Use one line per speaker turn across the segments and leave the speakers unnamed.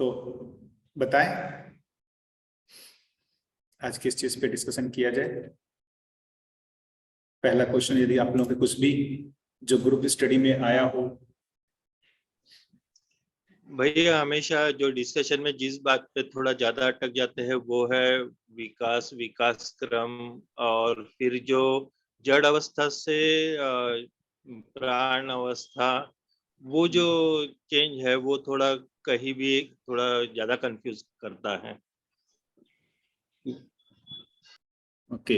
तो बताएं आज किस चीज पे डिस्कशन किया जाए। पहला क्वेश्चन, यदि आप लोगों के कुछ भी जो ग्रुप स्टडी में आया हो।
भैया हमेशा जो डिस्कशन में जिस बात पे थोड़ा ज्यादा अटक जाते हैं वो है विकास क्रम, और फिर जो जड़ अवस्था से प्राण अवस्था, वो जो चेंज है वो थोड़ा कहीं भी थोड़ा ज्यादा कंफ्यूज करता है।
ओके,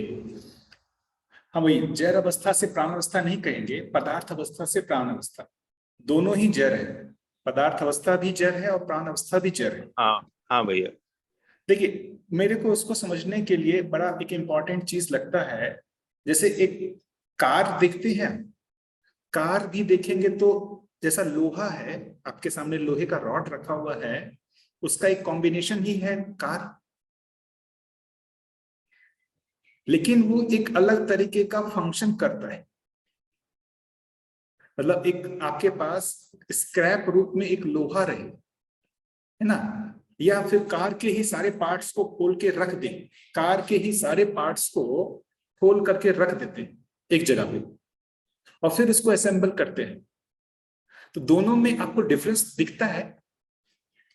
हाँ वही जड़ अवस्था से प्राण अवस्था नहीं कहेंगे, पदार्थ अवस्था से प्राण अवस्था, दोनों ही जड़ है। पदार्थ अवस्था भी जड़ है और प्राण अवस्था भी जड़ है।
हाँ हाँ भैया।
देखिए, मेरे को उसको समझने के लिए बड़ा एक इम्पॉर्टेंट चीज लगता है। जैसे एक कार देखते हैं, कार भी देखेंगे तो जैसा लोहा है, आपके सामने लोहे का रॉड रखा हुआ है, उसका एक कॉम्बिनेशन ही है कार, लेकिन वो एक अलग तरीके का फंक्शन करता है। मतलब एक आपके पास स्क्रैप रूप में एक लोहा रहे, है ना, या फिर कार के ही सारे पार्ट्स को खोल के रख दें, कार के ही सारे पार्ट्स को खोल करके रख देते हैं एक जगह पे और फिर इसको असेंबल करते हैं, तो दोनों में आपको डिफरेंस दिखता है।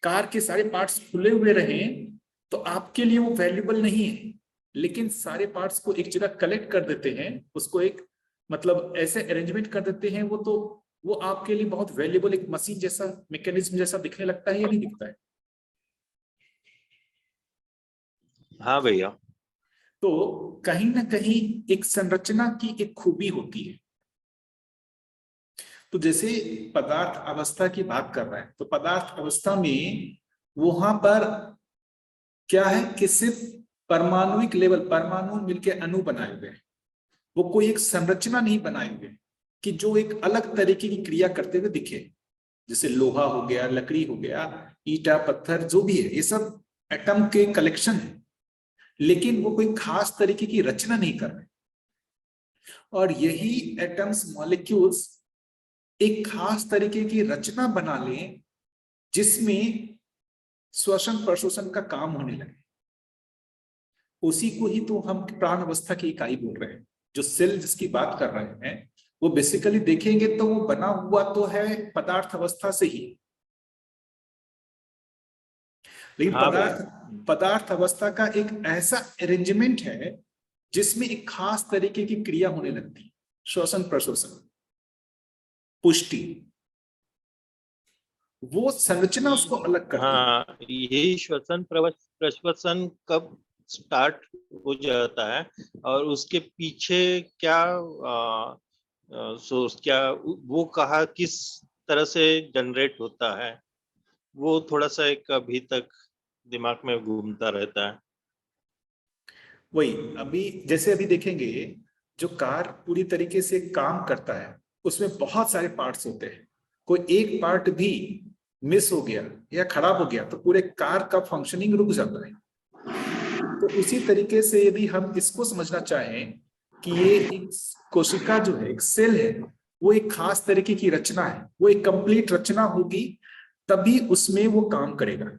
कार के सारे पार्ट्स खुले हुए रहें तो आपके लिए वो वैल्यूबल नहीं है, लेकिन सारे पार्ट्स को एक जगह कलेक्ट कर देते हैं, उसको एक मतलब ऐसे अरेंजमेंट कर देते हैं, वो तो वो आपके लिए बहुत वैल्यूबल एक मशीन जैसा, मैकेनिज्म जैसा दिखने लगता है या नहीं दिखता है।
हाँ भैया।
तो कहीं ना कहीं एक संरचना की एक खूबी होती है। तो जैसे पदार्थ अवस्था की बात कर रहा है, तो पदार्थ अवस्था में वहां पर क्या है कि सिर्फ परमाणुिक लेवल, परमाणु मिलके अणु बनाए हुए हैं, वो कोई एक संरचना नहीं बनाए हुए कि जो एक अलग तरीके की क्रिया करते हुए दिखे। जैसे लोहा हो गया, लकड़ी हो गया, ईटा पत्थर जो भी है, ये सब एटम के कलेक्शन है, लेकिन वो कोई खास तरीके की रचना नहीं कर रहे। और यही एटम्स, मॉलिक्यूल्स एक खास तरीके की रचना बना लें जिसमें श्वसन प्रश्वसन का काम होने लगे, उसी को ही तो हम प्राण अवस्था की इकाई बोल रहे हैं। जो सेल जिसकी बात कर रहे हैं वो बेसिकली देखेंगे तो वो बना हुआ तो है पदार्थ अवस्था से ही, लेकिन
हाँ भैया।
पदार्थ अवस्था का एक ऐसा अरेंजमेंट है जिसमें एक खास तरीके की क्रिया होने लगती है, श्वसन प्रश्वसन, पुष्टि, वो संरचना उसको अलग करती है।
हाँ, यही श्वसन प्रश्वसन कब स्टार्ट हो जाता है और उसके पीछे क्या सोच, क्या वो कहा किस तरह से जनरेट होता है, वो थोड़ा सा एक अभी तक दिमाग में घूमता रहता है।
वही अभी जैसे अभी देखेंगे, जो कार पूरी तरीके से काम करता है उसमें बहुत सारे पार्ट्स होते हैं, कोई एक पार्ट भी मिस हो गया या खराब हो गया तो पूरे कार का फंक्शनिंग रुक जाता है। तो उसी तरीके से यदि हम इसको समझना चाहें कि ये एक कोशिका जो है, एक सेल है, वो एक खास तरीके की रचना है, वो एक कंप्लीट रचना होगी तभी उसमें वो काम करेगा।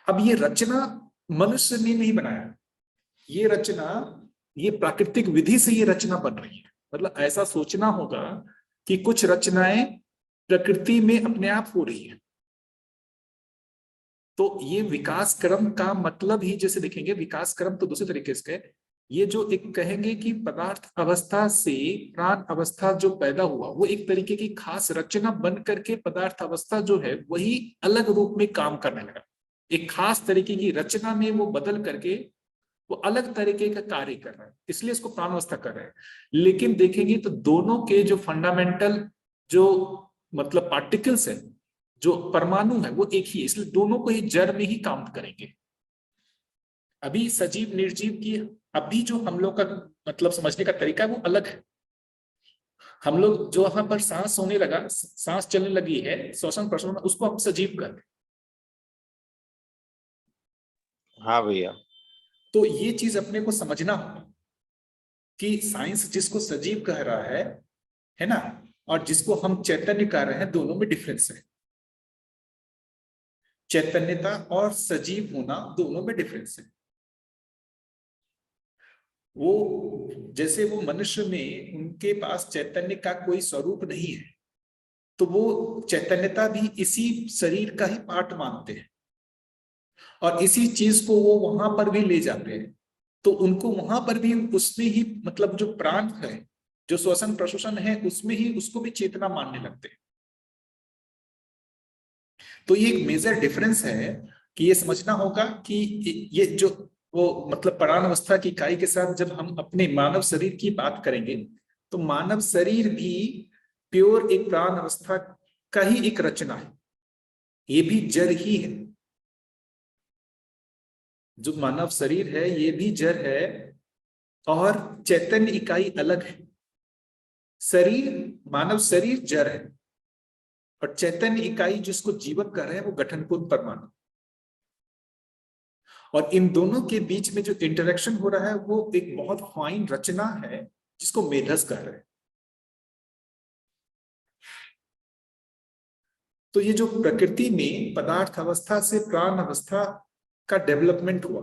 अब ये रचना मनुष्य ने नहीं बनाया, ये रचना, ये प्राकृतिक विधि से ये रचना बन रही है। मतलब ऐसा सोचना होगा कि कुछ रचनाएं प्रकृति में अपने आप हो रही है। तो ये विकास क्रम का मतलब ही, जैसे देखेंगे विकास क्रम तो दूसरे तरीके से, ये जो एक कहेंगे कि पदार्थ अवस्था से प्राण अवस्था जो पैदा हुआ वो एक तरीके की खास रचना बन करके पदार्थ अवस्था जो है वही अलग रूप में काम करने लगा, एक खास तरीके की रचना में वो बदल करके वो अलग तरीके का कार्य कर रहा है, इसलिए इसको प्राण अवस्था कर रहे हैं। लेकिन देखेंगे तो दोनों के जो फंडामेंटल जो मतलब पार्टिकल्स है, जो परमाणु है, वो एक ही है, इसलिए दोनों को ही जड़ में ही काउंट करेंगे। अभी सजीव निर्जीव की अभी जो हम लोग का मतलब समझने का तरीका है वो अलग है। हम लोग जो वहां पर सांस होने लगा, सांस चलने लगी है, श्वसन प्रश्वसन, उसको हम सजीव कर रहे हैं।
हाँ भैया।
तो ये चीज अपने को समझना होगा कि साइंस जिसको सजीव कह रहा है ना, और जिसको हम चैतन्य कह रहे हैं, दोनों में डिफरेंस है। चैतन्यता और सजीव होना दोनों में डिफरेंस है। वो जैसे वो मनुष्य में उनके पास चैतन्य का कोई स्वरूप नहीं है, तो वो चैतन्यता भी इसी शरीर का ही पार्ट मानते हैं और इसी चीज को वो वहां पर भी ले जाते हैं। तो उनको वहां पर भी उसमें ही मतलब जो प्राण है, जो श्वसन प्रश्वसन है, उसमें ही उसको भी चेतना मानने लगते हैं। तो ये एक मेजर डिफरेंस है कि ये समझना होगा कि ये जो वो मतलब प्राण अवस्था की इकाई के साथ जब हम अपने मानव शरीर की बात करेंगे, तो मानव शरीर भी प्योर एक प्राण अवस्था का ही एक रचना है, ये भी जड़ ही है। जो मानव शरीर है ये भी जड़ है और चैतन्य इकाई अलग है। शरीर, मानव शरीर जड़ है और चैतन्य इकाई जिसको जीवन कर रहे हैं वो गठनपूर्ण परमाणु। और इन दोनों के बीच में जो इंटरेक्शन हो रहा है वो एक बहुत फाइन रचना है जिसको मेधस कह रहे हैं। तो ये जो प्रकृति में पदार्थ अवस्था से प्राण अवस्था का डेवलपमेंट हुआ,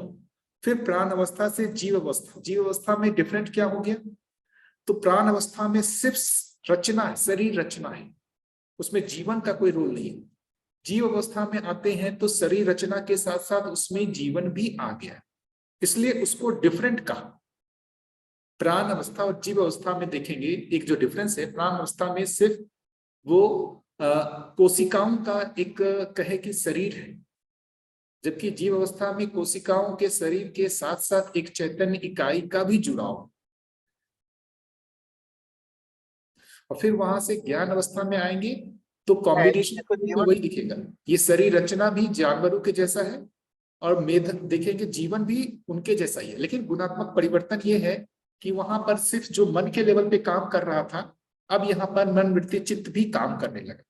फिर प्राण अवस्था से जीव अवस्था, जीव अवस्था में डिफरेंट क्या हो गया, तो प्राण अवस्था में सिर्फ रचना है, शरीर रचना है, उसमें जीवन का कोई रोल नहीं है। जीव अवस्था में आते हैं तो शरीर रचना के साथ साथ उसमें जीवन भी आ गया, इसलिए उसको डिफरेंट कहा। प्राण अवस्था और जीव अवस्था में देखेंगे एक जो डिफरेंस है, प्राण अवस्था में सिर्फ वो कोशिकाओं का एक कहे कि शरीर है, जबकि जीव अवस्था में कोशिकाओं के शरीर के साथ साथ एक चैतन्य इकाई का भी जुड़ाव। और फिर वहां से ज्ञान अवस्था में आएंगे तो कॉम्बिनेशन तो वही दिखेगा, ये शरीर रचना भी जानवरों के जैसा है और मेध देखेंगे जीवन भी उनके जैसा ही है, लेकिन गुणात्मक परिवर्तन ये है कि वहां पर सिर्फ जो मन के लेवल पे काम कर रहा था, अब यहाँ पर मन वृत्ति चित्त भी काम करने लगा।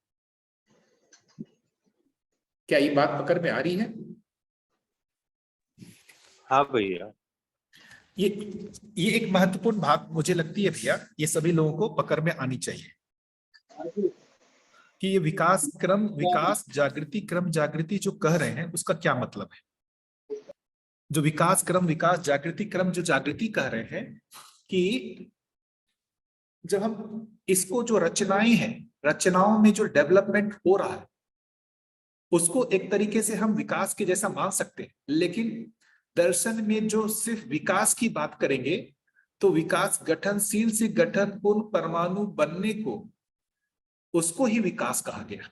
क्या ये बात पकड़ में आ रही है?
हाँ भैया।
ये एक महत्वपूर्ण बात मुझे लगती है भैया, ये सभी लोगों को पकड़ में आनी चाहिए कि ये विकास क्रम, विकास जागृति क्रम जागृति जो कह रहे हैं उसका क्या मतलब है। जो विकास क्रम विकास जागृति क्रम जो जागृति कह रहे हैं कि जब हम इसको जो रचनाएं हैं, रचनाओं में जो डेवलपमेंट हो रहा है उसको एक तरीके से हम विकास के जैसा मान सकते हैं, लेकिन दर्शन में जो सिर्फ विकास की बात करेंगे तो विकास गठनशील से गठनपूर्ण परमाणु बनने को, उसको ही विकास कहा गया।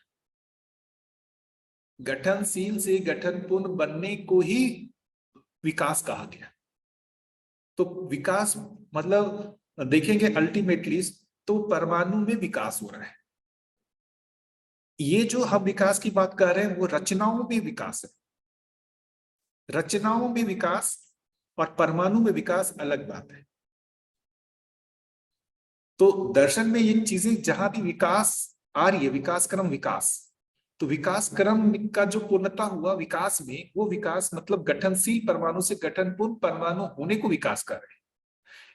गठनशील से गठनपूर्ण बनने को ही विकास कहा गया। तो विकास मतलब देखेंगे अल्टीमेटली तो परमाणु में विकास हो रहा है। ये जो हम विकास की बात कर रहे हैं वो रचनाओं में विकास है। रचनाओं में विकास और परमाणु में विकास अलग बात है। तो दर्शन में ये चीजें जहां भी विकास आ रही है, विकास क्रम विकास, तो विकास क्रम का जो पूर्णता हुआ विकास में, वो विकास मतलब गठनशील परमाणु से गठनपूर्ण परमाणु होने को विकास कर रहे हैं।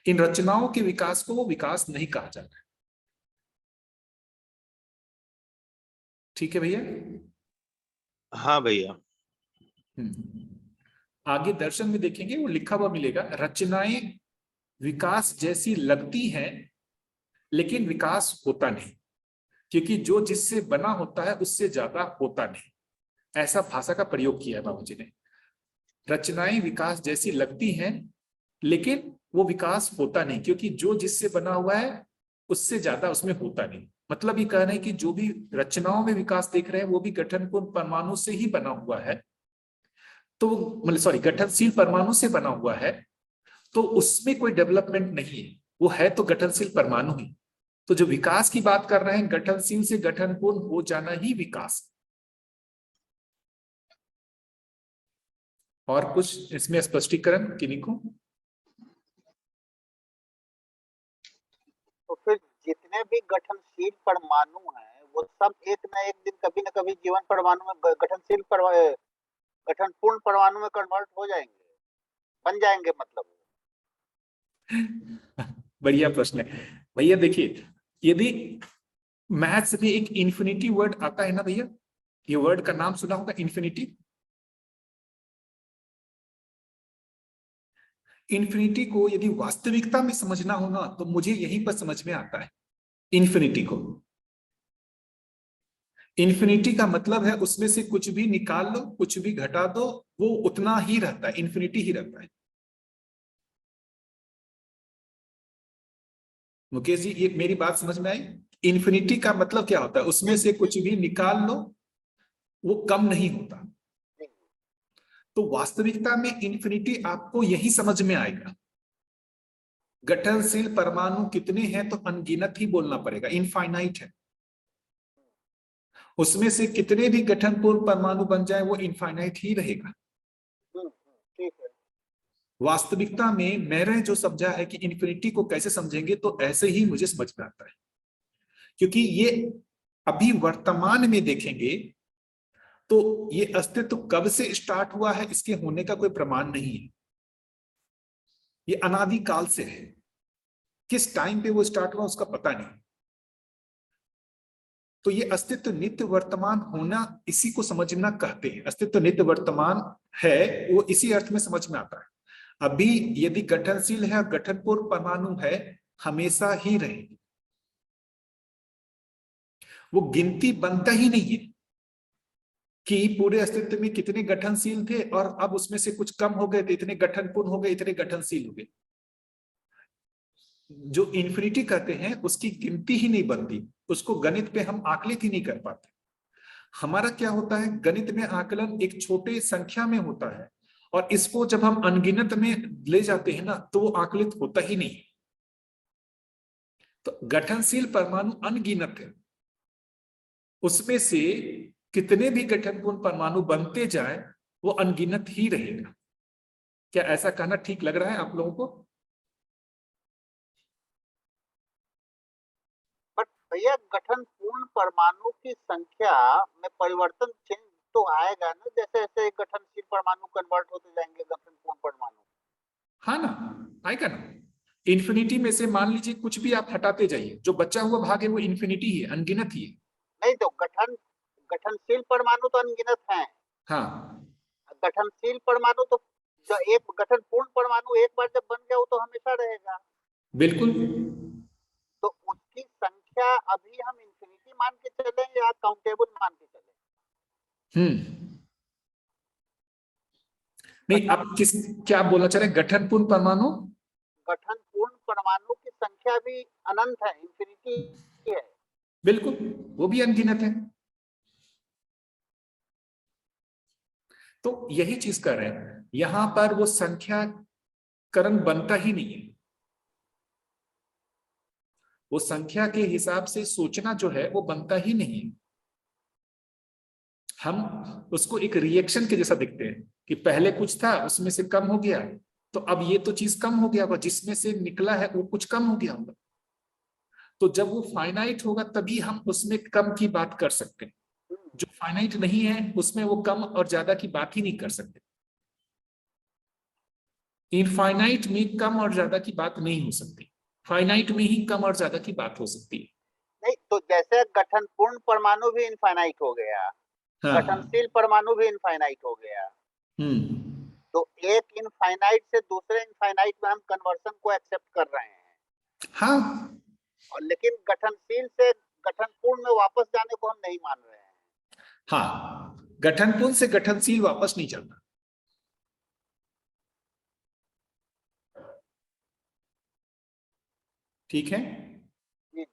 इन रचनाओं के विकास को वो विकास नहीं कहा जाता है। ठीक है भैया?
हाँ भैया।
आगे दर्शन में देखेंगे वो लिखा हुआ मिलेगा, रचनाएं विकास जैसी लगती हैं लेकिन विकास होता नहीं, क्योंकि जो जिससे बना होता है उससे ज्यादा होता नहीं। ऐसा भाषा का प्रयोग किया है बाबूजी ने। रचनाएं विकास जैसी लगती हैं लेकिन वो विकास होता नहीं, क्योंकि जो जिससे बना हुआ है उससे ज्यादा उसमें होता नहीं। मतलब ये कह रहे हैं कि जो भी रचनाओं में विकास देख रहे हैं वो भी गठनपूर्ण परमाणु से ही बना हुआ है, तो मतलब सॉरी गठनशील परमाणु से बना हुआ है, तो उसमें कोई डेवलपमेंट नहीं है, वो है तो गठनशील परमाणु ही। तो जो विकास की बात कर रहे हैं, गठनशील से गठनपूर्ण हो जाना ही विकास। और कुछ इसमें स्पष्टीकरण किन्हीं को?
तो फिर जितने भी गठनशील परमाणु हैं वो सब एक ना एक दिन कभी ना कभी जीवन परमाणु में गठनशील गठनपूर्ण परमाणु में कन्वर्ट हो जाएंगे, बन जाएंगे मतलब।
बढ़िया प्रश्न है भैया। देखिए यदि मैथ्स में एक इन्फिनिटी वर्ड आता है ना भैया, ये वर्ड का नाम सुना होगा, इन्फिनिटी। इन्फिनिटी को यदि वास्तविकता में समझना हो ना, तो मुझे यहीं पर समझ में आता है इन्फिनिटी को। इन्फिनिटी का मतलब है उसमें से कुछ भी निकाल लो, कुछ भी घटा दो, वो उतना ही रहता है, इन्फिनिटी ही रहता है। मुकेश जी, ये मेरी बात समझ में आई? इन्फिनिटी का मतलब क्या होता है? उसमें से कुछ भी निकाल लो, वो कम नहीं होता। तो वास्तविकता में इन्फिनिटी आपको यही समझ में आएगा। गठनशील परमाणु कितने हैं तो अनगिनत ही बोलना पड़ेगा, इनफाइनाइट है। उसमें से कितने भी गठनपूर्ण परमाणु बन जाए वो इनफाइनाइट ही रहेगा।
ठीक है।
वास्तविकता में मैंने जो समझा है कि इन्फिनिटी को कैसे समझेंगे, तो ऐसे ही मुझे समझ में आता है, क्योंकि ये अभी वर्तमान में देखेंगे तो ये अस्तित्व कब से स्टार्ट हुआ है इसके होने का कोई प्रमाण नहीं है। ये अनादि काल से है, किस टाइम पे वो स्टार्ट हुआ उसका पता नहीं। तो ये अस्तित्व नित्य वर्तमान होना, इसी को समझना कहते हैं। अस्तित्व नित्य वर्तमान है, वो इसी अर्थ में समझ में आता है। अभी यदि गठनशील है, गठनपूर्ण परमाणु है, हमेशा ही रहेगी। वो गिनती बनता ही नहीं है कि पूरे अस्तित्व में कितने गठनशील थे और अब उसमें से कुछ कम हो गए थे, इतने गठनपूर्ण हो गए, इतने गठनशील हो गए। जो इन्फिनिटी कहते हैं उसकी गिनती ही नहीं बनती, उसको गणित पे हम आकलित ही नहीं कर पाते। हमारा क्या होता है, गणित में आकलन एक छोटे संख्या में होता है, और इसको जब हम अनगिनत में ले जाते हैं ना, तो वो आकलित होता ही नहीं। तो गठनशील परमाणु अनगिनत है, उसमें से कितने भी गठनपूर्ण परमाणु बनते जाए वो अनगिनत ही रहेगा। क्या ऐसा कहना ठीक लग रहा है आप लोगों को?
बट भैया गठन पूर्ण परमाणु की संख्या में परिवर्तन चेंज तो आएगा ना, जैसे जैसे गठनशील परमाणु कन्वर्ट होते जाएंगे गठन पूर्ण परमाणु।
हाँ ना, आएगा ना। इन्फिनिटी में से मान लीजिए कुछ भी आप हटाते जाइए, जो बचा हुआ भाग है वो इन्फिनिटी ही है, अनगिनत ही है।
नहीं तो गठनशील परमाणु तो अनगिनत हैं।
हाँ
गठनशील परमाणु तो जो एक गठन पूर्ण परमाणु एक बार जब बन गया वो तो हमेशा रहेगा।
बिल्कुल।
तो उसकी संख्या अभी हम इंफिनिटी मान के चले या काउंटेबल मान के चले?
नहीं, आप क्या बोलना चाह रहे हैं? गठन पूर्ण परमाणु,
गठन पूर्ण परमाणु की संख्या भी अनंत है, इंफिनिटी है।
बिल्कुल, वो भी अनगिनत है। तो यही चीज कर रहे हैं यहां पर, वो संख्या करण बनता ही नहीं है। वो संख्या के हिसाब से सोचना जो है वो बनता ही नहीं है। हम उसको एक रिएक्शन के जैसा देखते हैं कि पहले कुछ था, उसमें से कम हो गया, तो अब ये तो चीज कम हो गया होगा, जिसमें से निकला है वो कुछ कम हो गया होगा। तो जब वो फाइनाइट होगा तभी हम उसमें कम की बात कर सकते हैं। जो फाइनाइट नहीं है उसमें वो कम और ज्यादा की बात ही नहीं कर सकते। इनफाइनाइट में कम और ज्यादा की बात नहीं हो सकती, फाइनाइट में ही कम और ज्यादा की बात हो सकती है।
नहीं तो जैसे गठन पूर्ण परमाणु भी इनफाइनाइट हो गया,
हाँ।
गठनशील परमाणु भी इनफाइनाइट हो गया, तो एक इनफाइनाइट से दूसरे इनफाइनाइट में हम कन्वर्सन को एक्सेप्ट कर रहे हैं।
हाँ।
और लेकिन गठनशील से गठन पूर्ण में वापस जाने को हम नहीं मान रहे हैं।
हाँ, गठनपूर्ण से गठनशील वापस नहीं चलता। ठीक है।
जी जी।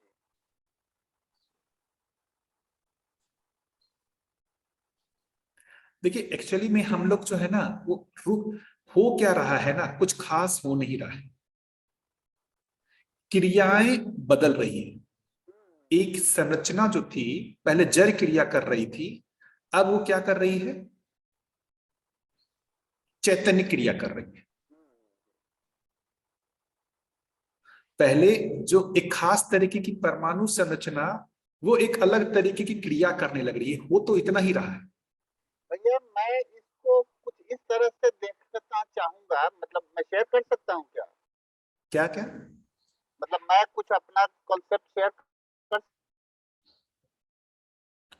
देखिए, एक्चुअली में हम लोग जो है ना, वो हो क्या रहा है ना, कुछ खास हो नहीं रहा है। क्रियाएं बदल रही है। एक संरचना जो थी पहले जड़ क्रिया कर रही थी, अब वो क्या कर रही है? चैतन्य क्रिया कर रही है। पहले जो एक खास तरीके की परमाणु संरचना, वो एक अलग तरीके की क्रिया करने लग रही है, वो तो इतना ही रहा है।
भैया मैं इसको कुछ इस तरह से देखना चाहूंगा, मतलब मैं शेयर कर सकता हूँ क्या?
क्या क्या?
मतलब मैं कुछ अपना कॉन्सेप्ट शेयर कर।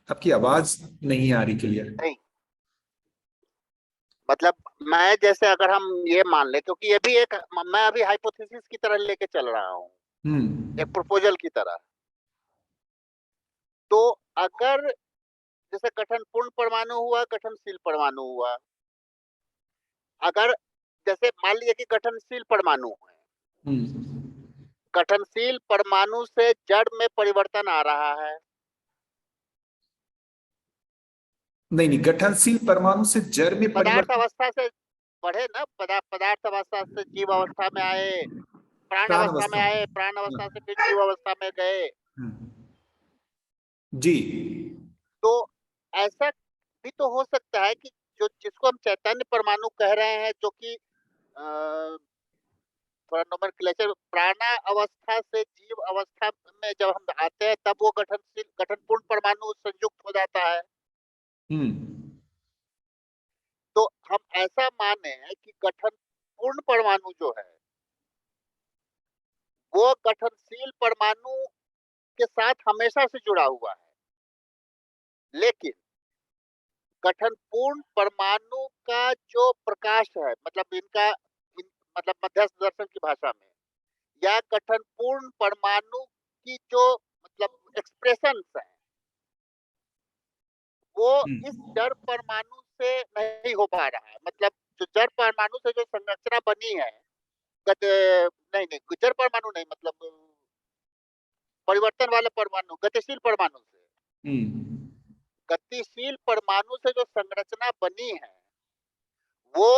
आपकी आवाज नहीं आ रही क्लियर।
नहीं, मतलब मैं जैसे अगर हम ये मान ले, क्योंकि ये भी एक, मैं अभी हाइपोथेसिस की तरह लेके चल रहा हूँ, एक प्रपोजल की तरह। तो अगर जैसे गठन पूर्ण परमाणु हुआ, गठनशील परमाणु हुआ, अगर जैसे मान लीजिए कि गठनशील परमाणु है, गठनशील परमाणु से जड़ में परिवर्तन आ रहा है।
नहीं नहीं, गठनशील परमाणु से जड़ में
पदार्थ
परिवर्तन,
अवस्था से बढ़े ना, पदार्थ अवस्था से जीव अवस्था में आए, प्राण
प्राण
अवस्था में
अवस्था
आए, प्राण अवस्था से फिर जीव अवस्था में गए।
जी।
तो ऐसा भी तो हो सकता है कि जो जिसको हम चैतन्य परमाणु कह रहे हैं, जो कि थोड़ा नोमेनक्लेचर, प्राण अवस्था से जीव अवस्था में जब हम आते हैं तब वो गठन पूर्ण परमाणु संयुक्त हो जाता है। तो हम ऐसा माने हैं कि गठन पूर्ण परमाणु जो है वो गठनशील परमाणु के साथ हमेशा से जुड़ा हुआ है, लेकिन गठन पूर्ण परमाणु का जो प्रकाश है, मतलब मतलब मध्यस्थ दर्शन की भाषा में, या गठन पूर्ण परमाणु की जो मतलब एक्सप्रेशन है, वो इस जड़ परमाणु से नहीं हो पा रहा है। मतलब जो जड़ परमाणु से जो संरचना बनी है, नहीं, जड़ परमाणु नहीं, मतलब परिवर्तन वाले परमाणु, गतिशील परमाणु से, गतिशील परमाणु से जो संरचना बनी है, वो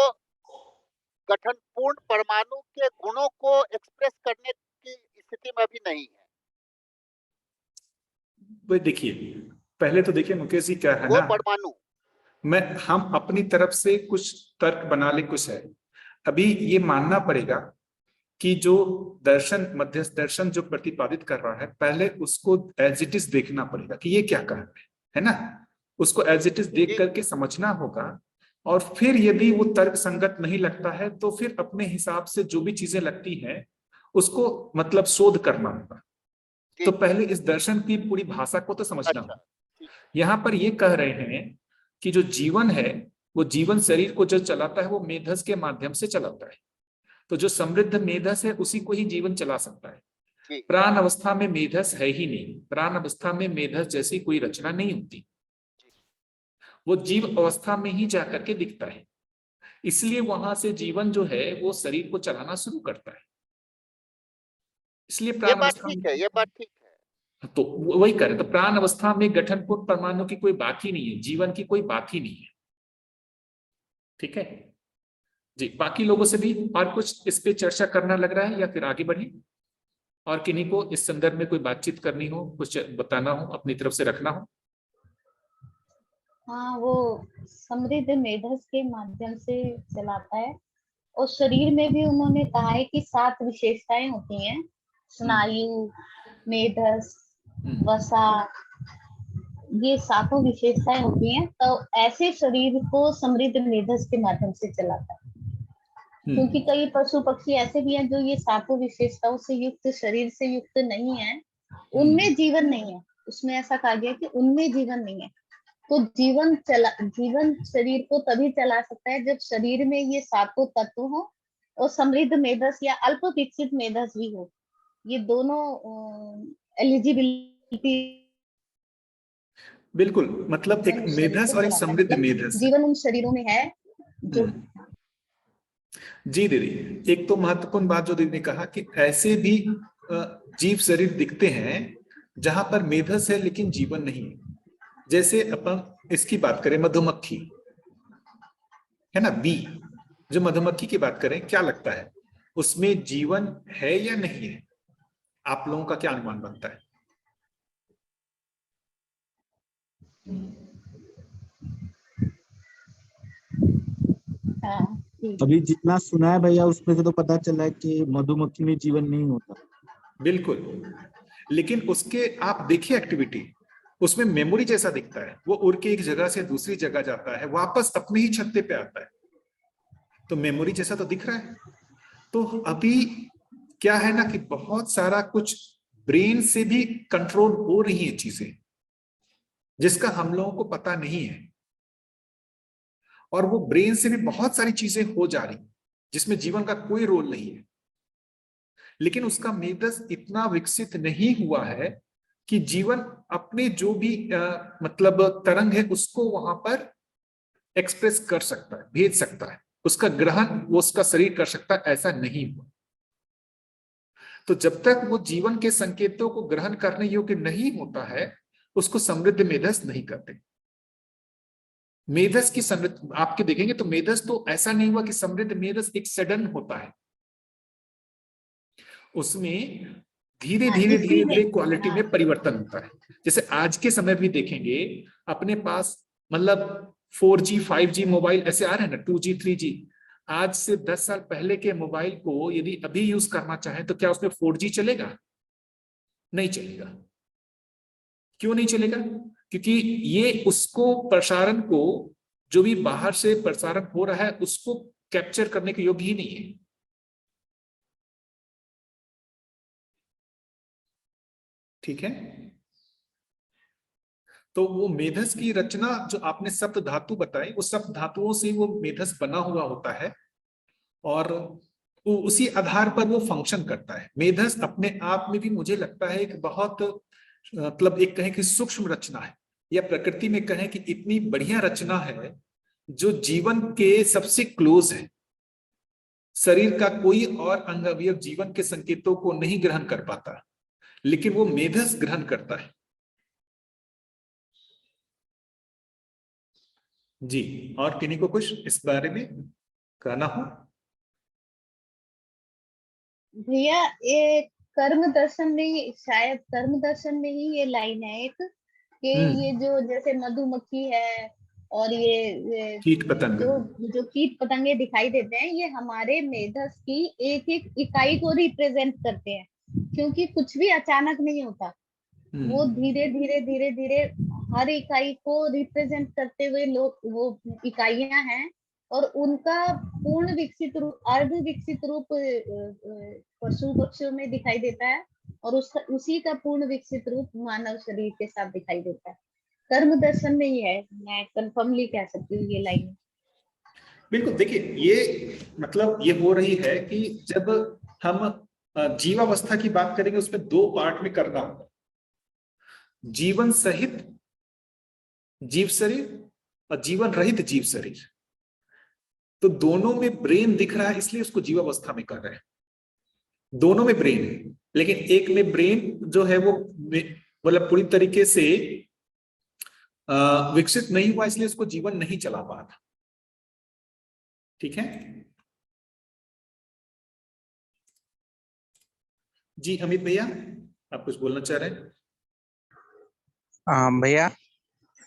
गठन पूर्ण परमाणु के गुणों को एक्सप्रेस करने की स्थिति में अभी नहीं है।
भाई देखिए, पहले तो देखिए मुकेश जी क्या है
वो
ना,
परमाणु,
हम अपनी तरफ से कुछ तर्क बना ले, कुछ है। अभी ये मानना पड़ेगा कि जो दर्शन, मध्यस्थ दर्शन जो प्रतिपादित कर रहा है, पहले उसको एज इट इज देखना पड़ेगा कि ये क्या कह रहा है ना। उसको एज इट इज देख करके समझना होगा, और फिर यदि वो तर्क संगत नहीं लगता है तो फिर अपने हिसाब से जो भी चीजें लगती हैं उसको मतलब शोध करना होगा। तो पहले इस दर्शन की पूरी भाषा को तो समझना होगा। यहाँ पर ये कह रहे हैं कि जो जीवन है, वो जीवन शरीर को जो चलाता है वो मेधस के माध्यम से चलाता है। तो जो समृद्ध मेधस है उसी को ही जीवन चला सकता है। प्राण अवस्था में मेधस है ही नहीं, प्राण अवस्था में मेधस जैसी कोई रचना नहीं होती, वो जीव अवस्था में ही जाकर के दिखता है। इसलिए वहां से जीवन जो है वो शरीर को चलाना शुरू करता है। इसलिए
ये
प्राण
बात
अवस्था
ठीक
में,
है, ये बात ठीक है।
तो वही करे, तो प्राण अवस्था में गठनपूर्ण परमाणु की कोई बात ही नहीं है, जीवन की कोई बात ही नहीं है। ठीक है जी। बाकी लोगों से भी और कुछ इस पे चर्चा करना लग रहा है या फिर आगे बढ़े? और किन्हीं को इस संदर्भ में कोई बातचीत करनी हो, कुछ बताना हो, अपनी तरफ से रखना हो?
हाँ, वो समृद्ध मेधस के माध्यम से चलाता है, और शरीर में भी उन्होंने कहा है कि 7 विशेषताएं होती हैं, स्नायु, मेधस, वसा, ये 7 विशेषताएं होती हैं। तो ऐसे शरीर को समृद्ध मेधस के माध्यम से चलाता है। क्योंकि कई पशु पक्षी ऐसे भी हैं जो ये 7 विशेषताओं से युक्त शरीर से युक्त नहीं है, उनमें जीवन नहीं है। उसमें ऐसा कहा गया कि उनमें जीवन नहीं है। तो जीवन शरीर को तभी चला सकता है जब शरीर में ये 7 तत्व हो, और समृद्ध मेधस या अल्प विकसित मेधस भी हो। ये दोनों एलिजिबिलिटी,
बिल्कुल, मतलब एक मेधस और एक समृद्ध मेधस।
जीवन उन शरीरों में है जो,
जी दीदी, एक तो महत्वपूर्ण बात जो दीदी ने कहा कि ऐसे भी जीव शरीर दिखते हैं जहां पर मेधस है लेकिन जीवन नहीं है। जैसे अपन इसकी बात करें, मधुमक्खी है ना, बी, जो मधुमक्खी की बात करें, क्या लगता है उसमें जीवन है या नहीं है? आप लोगों का क्या अनुमान बनता है?
अभी जितना सुना है भैया उसमें से तो पता चला है कि मधुमक्खी में जीवन नहीं होता।
बिल्कुल, लेकिन उसके आप देखिए एक्टिविटी, उसमें मेमोरी जैसा दिखता है। वो उड़ के एक जगह से दूसरी जगह जाता है, वापस अपने ही छत्ते पे आता है, तो मेमोरी जैसा तो दिख रहा है। तो अभी क्या है ना कि बहुत सारा कुछ ब्रेन से भी कंट्रोल हो रही है चीजें, जिसका हम लोगों को पता नहीं है, और वो ब्रेन से भी बहुत सारी चीजें हो जा रही जिसमें जीवन का कोई रोल नहीं है, लेकिन उसका मेधस इतना विकसित नहीं हुआ है कि जीवन अपने जो भी मतलब तरंग है उसको वहां पर एक्सप्रेस कर सकता है, भेज सकता है, उसका ग्रहण वो उसका शरीर कर सकता है, ऐसा नहीं हुआ। तो जब तक वो जीवन के संकेतों को ग्रहण करने योग्य नहीं होता है, उसको समृद्ध मेधस नहीं करते। मेधस की समृद्ध आपके देखेंगे तो मेधस तो ऐसा नहीं हुआ कि समृद्ध मेधस एक सडन होता है, उसमें धीरे धीरे धीरे धीरे क्वालिटी में परिवर्तन होता है। जैसे आज के समय भी देखेंगे अपने पास मतलब 4G 5G मोबाइल ऐसे आ रहे हैं ना, 2G 3G। आज से 10 साल पहले के मोबाइल को यदि अभी यूज करना चाहे तो क्या उसमें 4G चलेगा? नहीं चलेगा। क्यों नहीं चलेगा? क्योंकि ये उसको प्रसारण को जो भी बाहर से प्रसारण हो रहा है उसको कैप्चर करने के योग्य ही नहीं है। ठीक है, तो वो मेधस की रचना जो आपने सप्त धातु बताई, वो सप्त धातुओं से वो मेधस बना हुआ होता है और वो उसी आधार पर वो फंक्शन करता है। मेधस अपने आप में भी मुझे लगता है एक बहुत मतलब एक कहें कि सूक्ष्म रचना है, या प्रकृति में कहें कि इतनी बढ़िया रचना है जो जीवन के सबसे क्लोज है। शरीर का कोई और अंग अवयव जीवन के संकेतों को नहीं ग्रहण कर पाता, लेकिन वो मेधस ग्रहण करता है। जी, और किन्हीं को कुछ इस बारे में कहना हो?
भैया ये कर्म दर्शन में शायद कर्म दर्शन में ही ये लाइन है एक कि ये जो जैसे मधुमक्खी है और ये
कीट पतंग,
जो कीट पतंगे दिखाई देते हैं, ये हमारे मेधस की एक एक इकाई को रिप्रेजेंट करते हैं, क्योंकि कुछ भी अचानक नहीं होता। वो धीरे धीरे धीरे धीरे हर इकाई को रिप्रेजेंट करते हुए लोग वो इकाइयां हैं, और उनका पूर्ण विकसित रूप अर्ध विकसित रूप पशु पक्षियों में दिखाई देता है, और उसी का पूर्ण विकसित रूप मानव शरीर के साथ दिखाई देता है। कर्म दर्शन में ही है, मैं कंफर्मली कह सकती हूँ ये लाइन।
बिल्कुल। देखिए ये मतलब ये हो रही है कि जब हम जीवावस्था की बात करेंगे उसमें दो पार्ट में करना होगा, जीवन सहित जीव शरीर और जीवन रहित जीव शरीर। तो दोनों में ब्रेन दिख रहा है इसलिए उसको जीवावस्था में कर रहे हैं। दोनों में ब्रेन है, लेकिन एक में ब्रेन जो है वो मतलब पूरी तरीके से विकसित नहीं हुआ, इसलिए उसको जीवन नहीं चला पा रहा। ठीक है जी, अमित भैया आप कुछ बोलना चाह रहे हैं?
भैया,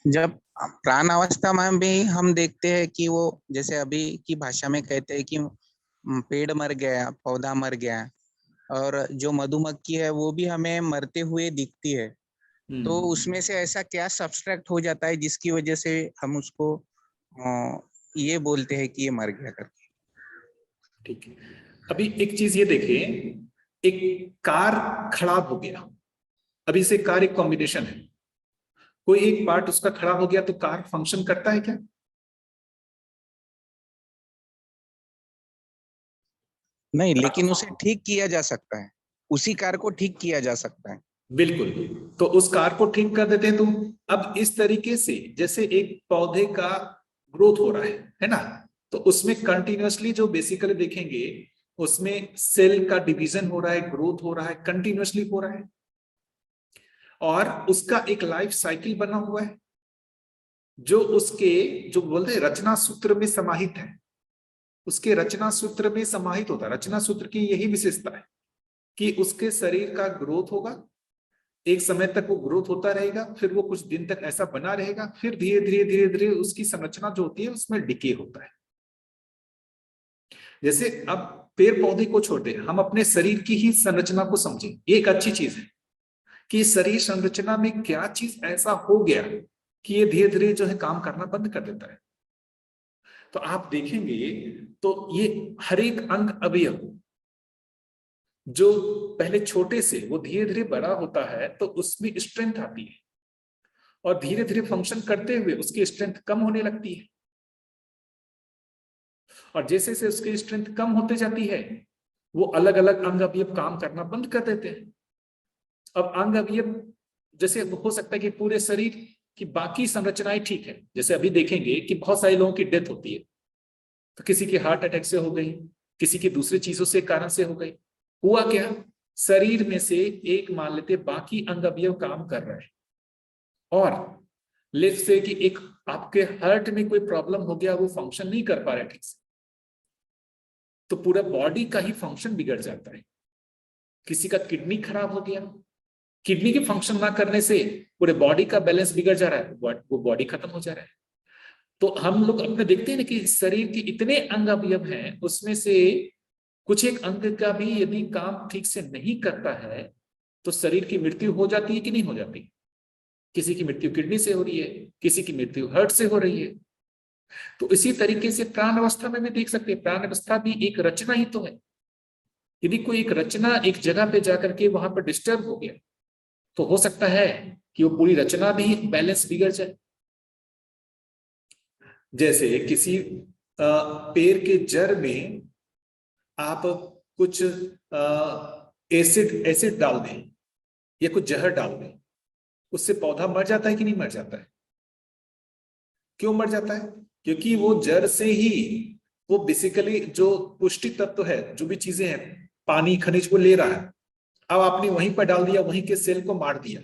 जब प्राण अवस्था में भी हम देखते हैं कि वो जैसे अभी की भाषा में कहते हैं कि पेड़ मर गया, पौधा मर गया, और जो मधुमक्खी है वो भी हमें मरते हुए दिखती है। तो उसमें से ऐसा क्या सब्सट्रैक्ट हो जाता है जिसकी वजह से हम उसको ये बोलते हैं कि ये मर गया करके?
ठीक है, अभी एक चीज ये देखिए, एक कार खराब हो गया, अभी से कार एक कॉम्बिनेशन है, कोई एक पार्ट उसका खराब हो गया तो कार फंक्शन करता है क्या?
नहीं, लेकिन उसे ठीक किया जा सकता है, उसी कार को ठीक किया जा सकता है।
बिल्कुल, तो उस कार को ठीक कर देते हैं तुम। अब इस तरीके से जैसे एक पौधे का ग्रोथ हो रहा है ना, तो उसमें कंटिन्यूअसली जो बेसिकली देखेंगे उसमें सेल का डिवीजन हो रहा है, ग्रोथ हो रहा है, कंटिन्यूअसली हो रहा है, और उसका एक लाइफ साइकिल बना हुआ है जो उसके जो बोलते हैं रचना सूत्र में समाहित है, उसके रचना सूत्र में समाहित होता है। रचना सूत्र की यही विशेषता है कि उसके शरीर का ग्रोथ होगा, एक समय तक वो ग्रोथ होता रहेगा, फिर वो कुछ दिन तक ऐसा बना रहेगा, फिर धीरे धीरे धीरे धीरे उसकी संरचना जो होती है उसमें डिके होता है। जैसे अब पेड़ पौधे को छोड़ दे, हम अपने शरीर की ही संरचना को समझें, ये एक अच्छी चीज है कि शरीर संरचना में क्या चीज ऐसा हो गया कि ये धीरे धीरे जो है काम करना बंद कर देता है। तो आप देखेंगे तो ये हर एक अंग अवयव जो पहले छोटे से वो धीरे धीरे बड़ा होता है तो उसमें स्ट्रेंथ आती है, और धीरे धीरे फंक्शन करते हुए उसकी स्ट्रेंथ कम होने लगती है, और जैसे जैसे उसकी स्ट्रेंथ कम होते जाती है वो अलग अलग अंग अवयव काम करना बंद कर देते हैं। अब अंग अवयव जैसे हो सकता है कि पूरे शरीर की बाकी संरचनाएं ठीक है, जैसे अभी देखेंगे कि बहुत सारे लोगों की डेथ होती है, तो किसी की हार्ट अटैक से हो गई, किसी की दूसरी चीजों से कारण से हो गई। हुआ क्या, शरीर में से एक मान लेते बाकी अंग अवयव काम कर रहे हैं, और लेट्स से कि एक आपके हार्ट में कोई प्रॉब्लम हो गया, वो फंक्शन नहीं कर पा रहे ठीक से, तो पूरा बॉडी का ही फंक्शन बिगड़ जाता है। किसी का किडनी खराब हो गया, किडनी के फंक्शन ना करने से पूरे बॉडी का बैलेंस बिगड़ जा रहा है, वो बॉडी खत्म हो जा रहा है। तो हम लोग अपने देखते हैं ना कि शरीर के इतने अंग अवयव हैं, उसमें से कुछ एक अंग का भी यदि काम ठीक से नहीं करता है तो शरीर की मृत्यु हो जाती है कि नहीं हो जाती। किसी की मृत्यु किडनी से हो रही है, किसी की मृत्यु हार्ट से हो रही है। तो इसी तरीके से प्राण अवस्था में भी देख सकते हैं, प्राण अवस्था भी एक रचना ही तो है। यदि कोई एक रचना एक जगह पे जाकर के वहां पर डिस्टर्ब हो गया तो हो सकता है कि वो पूरी रचना भी बैलेंस बिगड़ जाए। जैसे किसी पेड़ के जड़ में आप कुछ एसिड डाल दें या कुछ जहर डाल दें, उससे पौधा मर जाता है कि नहीं मर जाता है? क्यों मर जाता है? क्योंकि वो जड़ से ही वो बेसिकली जो पुष्टि तत्व है, जो भी चीजें हैं, पानी खनिज वो ले रहा है। अब आपने वहीं पर डाल दिया, वहीं के सेल को मार दिया,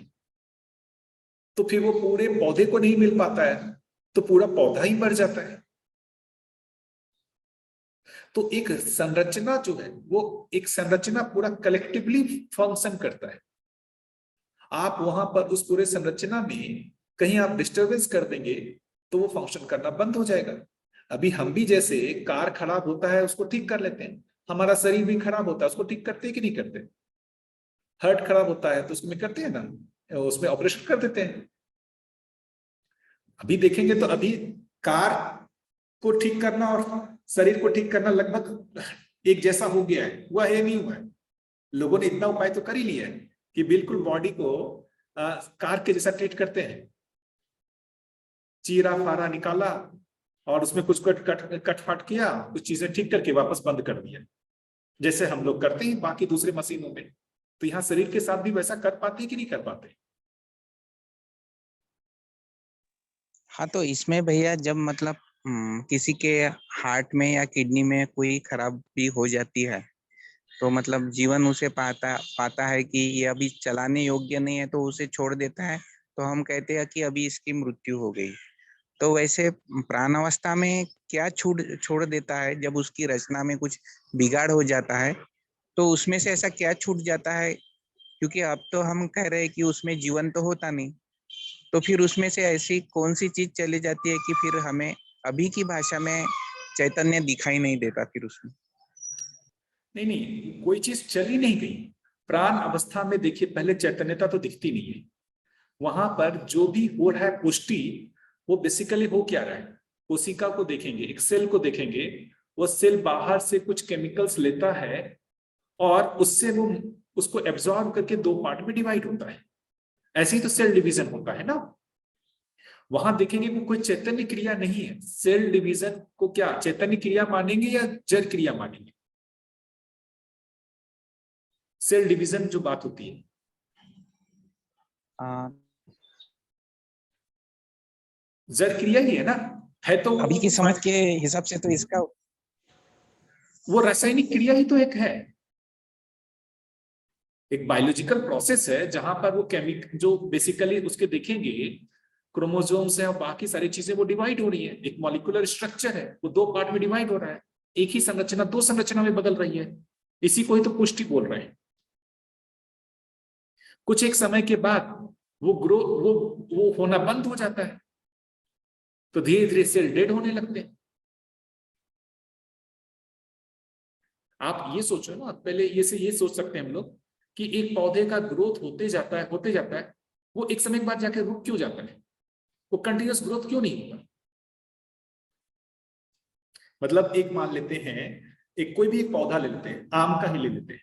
तो फिर वो पूरे पौधे को नहीं मिल पाता है, तो पूरा पौधा ही मर जाता है। तो एक संरचना जो है वो एक संरचना पूरा कलेक्टिवली फंक्शन करता है। आप वहां पर उस पूरे संरचना में कहीं आप डिस्टरबेंस कर देंगे तो वो फंक्शन करना बंद हो जाएगा। अभी हम भी जैसे कार खराब होता है उसको ठीक कर लेते हैं, हमारा शरीर भी खराब होता है उसको ठीक करते हैं कि नहीं करते? हार्ट खराब होता है तो उसमें करते हैं ना, उसमें ऑपरेशन कर देते हैं। अभी देखेंगे तो अभी कार को ठीक करना और शरीर को ठीक करना लगभग एक जैसा हो गया है, हुआ है नहीं हुआ है? लोगों ने इतना उपाय तो कर ही लिया है कि बिल्कुल बॉडी को कार के जैसा ट्रीट करते हैं। चीरा फारा निकाला और उसमें कुछ कट फाट किया, कुछ चीजें ठीक करके वापस बंद कर दिया, जैसे हम लोग करते हैं बाकी दूसरे मशीनों में। तो यहाँ शरीर के साथ भी वैसा कर पाते कि नहीं कर पाते?
हाँ, तो इसमें भैया जब मतलब किसी के हार्ट में या किडनी में कोई खराबी हो जाती है तो मतलब जीवन उसे पाता है कि ये अभी चलाने योग्य नहीं है तो उसे छोड़ देता है, तो हम कहते हैं कि अभी इसकी मृत्यु हो गई। तो वैसे प्राणावस्था में क्या छोड़ देता है जब उसकी रचना में कुछ बिगाड़ हो जाता है, तो उसमें से ऐसा क्या छूट जाता है? क्योंकि अब तो हम कह रहे हैं कि उसमें जीवन तो होता नहीं, तो फिर उसमें से ऐसी कौन सी चीज चली जाती है कि फिर हमें अभी की भाषा में चैतन्य दिखाई नहीं देता फिर उसमें?
नहीं, कोई चीज चली नहीं गई। प्राण अवस्था में देखिए पहले चैतन्यता तो दिखती नहीं है, वहां पर जो भी हो रहा है पुष्टि, वो बेसिकली हो क्या रहा है? कोशिका को देखेंगे, एक सेल को देखेंगे, वो सेल बाहर से कुछ केमिकल्स लेता है और उससे वो उसको एब्जॉर्ब करके दो पार्ट में डिवाइड होता है। ऐसे ही तो सेल डिवीजन होता है ना। वहां देखेंगे वो कोई चैतन्य क्रिया नहीं है। सेल डिवीजन को क्या चैतन्य क्रिया मानेंगे या जड़ क्रिया मानेंगे? सेल डिवीजन जो बात होती है, जड़ क्रिया ही है ना, है तो
अभी की समझ के हिसाब से तो इसका
वो रासायनिक क्रिया ही तो एक है, एक बायोलॉजिकल प्रोसेस है जहां पर वो केमिकल जो बेसिकली उसके देखेंगे क्रोमोसोम्स है और बाकी सारी चीजें वो डिवाइड हो रही है। एक मॉलिक्यूलर स्ट्रक्चर है, वो दो पार्ट में डिवाइड हो रहा है, एक ही संरचना दो संरचना में बदल रही है। इसी को ही तो पुष्टि बोल रहे हैं। कुछ एक समय के बाद वो ग्रो वो होना बंद हो जाता है, तो धीरे धीरे सेल डेड होने लगते हैं। आप ये सोचो ना, पहले ये सोच सकते हैं हम लोग कि एक पौधे का ग्रोथ होते जाता है, वो एक समय के बाद जाके रुक क्यों जाता है? वो कंटिन्यूअस ग्रोथ क्यों नहीं होता? मतलब एक मान लेते हैं, एक कोई भी एक पौधा ले लेते हैं, आम का ही ले लेते हैं,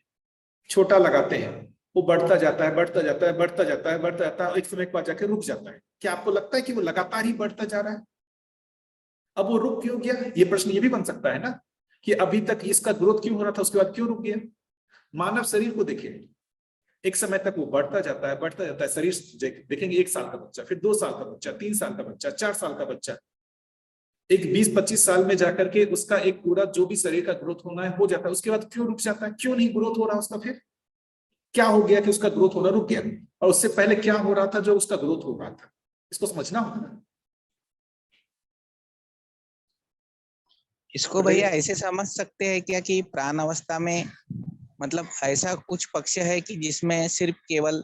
छोटा लगाते हैं, वो बढ़ता जाता है, बढ़ता जाता है, बढ़ता जाता है, बढ़ता जाता है, एक समय के बाद जाके रुक जाता है। क्या आपको लगता है कि वो लगातार ही बढ़ता जा रहा है? अब वो रुक क्यों गया? ये प्रश्न ये भी बन सकता है ना कि अभी तक इसका ग्रोथ क्यों हो रहा था, उसके बाद क्यों रुक गया? मानव शरीर को देखिए, एक समय तक वो बढ़ता जाता है, बढ़ता जाता है। शरीर देखेंगे 1 साल का बच्चा, फिर 2 साल का बच्चा, 3 साल का बच्चा, 4 साल का बच्चा, एक 20-25 साल में जाकर के उसका एक पूरा जो भी शरीर का ग्रोथ होना है हो जाता है। उसके बाद क्यों रुक जाता है? क्यों नहीं ग्रोथ हो रहा उसका? फिर क्या हो गया कि उसका ग्रोथ होना रुक गया? और उससे पहले क्या हो रहा था जो उसका ग्रोथ हो रहा था? इसको समझना होगा ना।
इसको भैया ऐसे समझ सकते हैं क्या कि प्राण अवस्था में मतलब ऐसा कुछ पक्ष है कि जिसमें सिर्फ केवल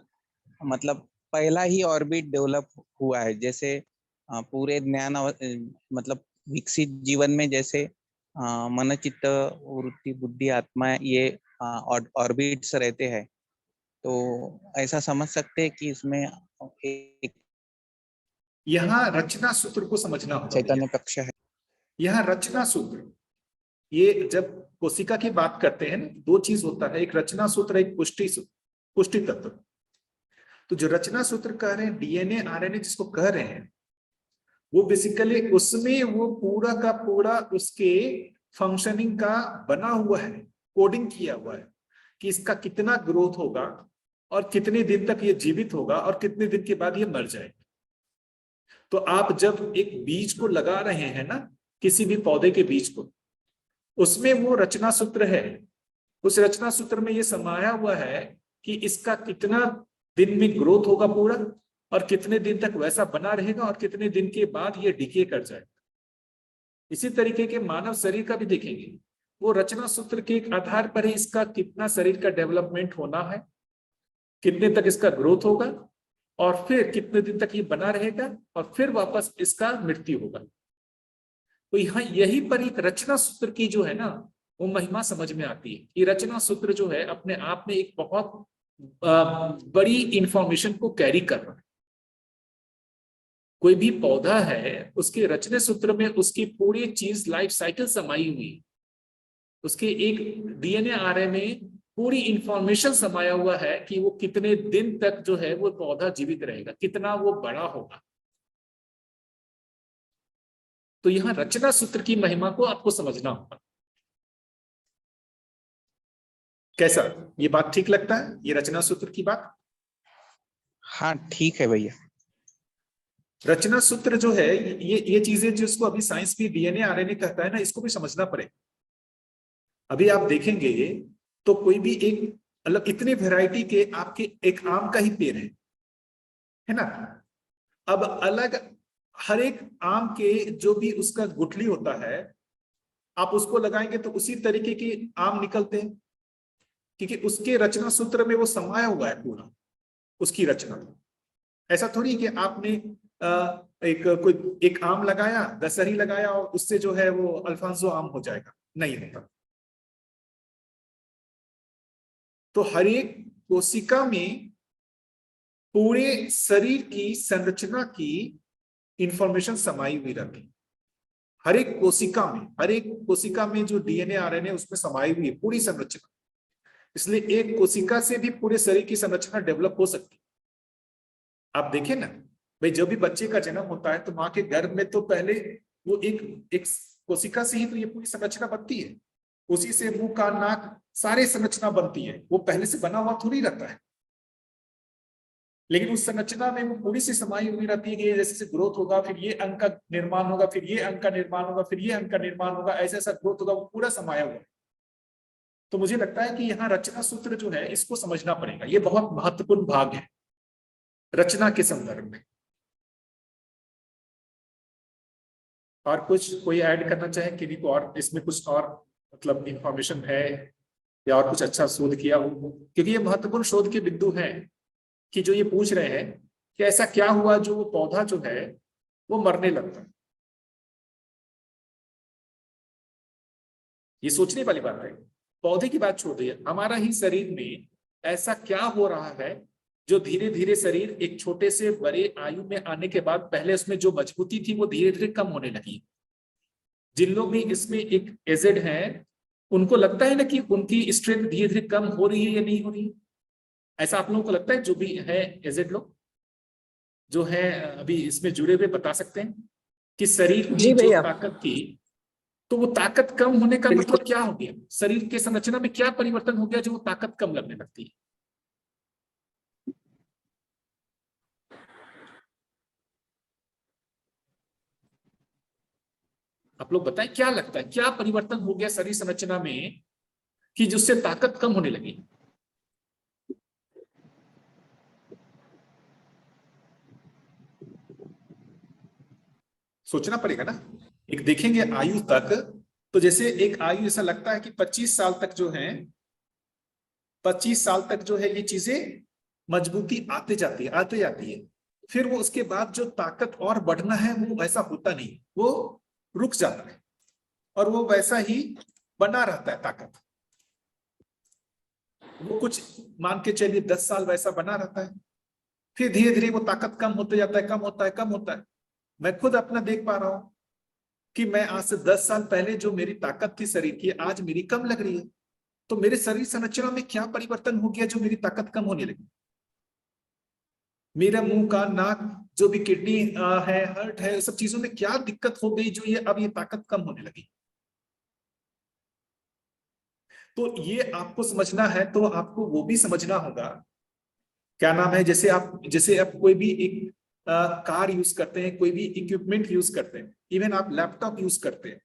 मतलब पहला ही ऑर्बिट डेवलप हुआ है, जैसे पूरे ज्ञान मतलब विकसित जीवन में जैसे मन चित्त वृत्ति बुद्धि आत्मा ये ऑर्बिट्स रहते हैं, तो ऐसा समझ सकते हैं कि इसमें एक
यहाँ रचना सूत्र को समझना होगा।
चैतन्य पक्ष है।
यहाँ रचना सूत्र, ये जब कोशिका की बात करते हैं ना, 2 चीज होता है, एक रचना सूत्र, एक पुष्टि तत्व। तो जो रचना सूत्र कह रहे हैं, डीएनए आरएनए जिसको कह रहे हैं, वो बेसिकली उसमें वो पूरा का पूरा उसके फंक्शनिंग का बना हुआ है, कोडिंग किया हुआ है कि इसका कितना ग्रोथ होगा और कितने दिन तक ये जीवित होगा और कितने दिन के बाद ये मर जाएगा। तो आप जब एक बीज को लगा रहे हैं ना, किसी भी पौधे के बीज को, उसमें वो रचना सूत्र है। उस रचना सूत्र में ये समाया हुआ है कि इसका कितना दिन में ग्रोथ होगा पूरा और कितने दिन तक वैसा बना रहेगा और कितने दिन के बाद ये डिके कर जाएगा। इसी तरीके के मानव शरीर का भी देखेंगे, वो रचना सूत्र के आधार पर ही इसका कितना शरीर का डेवलपमेंट होना है, कितने तक इसका ग्रोथ होगा और फिर कितने दिन तक ये बना रहेगा और फिर वापस इसका मृत्यु होगा। तो यहाँ यही पर एक रचना सूत्र की जो है ना वो महिमा समझ में आती है कि रचना सूत्र जो है अपने आप में एक बहुत बड़ी इंफॉर्मेशन को कैरी कर रहा है। कोई भी पौधा है, उसके रचने सूत्र में उसकी पूरी चीज लाइफ साइकिल समाई हुई है, उसके एक डीएनए आरएनए पूरी इंफॉर्मेशन समाया हुआ है कि वो कितने दिन तक जो है वो पौधा जीवित रहेगा, कितना वो बड़ा होगा। तो यहाँ रचना सूत्र की महिमा को आपको समझना होगा। कैसा, ये बात ठीक लगता है, ये रचना सूत्र की बात?
हाँ ठीक है भैया।
रचना सूत्र जो है ये चीजें जिसको अभी साइंस भी डीएनए आरएनए कहता है ना, इसको भी समझना पड़ेगा। अभी आप देखेंगे तो कोई भी एक मतलब इतने वैरायटी के आपके एक आम का ही पेड़ है ना, अब अलग हर एक आम के जो भी उसका गुठली होता है, आप उसको लगाएंगे तो उसी तरीके के आम निकलते हैं, क्योंकि उसके रचना सूत्र में वो समाया हुआ है पूरा उसकी रचना। ऐसा थोड़ी कि आपने एक आम लगाया, दशहरी लगाया और उससे जो है वो अल्फांसो आम हो जाएगा, नहीं होता। तो हर एक कोशिका में पूरे शरीर की संरचना की इंफॉर्मेशन समाई हुई रहती है। हर एक कोशिका में जो डीएनए आरएनए उसमें समाई हुई है पूरी संरचना। इसलिए एक कोशिका से भी पूरे शरीर की संरचना डेवलप हो सकती है। आप देखें ना भाई, जब भी बच्चे का जन्म होता है तो माँ के गर्भ में तो पहले वो एक कोशिका से ही तो ये पूरी संरचना बनती है, उसी से मुंह कान नाक सारे संरचना बनती है, वो पहले से बना हुआ थोड़ी रहता है। लेकिन उस संरचना में वो पूरी सी समाई हुई रहती है कि जैसे ग्रोथ होगा, फिर ये अंग का निर्माण होगा, फिर ये अंग का निर्माण होगा, फिर ये अंग का निर्माण होगा, ऐसा ऐसा ग्रोथ होगा, वो पूरा समाया हुआ है। तो मुझे लगता है कि यहाँ रचना सूत्र जो है इसको समझना पड़ेगा, ये बहुत महत्वपूर्ण भाग है रचना के संदर्भ में। और कुछ कोई ऐड करना चाहे किन्हीं को, और इसमें कुछ और मतलब इंफॉर्मेशन है या और कुछ अच्छा शोध किया हो, क्योंकि ये महत्वपूर्ण शोध के बिंदु हैं कि जो ये पूछ रहे हैं कि ऐसा क्या हुआ जो वो पौधा जो है वो मरने लगता है। ये सोचने वाली बात है। पौधे की बात छोड़ दिए, हमारा ही शरीर में ऐसा क्या हो रहा है जो धीरे धीरे शरीर एक छोटे से बड़े आयु में आने के बाद पहले उसमें जो मजबूती थी वो धीरे धीरे कम होने लगी। जिन लोग भी इसमें एक एजेड हैं उनको लगता है ना कि उनकी स्ट्रेंथ धीरे धीरे कम हो रही है या नहीं हो रही है, ऐसा आप लोगों को लगता है? जो भी है एजेड लोग जो है अभी इसमें जुड़े हुए बता सकते हैं कि शरीर की
जी
जो
भैया।
ताकत थी, तो वो ताकत कम होने का
बिल्कुल।
मतलब क्या हो गया? शरीर के संरचना में क्या परिवर्तन हो गया जो वो ताकत कम लगने लगती है? आप लोग बताएं, क्या लगता है क्या परिवर्तन हो गया शरीर संरचना में कि जिससे ताकत कम होने लगी? सोचना पड़ेगा ना। एक देखेंगे आयु तक, तो जैसे एक आयु ऐसा लगता है कि 25 साल तक जो है, 25 साल तक जो है ये चीजें मजबूती आते जाती है। फिर वो उसके बाद जो ताकत और बढ़ना है वो वैसा होता नहीं, वो रुक जाता है और वो वैसा ही बना रहता है ताकत। वो कुछ मान के चलिए 10 साल वैसा बना रहता है, फिर धीरे धीरे वो ताकत कम होते जाता है, कम होता है। मैं खुद अपना देख पा रहा हूं कि मैं आज से 10 साल पहले जो मेरी ताकत थी शरीर की, आज मेरी कम लग रही है। तो मेरे शरीर संरचना में क्या परिवर्तन हो गया जो मेरी ताकत कम होने लगी? मेरा मुंह का नाक जो भी किडनी है, हार्ट है, सब चीजों में क्या दिक्कत हो गई जो ये अब ये ताकत कम होने लगी? तो ये आपको समझना है तो आपको वो भी समझना होगा, क्या नाम है, जैसे आप कोई भी एक कार यूज करते हैं, कोई भी इक्विपमेंट यूज करते हैं, इवन आप लैपटॉप यूज करते हैं,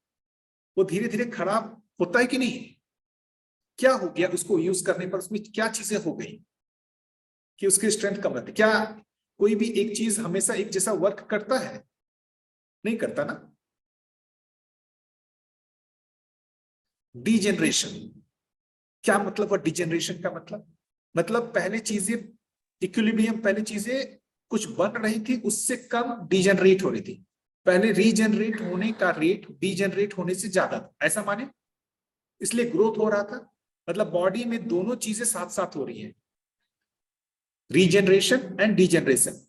वो धीरे धीरे खराब होता है कि नहीं? क्या हो गया उसको यूज करने पर? उसमें क्या चीजें हो गई कि उसकी स्ट्रेंथ कम रहती? क्या कोई भी एक चीज हमेशा एक जैसा वर्क करता है? नहीं करता ना। डिजेनरेशन, क्या मतलब है डिजेनरेशन का मतलब पहले चीजें इक्विलिब्रियम, पहले चीजें कुछ बन रही थी उससे कम डिजेनरेट हो रही थी। पहले रीजनरेट होने का रेट डिजेनरेट होने से ज्यादा था, ऐसा माने, इसलिए ग्रोथ हो रहा था। मतलब बॉडी में दोनों चीजें साथ साथ हो रही है, रीजनरेशन एंड डिजेनरेशन।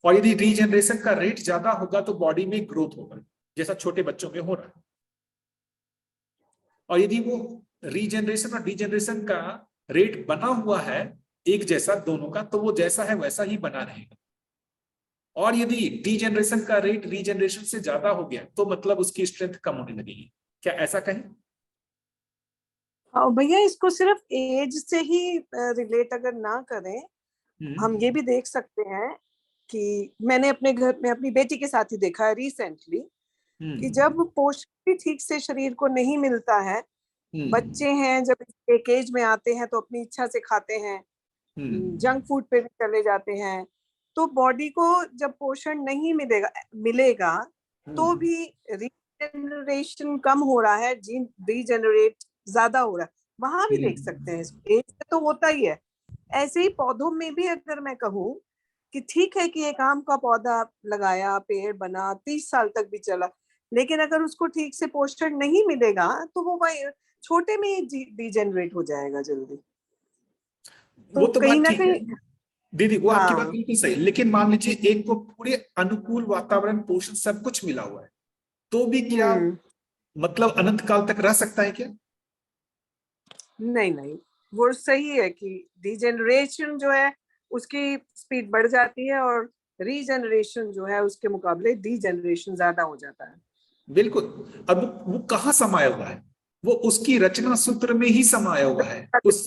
और यदि रीजनरेशन का रेट ज्यादा होगा तो बॉडी में ग्रोथ होगा, जैसा छोटे बच्चों में हो रहा है। और यदि वो रीजनरेशन और डिजेनरेशन का रेट बना हुआ है एक जैसा दोनों का, तो वो जैसा है वैसा ही बना रहेगा। और यदि डिजेनरेशन का रेट रीजनरेशन से ज्यादा हो गया तो मतलब उसकी स्ट्रेंथ कम होने लगेगी। क्या ऐसा कहें?
भैया इसको सिर्फ एज से ही रिलेट अगर ना करें, हम ये भी देख सकते हैं कि मैंने अपने घर में अपनी बेटी के साथ ही देखा है रिसेंटली कि जब पोषण भी ठीक से शरीर को नहीं मिलता है, बच्चे हैं जब एक एज में आते हैं तो अपनी इच्छा से खाते हैं, जंक फूड पे भी चले जाते हैं, तो बॉडी को जब पोषण नहीं मिलेगा तो भी रीजनरेशन कम हो रहा है, जीन रीजनरेट ज्यादा हो रहा है। वहां भी देख सकते हैं, एज से तो होता ही है। ऐसे ही पौधों में भी अगर मैं कहूँ कि ठीक है कि एक आम का पौधा लगाया, पेड़ बना, 30 साल तक भी चला, लेकिन अगर उसको ठीक से पोषण नहीं मिलेगा तो वो छोटे में ही डिजेनरेट हो जाएगा जल्दी।
वो तो
कहीं
बात
ना
ठीक है
कहीं
दीदी, वो आपकी बात
हाँ।
बिल्कुल सही, लेकिन मान लीजिए एक को पूरे अनुकूल वातावरण, पोषण सब कुछ मिला हुआ है, तो भी क्या मतलब अनंत काल तक रह सकता है क्या?
नहीं, वो सही है कि डिजेनरेशन जो है उसकी स्पीड बढ़ जाती है और रीजनरेशन जो है उसके मुकाबले डिजेनरेशन ज्यादा हो जाता है।
बिल्कुल। अब वो कहाँ समाया हुआ है? वो उसकी रचना सूत्र में ही समाया हुआ है। उस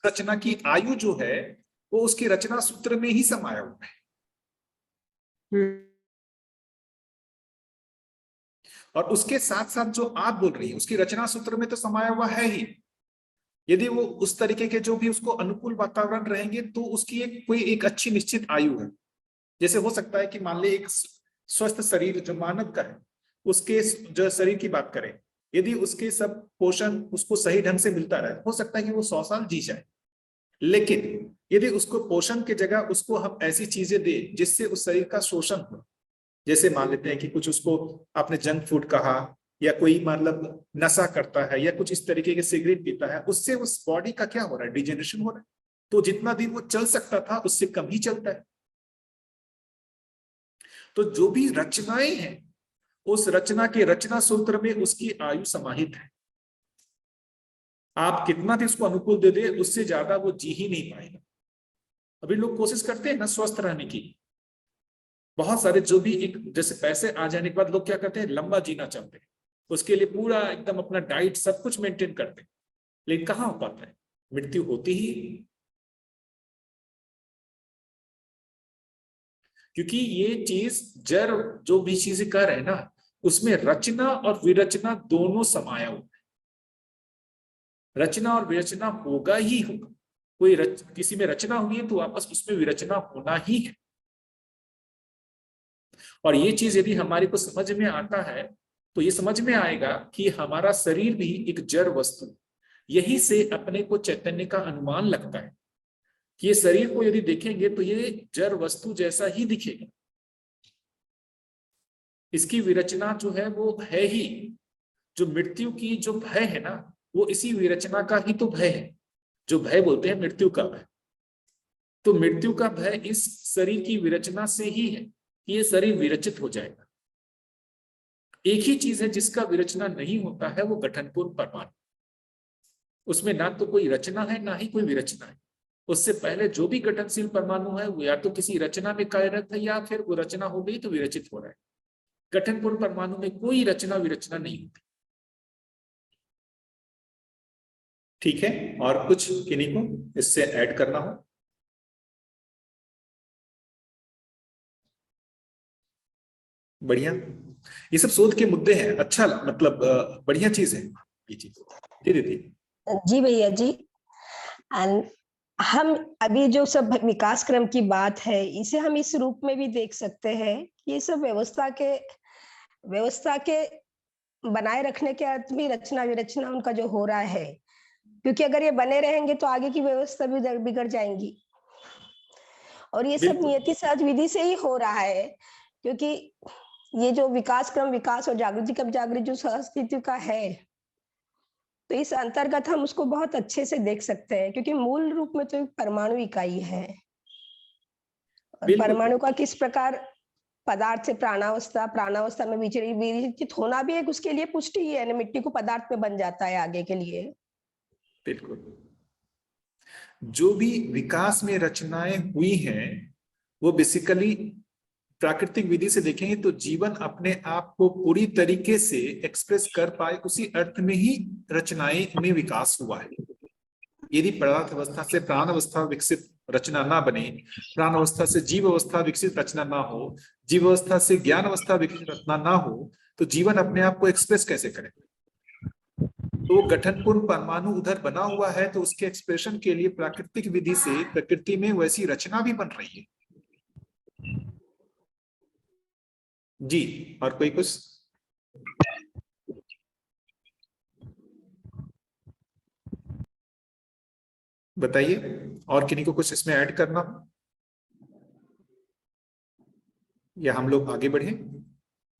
रचना की आयु जो है वो उसकी रचना सूत्र में ही समाया हुआ है। और उसके साथ साथ जो आप बोल रही है उसकी रचना सूत्र में तो समाया हुआ है ही। यदि वो उस तरीके के जो भी उसको अनुकूल वातावरण रहेंगे तो उसकी कोई एक अच्छी निश्चित आयु है। जैसे हो सकता है कि मान ले एक स्वस्थ शरीर जो मानव का है, उसके जो शरीर की बात करें, यदि उसके सब पोषण उसको सही ढंग से मिलता रहे, हो सकता है कि वो 100 साल जी जाए। लेकिन यदि उसको पोषण की जगह उसको हम ऐसी चीजें दे जिससे उस शरीर का शोषण हो, जैसे मान लेते हैं कि कुछ उसको आपने जंक फूड कहा, या कोई मतलब नशा करता है या कुछ इस तरीके के सिगरेट पीता है, उससे उस बॉडी का क्या हो रहा है? डिजेनरेशन हो रहा है। तो जितना दिन वो चल सकता था उससे कम ही चलता है। तो जो भी रचनाएं हैं उस रचना के रचना सूत्र में उसकी आयु समाहित है। आप कितना भी उसको अनुकूल दे दे, उससे ज्यादा वो जी ही नहीं पाएगा। अभी लोग कोशिश करते हैं ना स्वस्थ रहने की, बहुत सारे जो भी एक जैसे पैसे आ जाने के बाद लोग क्या करते हैं, लंबा जीना चाहते हैं, उसके लिए पूरा एकदम अपना डाइट सब कुछ मेंटेन करते हैं, लेकिन कहाँ हो पाता है, मृत्यु होती ही, क्योंकि ये चीज जड़ जो भी चीजें कर रहे हैं ना, उसमें रचना और विरचना दोनों समाया हुआ है। रचना और विरचना होगा ही होगा, कोई किसी में रचना हुई है तो वापस उसमें विरचना होना ही है। और ये चीज यदि हमारे को समझ में आता है तो ये समझ में आएगा कि हमारा शरीर भी एक जड़ वस्तु, यही से अपने को चैतन्य का अनुमान लगता है कि ये शरीर को यदि देखेंगे तो ये जड़ वस्तु जैसा ही दिखेगा, इसकी विरचना जो है वो है ही, जो मृत्यु की जो भय है ना वो इसी विरचना का ही तो भय है, जो भय बोलते हैं मृत्यु का भय। तो मृत्यु का भय इस शरीर की विरचना से ही है कि ये शरीर विरचित हो जाएगा। एक ही चीज है जिसका विरचना नहीं होता है, वो गठनपूर्ण परमाणु, उसमें ना तो कोई रचना है ना ही कोई विरचना है। उससे पहले जो भी गठनशील परमाणु है वो या तो किसी रचना में कार्यरत है या फिर वो रचना हो गई तो विरचित हो रहा है। गठनपूर्ण परमाणु में कोई रचना विरचना नहीं होती। ठीक है, और कुछ किन्हीं को इससे ऐड करना हो? बढ़िया, ये सब शोध के मुद्दे हैं, अच्छा मतलब बढ़िया चीज है ये चीज। दीदी
जी भैया जी, हम अभी जो सब विकास क्रम की बात है इसे हम इस रूप में भी देख सकते हैं कि ये सब व्यवस्था के बनाए रखने के अर्थ में रचना विरचना उनका जो हो रहा है, क्योंकि अगर ये बने रहेंगे तो आगे की व्यवस्था भी बिगड़ जाएंगी। और ये सब नियति सहज विधि से ही हो रहा है, क्योंकि ये जो विकास क्रम, विकास और जागृति कब जागृति जो सहअस्तित्व का है, तो इस अंतर्गत हम उसको बहुत अच्छे से देख सकते हैं, क्योंकि मूल रूप में तो एक परमाणु इकाई है। और परमाणु का किस प्रकार पदार्थ से प्राणावस्था में विचरित होना भी एक उसके लिए पुष्टि ही है, मिट्टी को पदार्थ में बन जाता है आगे के लिए।
बिल्कुल, जो भी विकास में रचनाएं हुई हैं वो बेसिकली प्राकृतिक विधि से देखेंगे तो जीवन अपने आप को पूरी तरीके से एक्सप्रेस कर पाए उसी अर्थ में ही रचनाएं में विकास हुआ है। यदि पदार्थ अवस्था से प्राण अवस्था विकसित रचना ना बने, प्राण अवस्था से जीव अवस्था विकसित रचना ना हो, जीव अवस्था से ज्ञान अवस्था विकसित रचना ना हो, तो जीवन अपने आप को एक्सप्रेस कैसे करे? तो गठनपूर्ण परमाणु उधर बना हुआ है तो उसके एक्सप्रेशन के लिए प्राकृतिक विधि से प्रकृति में वैसी रचना भी बन रही है। जी, और कोई कुछ? बताइए, और किन्हीं को कुछ इसमें ऐड करना या हम लोग आगे बढ़े?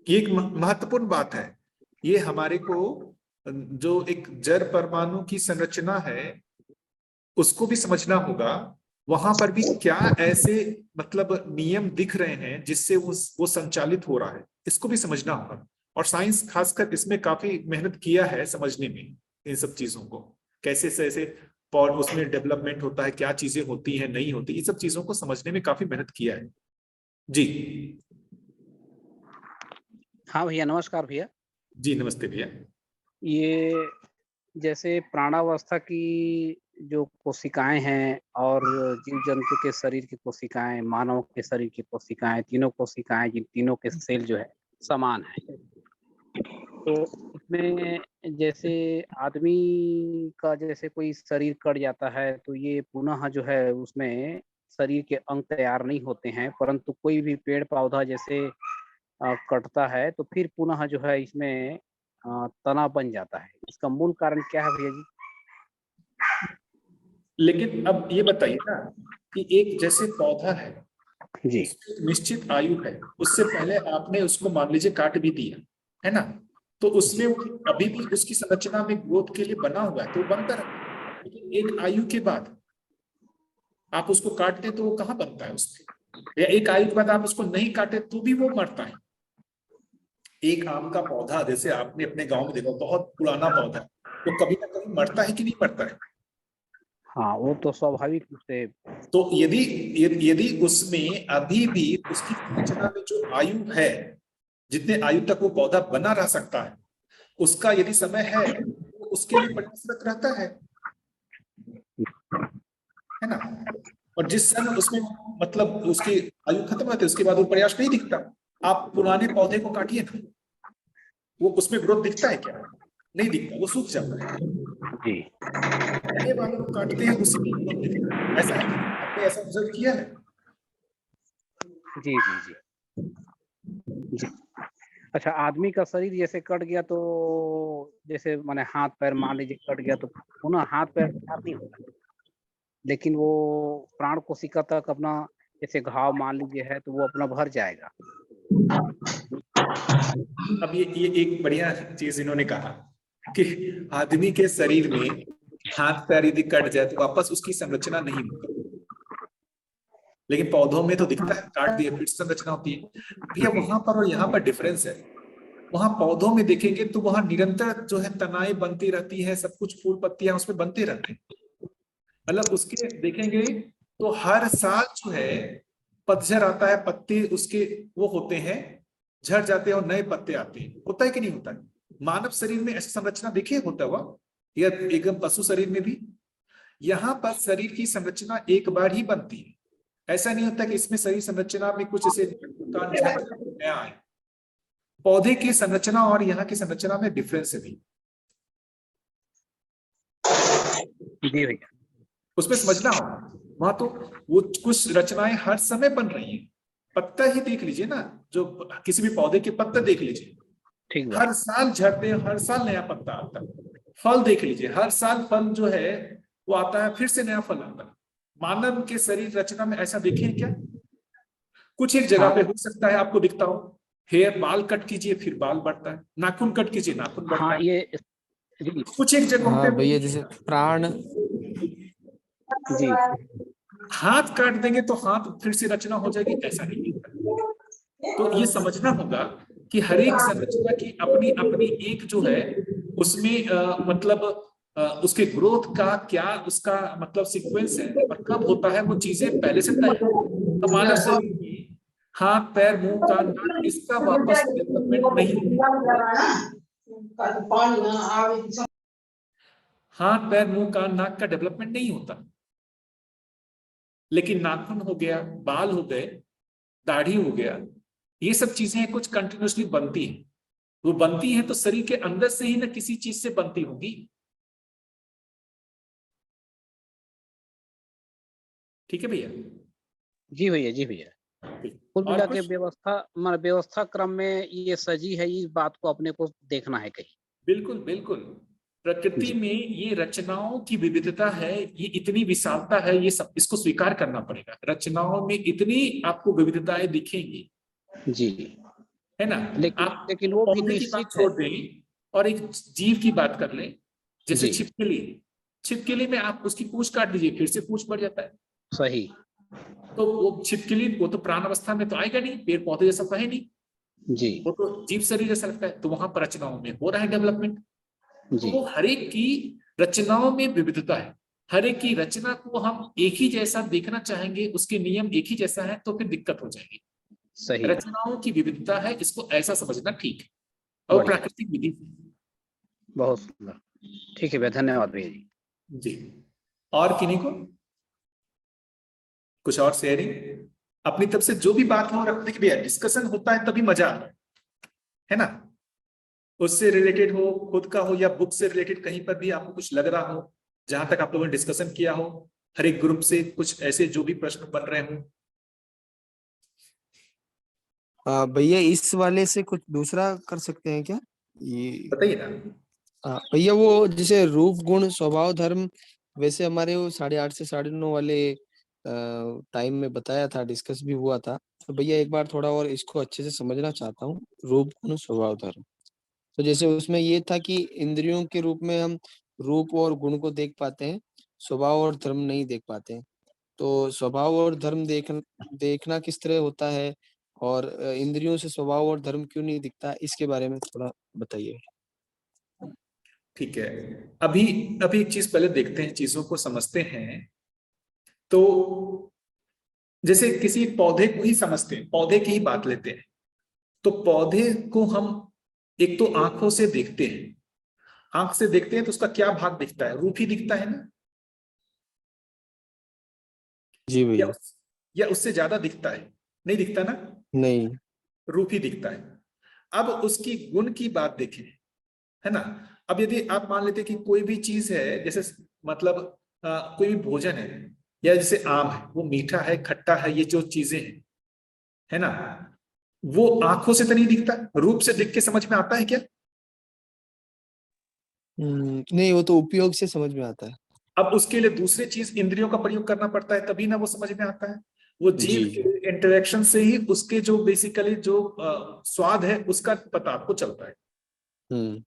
ये एक महत्वपूर्ण बात है, ये हमारे को जो एक जड़ परमाणु की संरचना है उसको भी समझना होगा। वहां पर भी क्या ऐसे मतलब नियम दिख रहे हैं जिससे वो संचालित हो रहा है, इसको भी समझना होगा। और साइंस खासकर इसमें काफी मेहनत किया है समझने में, इन सब चीजों को कैसे से ऐसे और उसमें डेवलपमेंट होता है, क्या चीजें होती हैं नहीं होती, ये सब चीजों को समझने में काफी मेहनत किया है। जी
हाँ भैया, नमस्कार भैया।
जी नमस्ते भैया।
ये जैसे प्राणावस्था की जो कोशिकाएं हैं और जीव जंतु के शरीर की कोशिकाएं, मानव के शरीर की कोशिकाएं, तीनों कोशिकाएं, जिन तीनों के सेल जो है समान है। तो उसमें जैसे आदमी का जैसे कोई शरीर कट जाता है तो ये पुनः जो है उसमें शरीर के अंग तैयार नहीं होते हैं, परंतु कोई भी पेड़ पौधा जैसे कटता है तो फिर पुनः जो है इसमें तना बन जाता है। इसका मूल कारण क्या है भैया जी?
लेकिन अब ये बताइए ना कि एक जैसे पौधा है
जी,
निश्चित आयु है, उससे पहले आपने उसको मान लीजिए काट भी दिया है ना, तो उसमें अभी भी उसकी संरचना में ग्रोथ के लिए बना हुआ है तो बनता रहा। लेकिन एक आयु के बाद आप उसको काट दे तो वो कहाँ बनता है उसमें, या एक आयु के बाद आप उसको नहीं काटे तो भी वो मरता है। एक आम का पौधा जैसे आपने अपने गांव में देखा, बहुत पुराना पौधा, वो कभी ना कभी मरता है कि नहीं मरता है?
हाँ, वो तो स्वाभाविक रूप से।
तो यदि उसमें अभी भी उसकी संरचना में जो आयु है, जितने आयु तक वो पौधा बना रह सकता है, उसका यदि समय है तो उसके लिए प्रयासरत रहता है ना। और जिस समय उसमें मतलब उसकी आयु खत्म होती है, उसके बाद वो प्रयास नहीं दिखता। आप पुराने पौधे को काटिए ना, वो उसमें ग्रोथ दिखता है क्या? नहीं दिखता, वो सूख जाता है।
जी
नए वाले को काटते हैं, उसी में ग्रोथ दिखता है। ऐसा है, आपने ऐसा ऑब्जर्व किया है?
जी जी जी जी। अच्छा, आदमी का शरीर जैसे कट गया तो जैसे माने हाथ पैर मान लीजिए कट गया तो पुनः हाथ पैर तैयार नहीं होता, लेकिन वो प्राण कोशिका तक अपना जैसे घाव मान लीजिए है तो वो अपना भर जाएगा।
अब ये एक बढ़िया चीज इन्होंने कहा कि आदमी के शरीर में हाथ पैर यदि कट जाए तो वापस उसकी संरचना नहीं होती, लेकिन पौधों में तो दिखता है, काट दिए फिर संरचना होती है। भैया वहां पर और यहाँ पर डिफरेंस है। वहां पौधों में देखेंगे तो वहां निरंतर जो है तनाएं बनती रहती है, सब कुछ फूल पत्तियां उसमें बनते रहते हैं। मतलब उसके देखेंगे तो हर साल जो है पतझड़ आता है, पत्ते उसके वो होते हैं, झड़ जाते हैं और नए पत्ते आते हैं। होता है कि नहीं होता है? मानव शरीर में ऐसी संरचना देखिए होता हुआ, या एकदम पशु शरीर में भी। यहाँ पर शरीर की संरचना एक बार ही बनती है। ऐसा नहीं होता कि इसमें शरीर संरचना में कुछ ऐसे नया आए। पौधे की संरचना और यहाँ की संरचना में डिफरेंस है भी।
जी भैया,
उसमें समझना होगा। वहां तो वो कुछ रचनाएं हर समय बन रही हैं। पत्ता ही देख लीजिए ना, जो किसी भी पौधे के पत्ते देख लीजिए,
ठीक बात।
हर साल झड़ते हैं, हर साल नया पत्ता आता है। फल देख लीजिए, हर साल फल जो है वो आता है, फिर से नया फल आता है। मानव के शरीर रचना में ऐसा देखें क्या? कुछ एक जगह
हाँ
पे हो सकता है आपको दिखता हो, हेयर बाल कट कीजिए फिर बाल बढ़ता है, नाखून कट कीजिए नाखून बढ़ता
हाँ,
है।
ये जी
कुछ एक जगहों पे
हाँ भैया, जैसे प्राण
जी
हाथ काट देंगे तो हाथ फिर से रचना हो जाएगी, ऐसा नहीं होता। तो ये समझना होगा कि हर एक संरचना की अपनी अपनी एक जो है उसमें मतलब उसके ग्रोथ का क्या उसका मतलब सीक्वेंस है, और कब होता है वो चीजें पहले से तय है। तो मानव शरीर में हाथ पैर मुंह कान नाक इसका वापस डेवलपमेंट नहीं होता। हाथ पैर मुंह कान नाक का डेवलपमेंट नहीं होता, लेकिन नाखून हो गया, बाल हो गए, दाढ़ी हो गया, ये सब चीजें कुछ कंटिन्यूअसली बनती है। वो बनती है तो शरीर के अंदर से ही ना किसी चीज से बनती होगी। ठीक है भैया?
जी भैया, जी भैया। कुल
और
मिला के
कुछ?
व्यवस्था क्रम में ये सजी है, इस बात को अपने को देखना है कहीं।
बिल्कुल बिल्कुल। प्रकृति
जी
में ये रचनाओं की विविधता है, ये इतनी विशालता है, ये सब इसको स्वीकार करना पड़ेगा। रचनाओं में इतनी आपको विविधताएं दिखेंगी,
जी,
है ना। आप
लेकिन वो भी
पौधे की बात
निश्चित है।
छोड़ दें और एक जीव की बात कर लें, जैसे
जी
छिपकली। छिपकली में आप उसकी पूंछ काट दीजिए फिर से पूंछ बढ़ जाता है।
सही।
तो वो छिपकली वो तो प्राण अवस्था में तो आएगा नहीं, पेड़ पौधे जैसा तो है नहीं,
जी
वो तो जीव शरीर जैसा लगता है। तो वहां पर रचनाओं में हो रहा है डेवलपमेंट। तो
जी
वो हर एक की रचनाओं में विविधता है। हर एक की रचना को हम एक ही जैसा देखना चाहेंगे, उसके नियम एक ही जैसा है तो फिर दिक्कत हो जाएगी।
सही।
रचनाओं की विविधता है, इसको ऐसा समझना ठीक है, और
बढ़िया,
प्राकृतिक विधि।
बहुत सुंदर। ठीक है भैया, धन्यवाद भैया जी।
जी। और किन्हीं को कुछ और शेयरिंग अपनी तरफ से जो भी बात हो, देखिए भैया डिस्कशन होता है तभी मजा आता है ना। उससे रिलेटेड हो, खुद का हो, या बुक से रिलेटेड कहीं पर भी आपको कुछ लग रहा हो, जहां तक आप लोगों ने डिस्कशन किया हो, हर एक ग्रुप से कुछ ऐसे जो भी प्रश्न बन रहे हो।
भैया इस वाले से कुछ दूसरा कर सकते हैं क्या? ये
बताइए ना।
भैया वो जैसे रूप गुण स्वभाव धर्म, वैसे हमारे वो 8:30 से 9:30 वाले टाइम में बताया था, डिस्कस भी हुआ था। तो भैया एक बार थोड़ा और इसको अच्छे से समझना चाहता हूँ, रूप गुण स्वभाव धर्म। तो जैसे उसमें ये था कि इंद्रियों के रूप में हम रूप और गुण को देख पाते हैं, स्वभाव और धर्म नहीं देख पाते हैं। तो स्वभाव और धर्म देखना किस तरह होता है, और इंद्रियों से स्वभाव और धर्म क्यों नहीं दिखता, इसके बारे में थोड़ा बताइए।
ठीक है, अभी अभी एक चीज पहले देखते हैं, चीजों को समझते हैं। तो जैसे किसी पौधे को ही समझते हैं, पौधे की ही बात लेते हैं, तो पौधे को हम एक तो आंखों से देखते हैं, आंख से देखते हैं तो उसका क्या भाग दिखता है, रूप ही दिखता है ना,
जी
या
भैया।
या उससे ज्यादा दिखता है? नहीं दिखता ना,
नहीं।
रूप ही दिखता है। अब उसकी गुण की बात देखें, है ना। अब यदि आप मान लेते हैं कि कोई भी चीज है, जैसे मतलब कोई भी भोजन है, या जैसे आम है, वो मीठा है खट्टा है, ये जो चीजें हैं, है ना, वो आंखों से तो नहीं दिखता, रूप से देख के समझ में आता है क्या?
नहीं, वो तो उपयोग से समझ में आता है।
अब उसके लिए दूसरी चीज इंद्रियों का प्रयोग करना पड़ता है, तभी ना वो समझ में आता है। वो जीव
जी।
के इंटरेक्शन से ही उसके जो बेसिकली जो स्वाद है उसका पता आपको चलता है,
हम्म।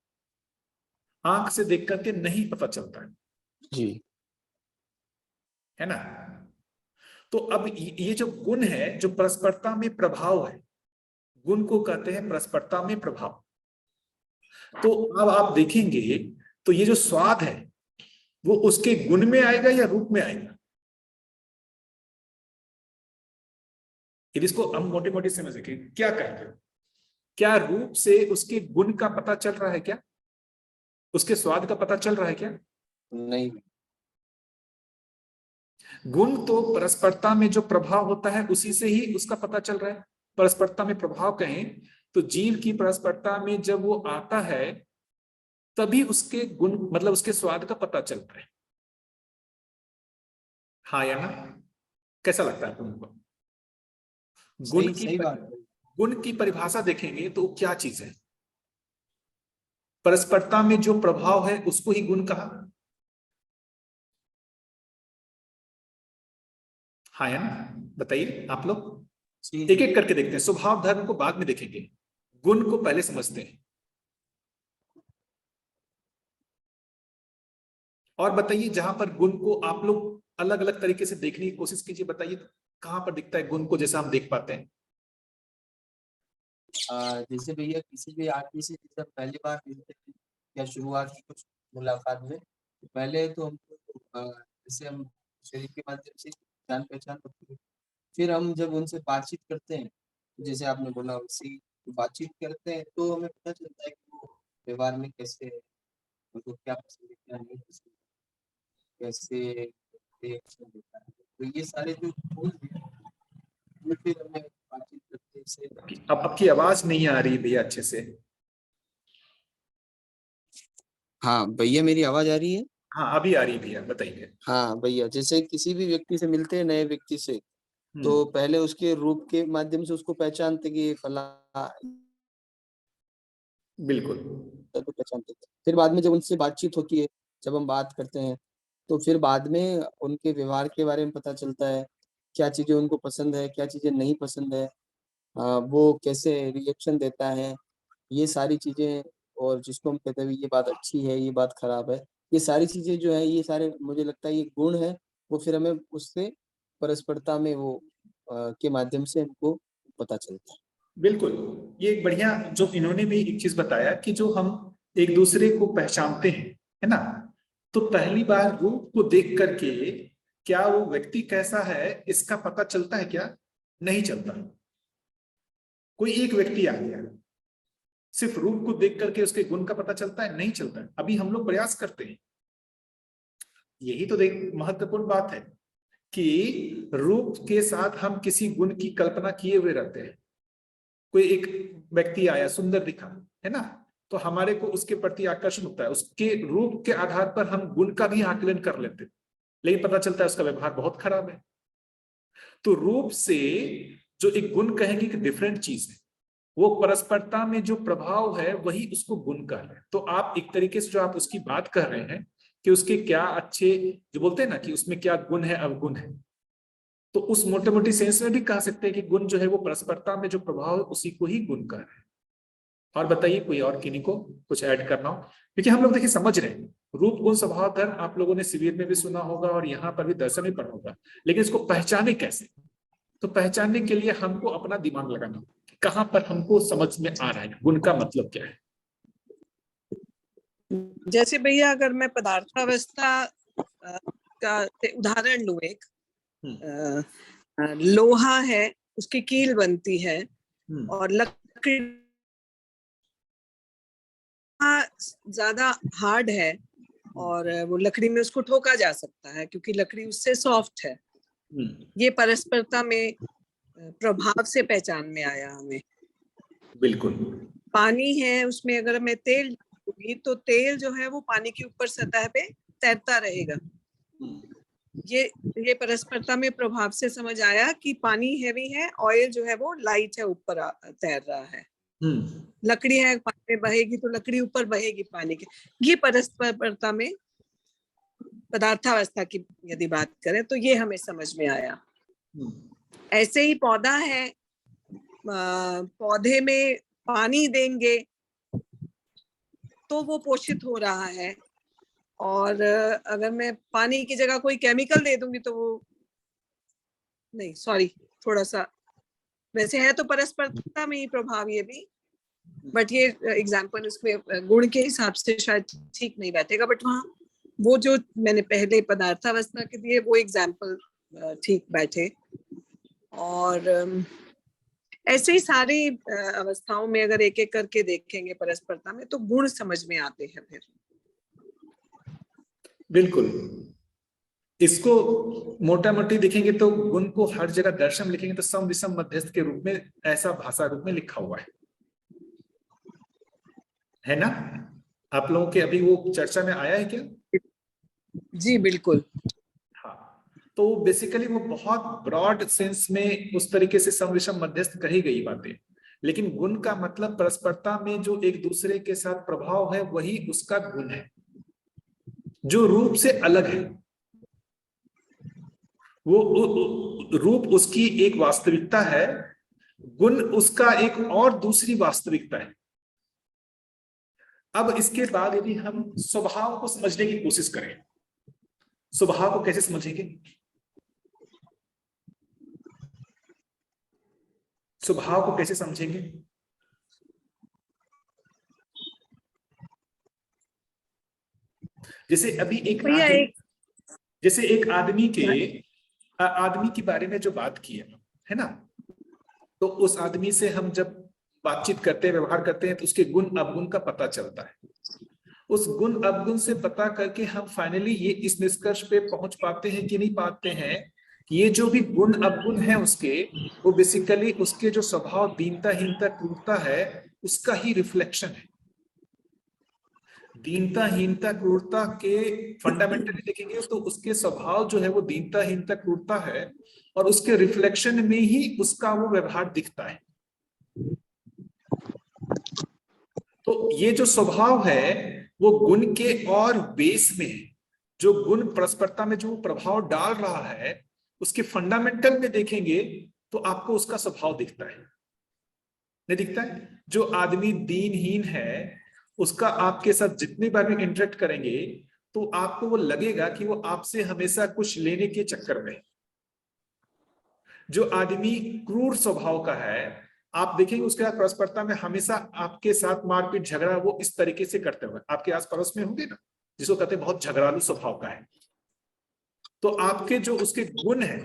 आंख से देख करके नहीं पता चलता है ना। तो अब ये जो गुण है, जो परस्परता में प्रभाव है, गुण को कहते हैं परस्परता में प्रभाव। तो अब आप देखेंगे तो ये जो स्वाद है वो उसके गुण में आएगा या रूप में आएगा? यदि इसको हम मोटे मोटे समझ सके, क्या कहेंगे, क्या रूप से उसके गुण का पता चल रहा है क्या, उसके स्वाद का पता चल रहा है क्या?
नहीं।
गुण तो परस्परता में जो प्रभाव होता है उसी से ही उसका पता चल रहा है। परस्परता में प्रभाव कहें तो जीव की परस्परता में जब वो आता है तभी उसके गुण मतलब उसके स्वाद का पता चलता है। हाँ या ना, कैसा लगता है तुमको? गुण की
सही बात है।
गुण की परिभाषा देखेंगे तो क्या चीज है? परस्परता में जो प्रभाव है उसको ही गुण कहा। हाँ या ना, बताइए आप लोग। एक एक करके देखते हैं, स्वभाव धर्म को बाद में देखेंगे, गुण को पहले समझते हैं। और बताइए, जहां पर गुण को आप लोग अलग अलग तरीके से देखने की कोशिश कीजिए, बताइए कहां पर दिखता है गुण को जैसा हम देख पाते हैं।
जैसे भैया किसी भी आदमी से जब पहली बार मिलते हैं या शुरुआत की कुछ मुलाकात में, तो पहले तो हमको जैसे हम शरीर के माध्यम से जान पहचान होती है, फिर हम जब उनसे बातचीत करते हैं, जैसे आपने बोला उसी बातचीत करते हैं तो हमें पता चलता है कि वो व्यवहार में कैसे है, उनको क्या पसंद है क्या नहीं पसंद है, कैसे रिएक्शन देता है। तो ये सारे जो गुण हैं, वो फिर हमें बातचीत करते से।
अब आपकी आवाज नहीं आ रही भैया अच्छे से।
हाँ भैया, मेरी आवाज आ रही है?
हाँ अभी आ रही भैया, बताइए।
हाँ भैया, जैसे किसी भी व्यक्ति से मिलते हैं, नए व्यक्ति से, तो पहले उसके रूप के माध्यम से उसको पहचानते कि ये फला,
बिल्कुल।
तो पहचानते थे। फिर बाद में जब उनसे बातचीत होती है, जब हम बात करते हैं, तो फिर बाद में उनके व्यवहार के बारे में पता चलता है, क्या चीजें उनको पसंद है, क्या चीजें नहीं पसंद है, वो कैसे रिएक्शन देता है, ये सारी चीजें। और जिसको हम कहते हैं ये बात अच्छी है, ये बात खराब है, ये सारी चीजें जो है, ये सारे मुझे लगता है ये गुण है, वो फिर हमें उससे परस्परता में वो के माध्यम से हमको पता चलता है।
बिल्कुल, ये एक बढ़िया जो इन्होंने भी एक चीज बताया कि जो हम एक दूसरे को पहचानते हैं, है ना, तो पहली बार रूप को देख करके क्या वो व्यक्ति कैसा है इसका पता चलता है क्या? नहीं चलता। कोई एक व्यक्ति आ गया, सिर्फ रूप को देख करके उसके गुण का पता चलता है? नहीं चलता है। अभी हम लोग प्रयास करते हैं, यही तो देख महत्वपूर्ण बात है कि रूप के साथ हम किसी गुण की कल्पना किए हुए रहते हैं। कोई एक व्यक्ति आया, सुंदर दिखा, है ना, तो हमारे को उसके प्रति आकर्षण होता है, उसके रूप के आधार पर हम गुण का भी आकलन कर लेते हैं, लेकिन पता चलता है उसका व्यवहार बहुत खराब है। तो रूप से जो एक गुण कहेंगे कि डिफरेंट चीज है, वो परस्परता में जो प्रभाव है वही उसको गुण कह रहे हैं। तो आप एक तरीके से जो आप उसकी बात कर रहे हैं कि उसके क्या अच्छे, जो बोलते हैं ना कि उसमें क्या गुण है अवगुण है, तो उस मोटे मोटी सेंस में भी कह सकते हैं कि गुण जो है वो परस्परता में जो प्रभाव है उसी को ही गुण कह रहे हैं। और बताइए कोई और किन्हीं को कुछ ऐड करना हो, क्योंकि हम लोग देखिए समझ रहे हैं रूप गुण स्वभाव धर्म आप लोगों ने शिविर में भी सुना होगा और यहाँ पर भी दर्शन में पढ़ा होगा, लेकिन इसको पहचाने कैसे? तो पहचानने के लिए हमको अपना दिमाग लगाना कि कहाँ पर हमको समझ में आ रहा है गुण का मतलब क्या है।
जैसे भैया अगर मैं पदार्थावस्था का उदाहरण लूं, एक लोहा है, उसकी कील बनती है और लकड़ी ज्यादा हार्ड है और वो लकड़ी में उसको ठोका जा सकता है क्योंकि लकड़ी उससे सॉफ्ट है। ये परस्परता में प्रभाव से पहचान में आया हमें।
बिल्कुल।
पानी है, उसमें अगर मैं तेल डालूंगी तो तेल जो है वो पानी के ऊपर सतह पे तैरता रहेगा। ये परस्परता में प्रभाव से समझ आया कि पानी हैवी है, ऑयल जो है वो लाइट है, ऊपर तैर रहा है। लकड़ी है, पानी में बहेगी तो लकड़ी ऊपर बहेगी पानी के। ये परस्परता में पदार्थावस्था की यदि बात करें तो ये हमें समझ में आया। ऐसे ही पौधा है, पौधे में पानी देंगे तो वो पोषित हो रहा है, और अगर मैं पानी की जगह कोई केमिकल दे दूंगी तो वो नहीं, सॉरी, थोड़ा सा वैसे है तो परस्परता में ही प्रभाव ये भी, बट ये एग्जाम्पल उसमें गुण के हिसाब से शायद ठीक नहीं बैठेगा, बट वहाँ वो जो मैंने पहले पदार्थावस्था के दिए वो एग्जाम्पल ठीक बैठे। और ऐसे ही सारी अवस्थाओं में अगर एक एक करके देखेंगे परस्परता में तो गुण समझ में आते हैं फिर।
बिल्कुल, इसको मोटा मोटी देखेंगे तो गुण को हर जगह दर्शन लिखेंगे तो सम विषम मध्यस्थ के रूप में, ऐसा भाषा रूप में लिखा हुआ है ना? आप लोगों के अभी वो चर्चा में आया है क्या?
जी बिल्कुल।
हाँ, तो बेसिकली वो बहुत ब्रॉड सेंस में उस तरीके से सम विषम मध्यस्थ कही गई बातें, लेकिन गुण का मतलब परस्परता में जो एक दूसरे के साथ प्रभाव है वही उसका गुण है, जो रूप से अलग है। वो रूप उसकी एक वास्तविकता है, गुण उसका एक और दूसरी वास्तविकता है। अब इसके बाद यदि हम स्वभाव को समझने की कोशिश करें, स्वभाव को कैसे समझेंगे? स्वभाव को कैसे समझेंगे? जैसे अभी एक आदमी के बारे में जो बात की है ना, तो उस आदमी से हम जब बातचीत करते हैं, व्यवहार करते हैं, तो उसके गुण अवगुण का पता चलता है। उस गुण अवगुण से पता करके हम फाइनली ये इस निष्कर्ष पे पहुंच पाते हैं कि नहीं पाते हैं कि ये जो भी गुण अवगुण है उसके, वो बेसिकली उसके जो स्वभाव दीनता हीनता क्रूरता है उसका ही रिफ्लेक्शन है। दीनता हीनता क्रूरता के फंडामेंटली देखेंगे तो उसके स्वभाव जो है वो दीनता हीनता क्रूरता है, और उसके रिफ्लेक्शन में ही उसका वो व्यवहार दिखता है। तो ये जो स्वभाव है वो गुण के और बेस में, जो गुण परस्परता में जो प्रभाव डाल रहा है उसके फंडामेंटल में देखेंगे तो आपको उसका स्वभाव दिखता है, नहीं दिखता है? जो आदमी दीनहीन है उसका आपके साथ जितनी बार भी इंटरेक्ट करेंगे तो आपको वो लगेगा कि वो आपसे हमेशा कुछ लेने के चक्कर में। जो आदमी क्रूर स्वभाव का है, आप देखेंगे उसके साथ परस्परता में हमेशा आपके साथ मारपीट झगड़ा वो इस तरीके से करते हुए आपके आस पड़ोस में होंगे ना, जिसको कहते हैं बहुत झगड़ालू स्वभाव का है। तो आपके जो उसके गुण है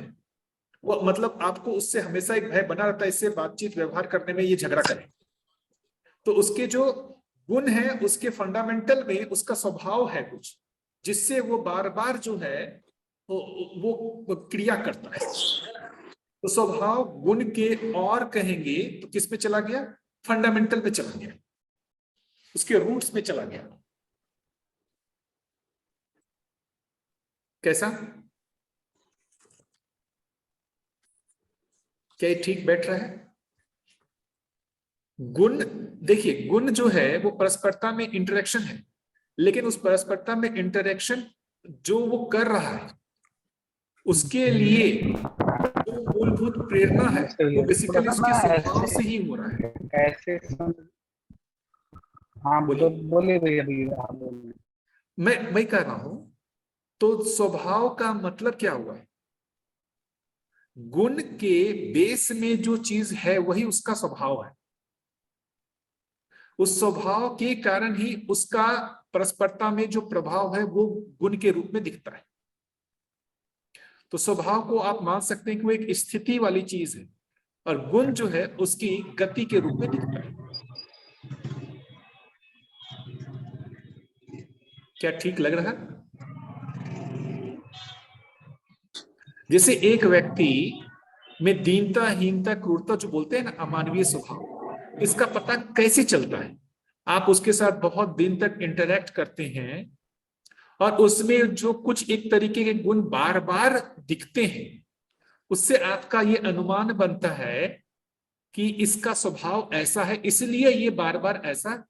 वो मतलब आपको उससे हमेशा एक भय बना रहता है, इससे बातचीत व्यवहार करने में ये झगड़ा करे। तो उसके जो गुण है उसके फंडामेंटल में उसका स्वभाव है कुछ, जिससे वो बार बार जो है वो क्रिया करता है। तो स्वभाव गुण के और कहेंगे तो किस पे चला गया? फंडामेंटल पे चला गया, उसके रूट्स में चला गया। कैसा? क्या ये ठीक बैठ रहा है? गुण देखिए, गुण जो है वो परस्परता में इंटरेक्शन है, लेकिन उस परस्परता में इंटरेक्शन जो वो कर रहा है उसके लिए जो मूलभूत प्रेरणा है वो बेसिकली उसके स्वभाव से ही हो रहा है।
कैसे? हाँ बोलिए भैया।
मैं कह रहा हूं, तो स्वभाव का मतलब क्या हुआ है? गुण के बेस में जो चीज है वही उसका स्वभाव है। उस स्वभाव के कारण ही उसका परस्परता में जो प्रभाव है वो गुण के रूप में दिखता है। तो स्वभाव को आप मान सकते हैं कि वो एक स्थिति वाली चीज है और गुण जो है उसकी गति के रूप में दिखता है। क्या ठीक लग रहा है? जैसे एक व्यक्ति में दीनता, हीनता, क्रूरता जो बोलते हैं ना, अमानवीय स्वभाव, इसका पता कैसे चलता है? आप उसके साथ बहुत दिन तक इंटरेक्ट करते हैं और उसमें जो कुछ एक तरीके के गुण बार बार दिखते हैं, उससे आपका ये अनुमान बनता है कि इसका स्वभाव ऐसा है, इसलिए ये बार बार ऐसा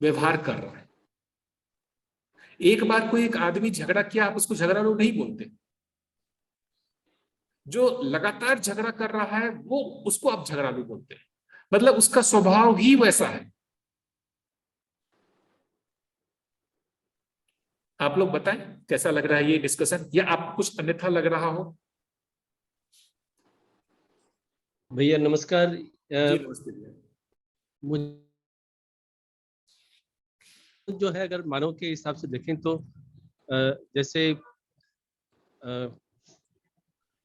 व्यवहार कर रहा है। एक बार कोई एक आदमी झगड़ा किया, आप उसको झगड़ालू नहीं बोलते। जो लगातार झगड़ा कर रहा है वो, उसको आप झगड़ालू बोलते हैं। मतलब उसका स्वभाव ही वैसा है। आप लोग बताएं कैसा लग रहा है ये डिस्कशन, या आपको कुछ अन्यथा लग रहा हो?
भैया नमस्कार।
जी नमस्ते भैया।
मुझे जो है, अगर मानव के हिसाब से देखें तो जैसे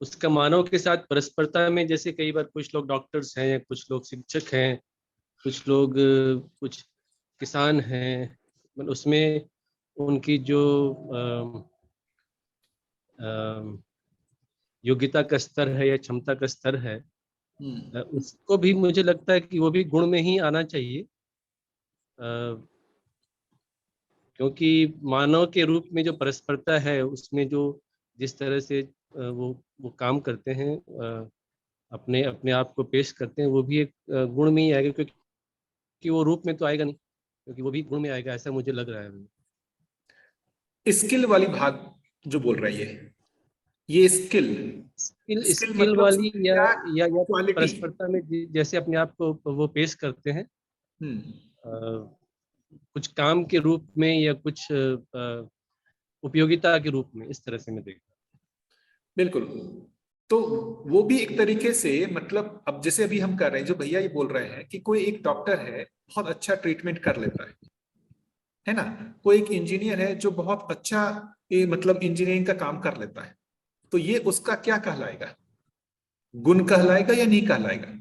उसका मानव के साथ परस्परता में, जैसे कई बार कुछ लोग डॉक्टर्स हैं, कुछ लोग शिक्षक हैं, कुछ लोग कुछ किसान हैं, मतलब उसमें उनकी जो योग्यता का स्तर है या क्षमता का स्तर है, उसको भी मुझे लगता है कि वो भी गुण में ही आना चाहिए। क्योंकि मानव के रूप में जो परस्परता है, उसमें जो जिस तरह से वो काम करते हैं, अपने अपने आप को पेश करते हैं, वो भी एक गुण में ही आएगा, क्योंकि वो रूप में तो आएगा नहीं, क्योंकि वो भी गुण में आएगा, ऐसा मुझे लग रहा है।
स्किल वाली भाग जो बोल रही है, ये स्किल
मतलब वाली या परस्परता में जैसे अपने आप को वो पेश करते हैं, कुछ काम के रूप में या कुछ उपयोगिता के रूप में, इस तरह से मैं देखता हूं।
बिल्कुल। तो वो भी एक तरीके से, मतलब अब जैसे अभी हम कर रहे हैं, जो भैया ये बोल रहे हैं कि कोई एक डॉक्टर है, बहुत अच्छा ट्रीटमेंट कर लेता है ना, कोई एक इंजीनियर है जो बहुत अच्छा मतलब इंजीनियरिंग का काम कर लेता है, तो ये उसका क्या कहलाएगा? गुण कहलाएगा या नहीं कहलाएगा?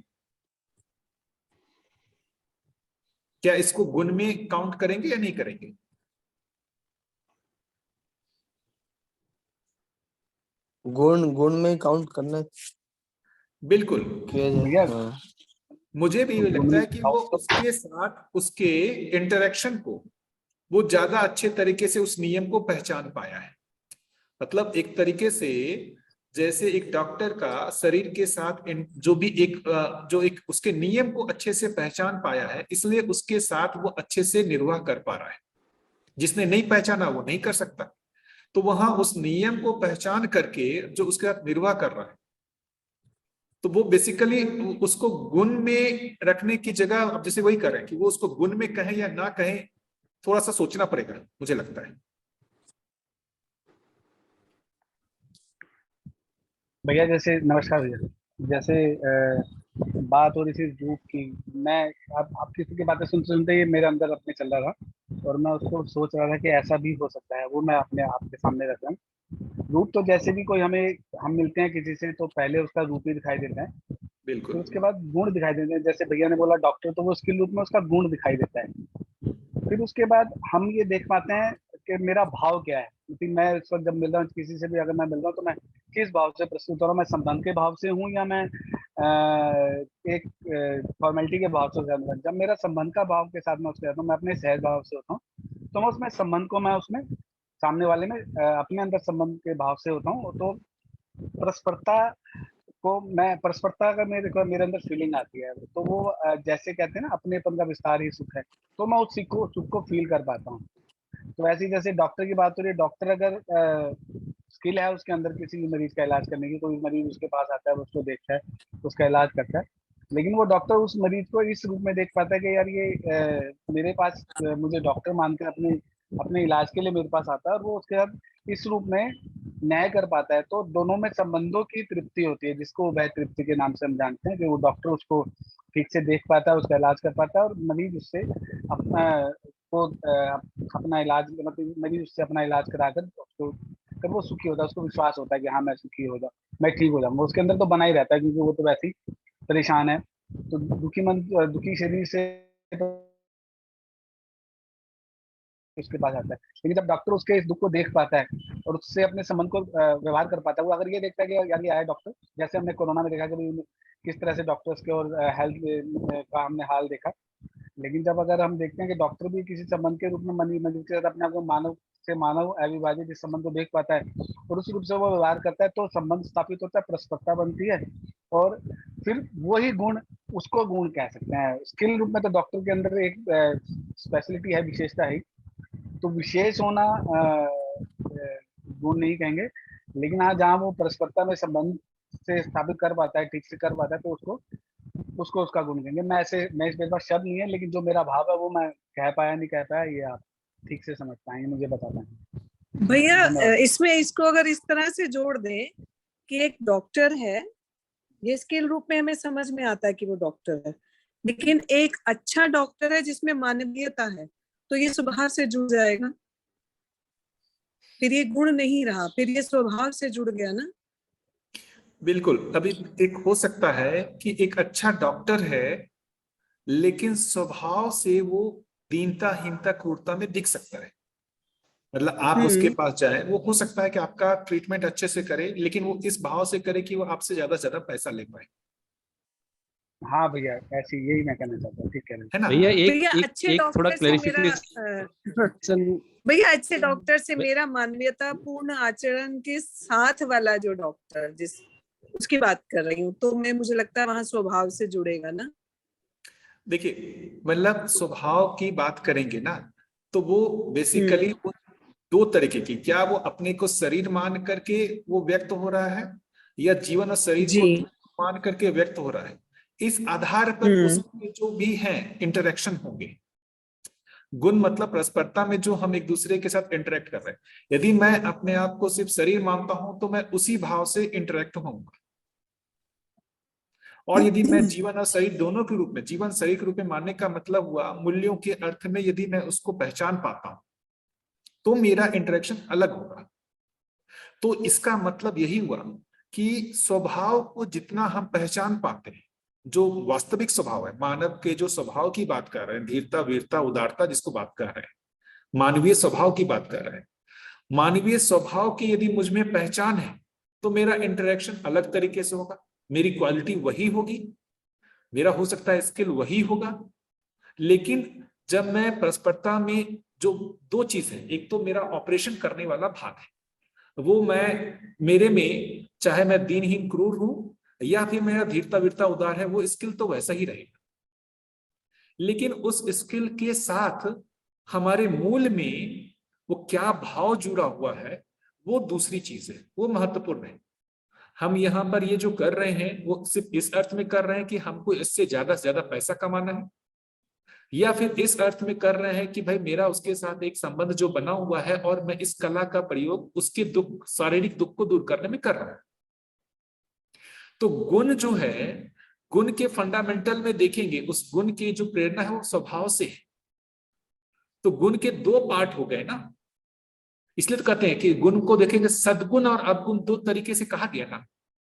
क्या इसको गुण में काउंट करेंगे या नहीं करेंगे?
गुण में काउंट करना
बिल्कुल।
हाँ।
मुझे भी लगता है कि वो उसके साथ उसके इंटरेक्शन को वो ज्यादा अच्छे तरीके से उस नियम को पहचान पाया है। मतलब एक तरीके से जैसे एक डॉक्टर का शरीर के साथ जो भी एक उसके नियम को अच्छे से पहचान पाया है, इसलिए उसके साथ वो अच्छे से निर्वाह कर पा रहा है। जिसने नहीं पहचाना वो नहीं कर सकता। तो वहां उस नियम को पहचान करके जो उसके साथ निर्वाह कर रहा है, तो वो बेसिकली उसको गुण में रखने की जगह अब जैसे वही करें कि वो उसको गुण में कहें या ना कहें, थोड़ा सा सोचना पड़ेगा, मुझे लगता है।
भैया जैसे, नमस्कार भैया, जैसे बात हो रही थी रूप की, मैं आपकी की बातें सुनते सुनते ये मेरे अंदर अपने चल रहा था और मैं उसको सोच रहा था कि ऐसा भी हो सकता है, वो मैं अपने आपके सामने रख रहा हूँ। रूप तो जैसे भी कोई हम मिलते हैं किसी से तो पहले उसका रूप ही दिखाई देता है,
बिल्कुल।
फिर उसके बाद गुण दिखाई देते हैं। जैसे भैया ने बोला डॉक्टर, तो वो स्किल रूप में उसका गुण दिखाई देता है। फिर उसके बाद हम ये देख पाते हैं कि मेरा भाव क्या है, क्योंकि मैं इस वक्त जब मिल रहा हूँ किसी से भी, अगर मैं मिल रहा हूँ तो मैं किस भाव से प्रस्तुत हो रहा हूँ, मैं संबंध के भाव से हूँ या मैं एक फॉर्मेलिटी के भाव से हूँ। जब मेरा संबंध का भाव के साथ मैं उसके रहता हूँ, मैं अपने सहज भाव से होता हूँ, तो मैं उसमें संबंध को, मैं उसमें सामने वाले में अपने अंदर संबंध के भाव से होता हूँ। तो परस्परता को मैं, परस्परता का मेरे अंदर फीलिंग आती है, तो वो जैसे कहते हैं ना, अपनेपन का विस्तार ही सुख है, तो मैं उस सुख को फील कर पाता हूँ। तो ऐसे ही जैसे डॉक्टर की बात हो रही है, डॉक्टर अगर स्किल है उसके अंदर किसी मरीज का इलाज करने की, कोई मरीज उसके पास आता है, वो उसको देखता है, उसका इलाज करता है, लेकिन वो डॉक्टर उस मरीज को इस रूप में देख पाता है कि यार ये मेरे पास मुझे डॉक्टर मानकर अपने इलाज के लिए मेरे पास आता है, और वो उसके साथ इस रूप में न्याय कर पाता है। तो दोनों में संबंधों की तृप्ति होती है, जिसको वह तृप्ति के नाम से हम जानते हैं, कि वो डॉक्टर उसको ठीक से देख पाता है, उसका इलाज कर पाता है, और मरीज उससे अपना उसको अपना इलाज मतलब मरीज उससे अपना इलाज कराकर उसको जब वो सुखी होता है, उसको विश्वास होता है कि हाँ मैं सुखी हो जाऊँ, मैं ठीक हो जाऊंगा, उसके अंदर तो बना ही रहता है क्योंकि वो तो वैसे ही परेशान है। तो दुखी शरीर से तो उसके पास आता है, लेकिन जब डॉक्टर उसके इस दुख को देख पाता है और उससे अपने संबंध को व्यवहार कर पाता है, वो अगर ये देखता है कि यार ये आया डॉक्टर, जैसे हमने कोरोना में देखा कि किस तरह से डॉक्टर्स के और हेल्थ का हमने हाल देखा, लेकिन जब अगर हम देखते हैं कि डॉक्टर भी किसी संबंध के रूप में मरीज के साथ अपने आप को मानव से मानव अविभाजित इस संबंध को देख पाता है और उस रूप से वो व्यवहार करता है, तो संबंध स्थापित होता है, परस्परता बनती है, और फिर वही गुण, उसको गुण कह सकते हैं। स्किल रूप में तो डॉक्टर के अंदर एक स्पेशलिटी है, विशेषता है, तो विशेष होना गुण नहीं कहेंगे, लेकिन हाँ जहाँ वो परस्परता में संबंध से स्थापित कर पाता है, ठीक से कर पाता है, तो उसको उसका गुण कहेंगे। मैं इस मेरे पास शब्द नहीं है, लेकिन जो मेरा भाव है वो मैं कह पाया नहीं कह पाया, ये आप ठीक से समझ पाएंगे, मुझे बता पाएंगे।
भैया इसमें इसको अगर इस तरह से जोड़ दें कि एक डॉक्टर है, ये स्किल रूप में हमें समझ में आता है कि वो डॉक्टर है, लेकिन एक अच्छा डॉक्टर है जिसमें मानवीयता है, तो ये स्वभाव से जुड़ जाएगा, फिर ये गुण नहीं रहा, फिर ये स्वभाव से जुड़ गया ना।
बिल्कुल। अभी एक हो सकता है कि एक अच्छा डॉक्टर है लेकिन स्वभाव से वो दीनता, हीनता, क्रूरता में दिख सकता है। मतलब आप उसके पास जाए, वो हो सकता है कि आपका ट्रीटमेंट अच्छे से करे, लेकिन वो इस भाव से करे कि वो आपसे ज्यादा पैसा ले पाए।
हाँ भैया, ऐसी यही मैं कहना चाहता हूँ, ठीक कह रहे हैं।
है ना?
भैया
अच्छे
थोड़ा
डॉक्टर से मेरा
क्लैरिफिकेशन।
भैया अच्छे डॉक्टर से मेरा मानवीयता पूर्ण आचरण के साथ वाला जो डॉक्टर, जिस उसकी बात कर रही हूँ, तो मुझे लगता है वहां स्वभाव से जुड़ेगा ना।
देखिए, मतलब स्वभाव की बात करेंगे ना, तो वो बेसिकली दो तरीके की, क्या वो अपने को शरीर मान करके वो व्यक्त हो रहा है, या जीवन और शरीर को मान करके व्यक्त हो रहा है, इस आधार पर उसके जो भी हैं इंटरेक्शन होंगे। गुण मतलब परस्परता में जो हम एक दूसरे के साथ इंटरेक्ट कर रहे हैं। यदि मैं अपने आप को सिर्फ शरीर मानता हूं तो मैं उसी भाव से इंटरेक्ट होऊंगा, और यदि मैं जीवन और शरीर दोनों के रूप में, जीवन शरीर के रूप में मानने का मतलब हुआ मूल्यों के अर्थ में, यदि मैं उसको पहचान पाता हूं तो मेरा इंटरेक्शन अलग होगा। तो इसका मतलब यही हुआ कि स्वभाव को जितना हम पहचान पाते हैं, जो वास्तविक स्वभाव है मानव के, जो स्वभाव की बात कर रहे हैं, धीरता, वीरता, उदारता जिसको बात कर रहे हैं, मानवीय स्वभाव की बात कर रहे हैं, मानवीय स्वभाव की यदि मुझ में पहचान है तो मेरा इंटरेक्शन अलग तरीके से होगा, मेरी क्वालिटी वही होगी, मेरा हो सकता है स्किल वही होगा। लेकिन जब मैं परस्परता में जो दो चीज है, एक तो मेरा ऑपरेशन करने वाला भाग है, वो मेरे में चाहे मैं दीनहीन क्रूर हूं या फिर मेरा धीरता, वीरता, उदार है, वो स्किल तो वैसा ही रहेगा। लेकिन उस स्किल के साथ हमारे मूल में वो क्या भाव जुड़ा हुआ है, वो दूसरी चीज है, वो महत्वपूर्ण है। हम यहाँ पर ये जो कर रहे हैं वो सिर्फ इस अर्थ में कर रहे हैं कि हमको इससे ज्यादा से ज्यादा पैसा कमाना है, या फिर इस अर्थ में कर रहे हैं कि भाई मेरा उसके साथ एक संबंध जो बना हुआ है और मैं इस कला का प्रयोग उसके दुख, शारीरिक दुख को दूर करने में कर रहा हूं। तो गुण जो है, गुण के फंडामेंटल में देखेंगे, उस गुण की जो प्रेरणा है वो स्वभाव से है। तो गुण के दो पार्ट हो गए ना, इसलिए तो कहते हैं कि गुण को देखेंगे, सद्गुण और अवगुण दो तरीके से कहा गया ना।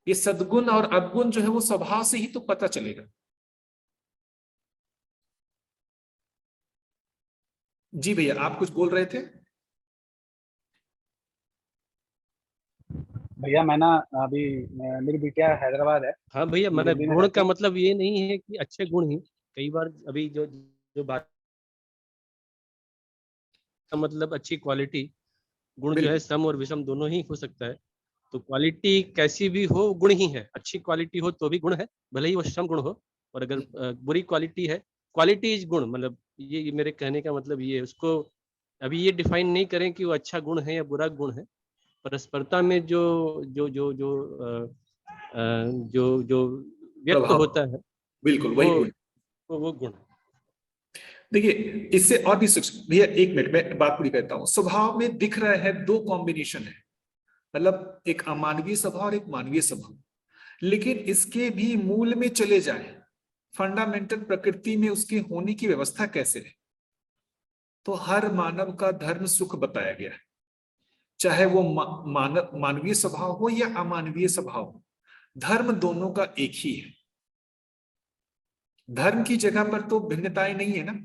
ये सद्गुण और अवगुण जो है वो स्वभाव से ही तो पता चलेगा। जी भैया, आप कुछ बोल रहे थे?
भैया मैं ना अभी मेरी बिटिया हैदराबाद है।
हाँ भैया, मैंने गुण का मतलब ये नहीं है कि अच्छे गुण ही, कई बार अभी जो बात का मतलब अच्छी क्वालिटी, गुण जो है सम और विषम दोनों ही हो सकता है। तो क्वालिटी कैसी भी हो गुण ही है, अच्छी क्वालिटी हो तो भी गुण है, भले ही वो सम गुण हो। और अगर बुरी क्वालिटी है, क्वालिटी इज गुण, मतलब ये मेरे कहने का मतलब ये, उसको अभी ये डिफाइन नहीं करें कि वो अच्छा गुण है या बुरा गुण है। परस्परता में जो जो जो जो जो जो व्यक्त होता है,
बिल्कुल वही गुण,
वो गुण।
देखिए इससे और भी भैया, एक मिनट में बात पूरी करता हूँ। स्वभाव में दिख रहे हैं दो कॉम्बिनेशन है, मतलब एक अमानवीय स्वभाव और एक मानवीय स्वभाव। लेकिन इसके भी मूल में चले जाए, फंडामेंटल प्रकृति में उसके होने की व्यवस्था कैसे है, तो हर मानव का धर्म सुख बताया गया है, चाहे वो मानवीय स्वभाव हो या अमानवीय स्वभाव हो, धर्म दोनों का एक ही है। धर्म की जगह पर तो भिन्नताएं नहीं है ना,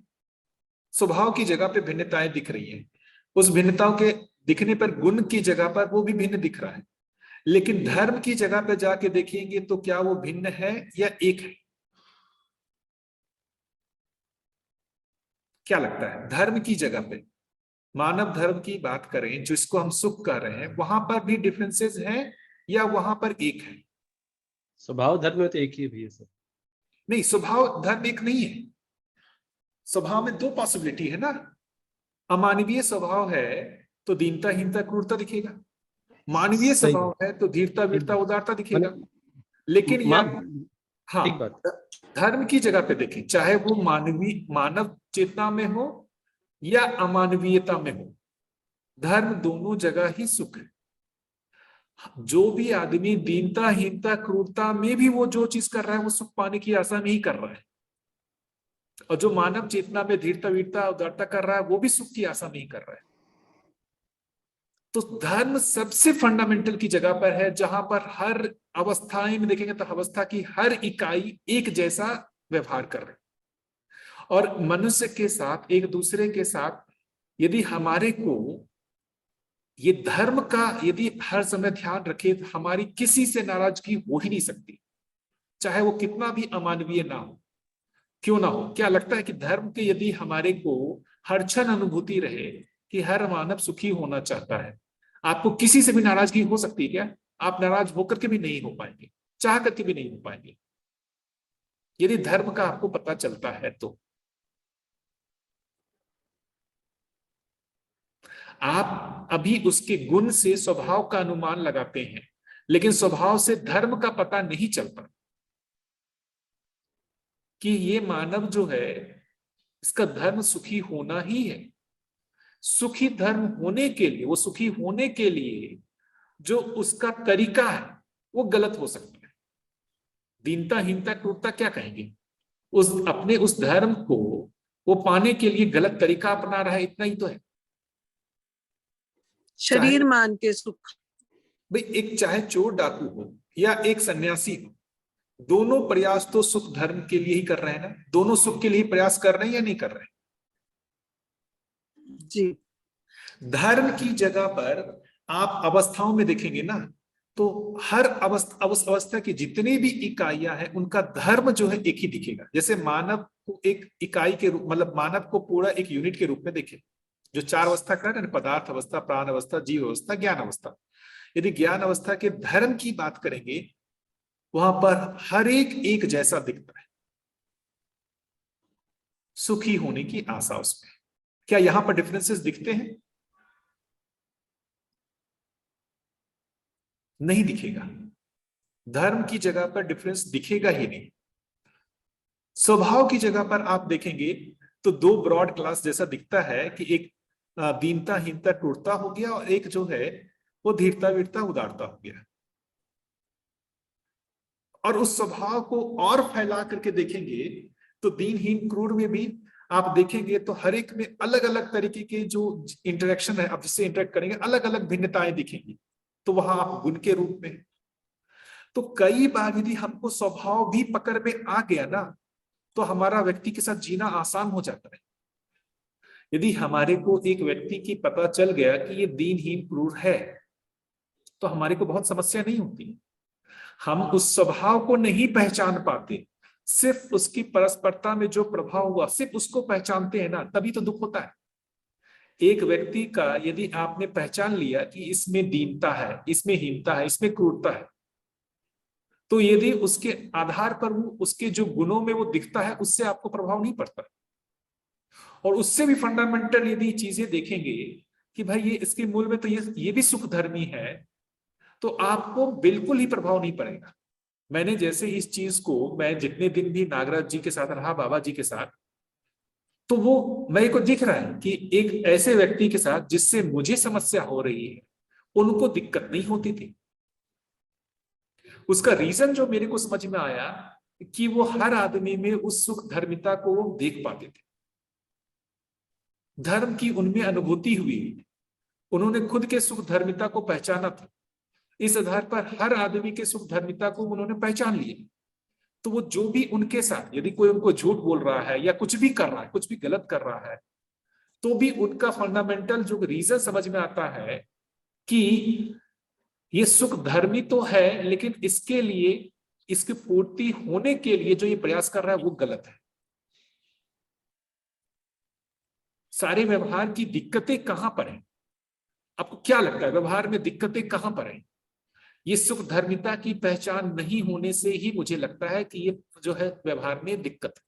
स्वभाव की जगह पे भिन्नताएं दिख रही हैं। उस भिन्नताओं के दिखने पर गुण की जगह पर वो भी भिन्न दिख रहा है, लेकिन धर्म की जगह पे जाके देखेंगे तो क्या वो भिन्न है या एक है? क्या लगता है? धर्म की जगह पे मानव धर्म की बात करें, जिसको हम सुख कह रहे हैं, वहां पर भी डिफरेंसेस हैं या वहां पर एक है?
स्वभाव धर्म में तो एक ही है सर।
नहीं, स्वभाव धर्म एक नहीं है। स्वभाव में दो पॉसिबिलिटी है ना। अमानवीय स्वभाव है तो दीनता, हीनता, क्रूरता दिखेगा। मानवीय
सही
स्वभाव है तो धीरता, वीरता, उदारता दिखेगा। लेकिन हाँ,
ठीक बात।
धर्म की जगह पे देखें, चाहे वो मानव चेतना में हो या अमानवीयता में हो, धर्म दोनों जगह ही सुख है। जो भी आदमी दीनता, हीनता, क्रूरता में भी वो जो चीज कर रहा है वो सुख पाने की आशा नहीं कर रहा है, और जो मानव चेतना में धीरता, वीरता, उदारता कर रहा है वो भी सुख की आशा नहीं कर रहा है। तो धर्म सबसे फंडामेंटल की जगह पर है, जहां पर हर अवस्थाएं में देखेंगे तो अवस्था की हर इकाई एक जैसा व्यवहार कर रहे हैं। और मनुष्य के साथ, एक दूसरे के साथ, यदि हमारे को ये धर्म का यदि हर समय ध्यान रखे तो हमारी किसी से नाराजगी हो ही नहीं सकती, चाहे वो कितना भी अमानवीय ना हो, क्यों ना हो। क्या लगता है कि धर्म के यदि हमारे को हर क्षण अनुभूति रहे कि हर मानव सुखी होना चाहता है, आपको किसी से भी नाराजगी हो सकती है क्या? आप नाराज होकर के भी नहीं हो पाएंगे, चाह करके भी नहीं हो पाएंगे, यदि धर्म का आपको पता चलता है तो। आप अभी उसके गुण से स्वभाव का अनुमान लगाते हैं, लेकिन स्वभाव से धर्म का पता नहीं चलता कि ये मानव जो है इसका धर्म सुखी होना ही है। सुखी धर्म होने के लिए, वो सुखी होने के लिए जो उसका तरीका है वो गलत हो सकता है। दीनता, हीनता, क्रूरता क्या कहेंगे? उस धर्म को वो पाने के लिए गलत तरीका अपना रहा है, इतना ही तो है।
शरीर मान के सुख।
भाई, एक चाहे चोर डाकू हो या एक सन्यासी हो, दोनों प्रयास तो सुख धर्म के लिए ही कर रहे हैं ना। दोनों सुख के लिए प्रयास कर रहे हैं या नहीं कर रहे हैं?
जी।
धर्म की जगह पर आप अवस्थाओं में देखेंगे ना, तो हर अवस्था की जितनी भी इकाइयां हैं उनका धर्म जो है एक ही दिखेगा। जैसे मानव को एक इकाई के रूप, मतलब मानव को पूरा एक यूनिट के रूप में देखें, जो चार अवस्था कर रहे हैं, पदार्थ अवस्था, प्राण अवस्था, जीव अवस्था, ज्ञान अवस्था। यदि ज्ञान अवस्था के धर्म की बात करेंगे, वहां पर हर एक जैसा दिखता है, सुखी होने की आशा उसमें। क्या यहां पर डिफरेंसेस दिखते हैं? नहीं दिखेगा। धर्म की जगह पर डिफरेंस दिखेगा ही नहीं। स्वभाव की जगह पर आप देखेंगे तो दो ब्रॉड क्लास जैसा दिखता है कि एक दीनता, हीनता, क्रूरता हो गया, और एक जो है वो धीरता, वीरता, उदारता हो गया। और उस स्वभाव को और फैला करके देखेंगे तो दीन, हीन, क्रूर में भी आप देखेंगे तो हर एक में अलग अलग तरीके के जो इंटरेक्शन है, आप जिससे इंटरेक्ट करेंगे अलग अलग भिन्नताएं दिखेंगी। तो वहां आप गुण के रूप में, तो कई बार यदि हमको स्वभाव भी पकड़ में आ गया ना, तो हमारा व्यक्ति के साथ जीना आसान हो जाता है। यदि हमारे को एक व्यक्ति की पता चल गया कि ये दीनहीन, क्रूर है, तो हमारे को बहुत समस्या नहीं होती। हम उस स्वभाव को नहीं पहचान पाते, सिर्फ उसकी परस्परता में जो प्रभाव हुआ सिर्फ उसको पहचानते हैं ना, तभी तो दुख होता है। एक व्यक्ति का यदि आपने पहचान लिया कि इसमें दीनता है, इसमें हीनता है, इसमें क्रूरता है, तो यदि उसके आधार पर वो उसके जो गुणों में वो दिखता है, उससे आपको प्रभाव नहीं पड़ता। और उससे भी फंडामेंटल यदि चीजें देखेंगे कि भाई ये इसके मूल में तो ये भी सुख धर्मी है, तो आपको बिल्कुल ही प्रभाव नहीं पड़ेगा। मैंने जैसे इस चीज को, मैं जितने दिन भी नागराज जी के साथ रहा, बाबा जी के साथ, तो वो मेरे को दिख रहा है कि एक ऐसे व्यक्ति के साथ जिससे मुझे समस्या हो रही है, उनको दिक्कत नहीं होती थी। उसका रीजन जो मेरे को समझ में आया कि वो हर आदमी में उस सुख धर्मिता को वो देख पाते थे। धर्म की उनमें अनुभूति हुई, उन्होंने खुद के सुख धर्मिता को पहचाना था, इस आधार पर हर आदमी के सुख धर्मिता को उन्होंने पहचान लिया। तो वो जो भी उनके साथ, यदि कोई उनको झूठ बोल रहा है या कुछ भी कर रहा है, कुछ भी गलत कर रहा है, तो भी उनका फंडामेंटल जो रीजन समझ में आता है कि ये सुख धर्मी तो है, लेकिन इसके लिए, इसकी पूर्ति होने के लिए जो ये प्रयास कर रहा है वो गलत है। सारे व्यवहार की दिक्कतें कहां पर हैं? आपको क्या लगता है व्यवहार में दिक्कतें कहां पर हैं? ये सुख धर्मिता की पहचान नहीं होने से ही मुझे लगता है कि ये जो है व्यवहार में दिक्कत है।